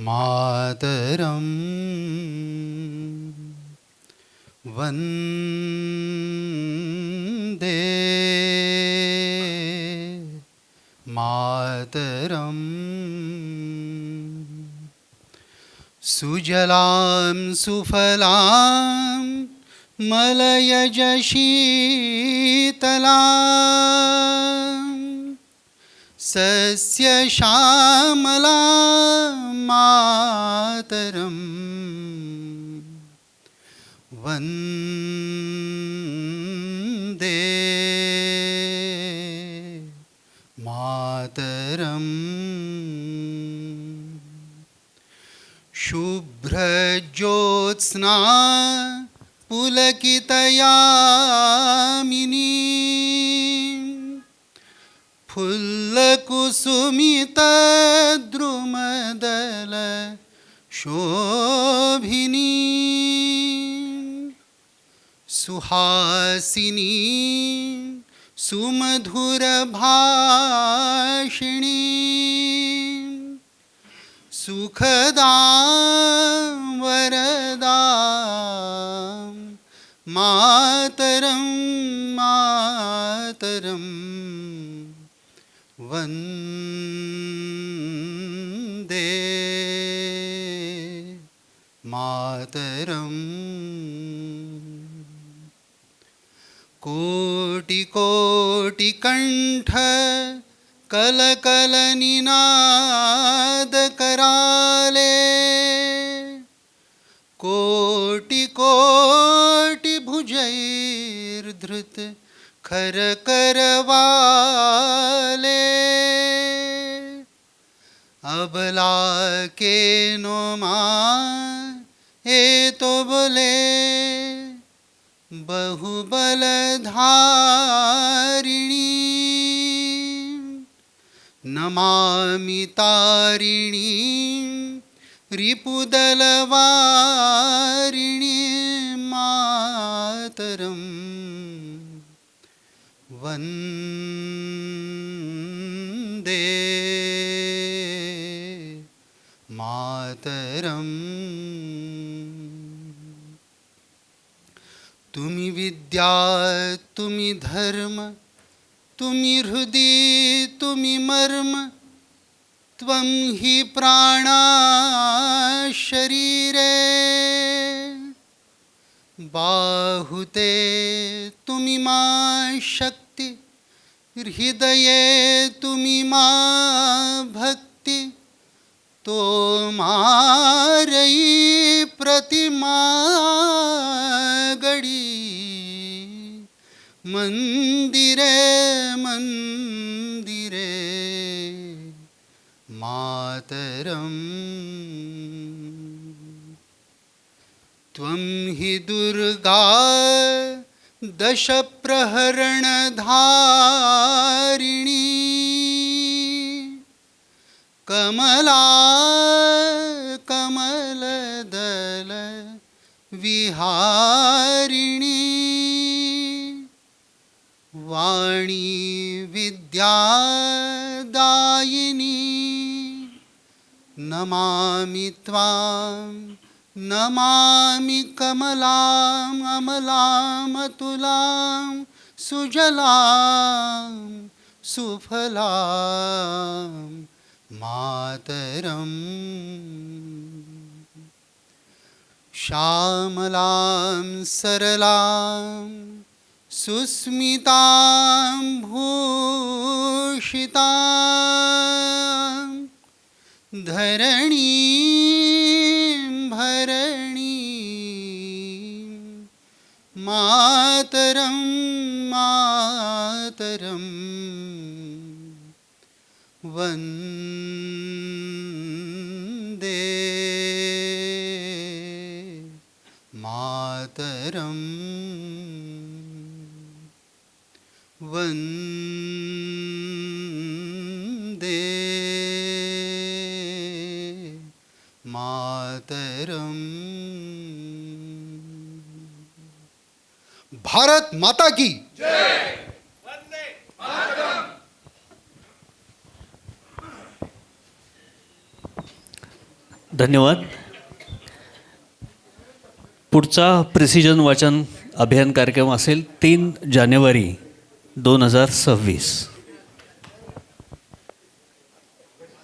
मातरम वंदे मातरम सुजलां सुफलां मलयज शीतलां सस्यश्यामला मातरं वन्दे मातरम्. शुभ्रज्योत्स्ना पुलकितयामिनी फुल्लकुसुमितद्रुमदल शोभिनी सुहासिनी सुमधुरभाषिणी सुखदां वरदां मातरं मातरं वन्दे मातरम्. कोटिकोटिकण्ठ कलकलनिनाद कराले कोटिकोटिभुजैर्धृत खरकरवाले अबला के नो तो बोले बहुबलधारिणी नमामि तारिणी रिपुदलवारिणी मातरं वन्दे मातरम. तुम्ही विद्या, तुम्ही धर्म, तुम्ही हृदय, तुम्ही मर्म, त्वं हि प्राणा शरीरे. बाहुते तुम्ही मा शक्ती, हृदये तुम्ही मा भक्ती. तो मारई प्रतिमा गडी, मंदिरे मंदिरे. मातरम. त्वं हि दुर्गा दश प्रहरणधारिणी. कमला कमलदल विहारिणी. वाणी विद्यादायिनी. नमामि त्वां नमामि कमलाम् अमलाम् अतुलां सुजलां सुफलां. मातरम. श्यामलां सरलां सुस्मितां भूषितां. धरणीं भरणीं. मातरं मातरं. वन्दे मातरं. वन्दे मातरम. भारत माता की धन्यवाद. पुढचा प्रिसिजन वाचन अभियान कार्यक्रम असेल 3 जानेवारी 2026.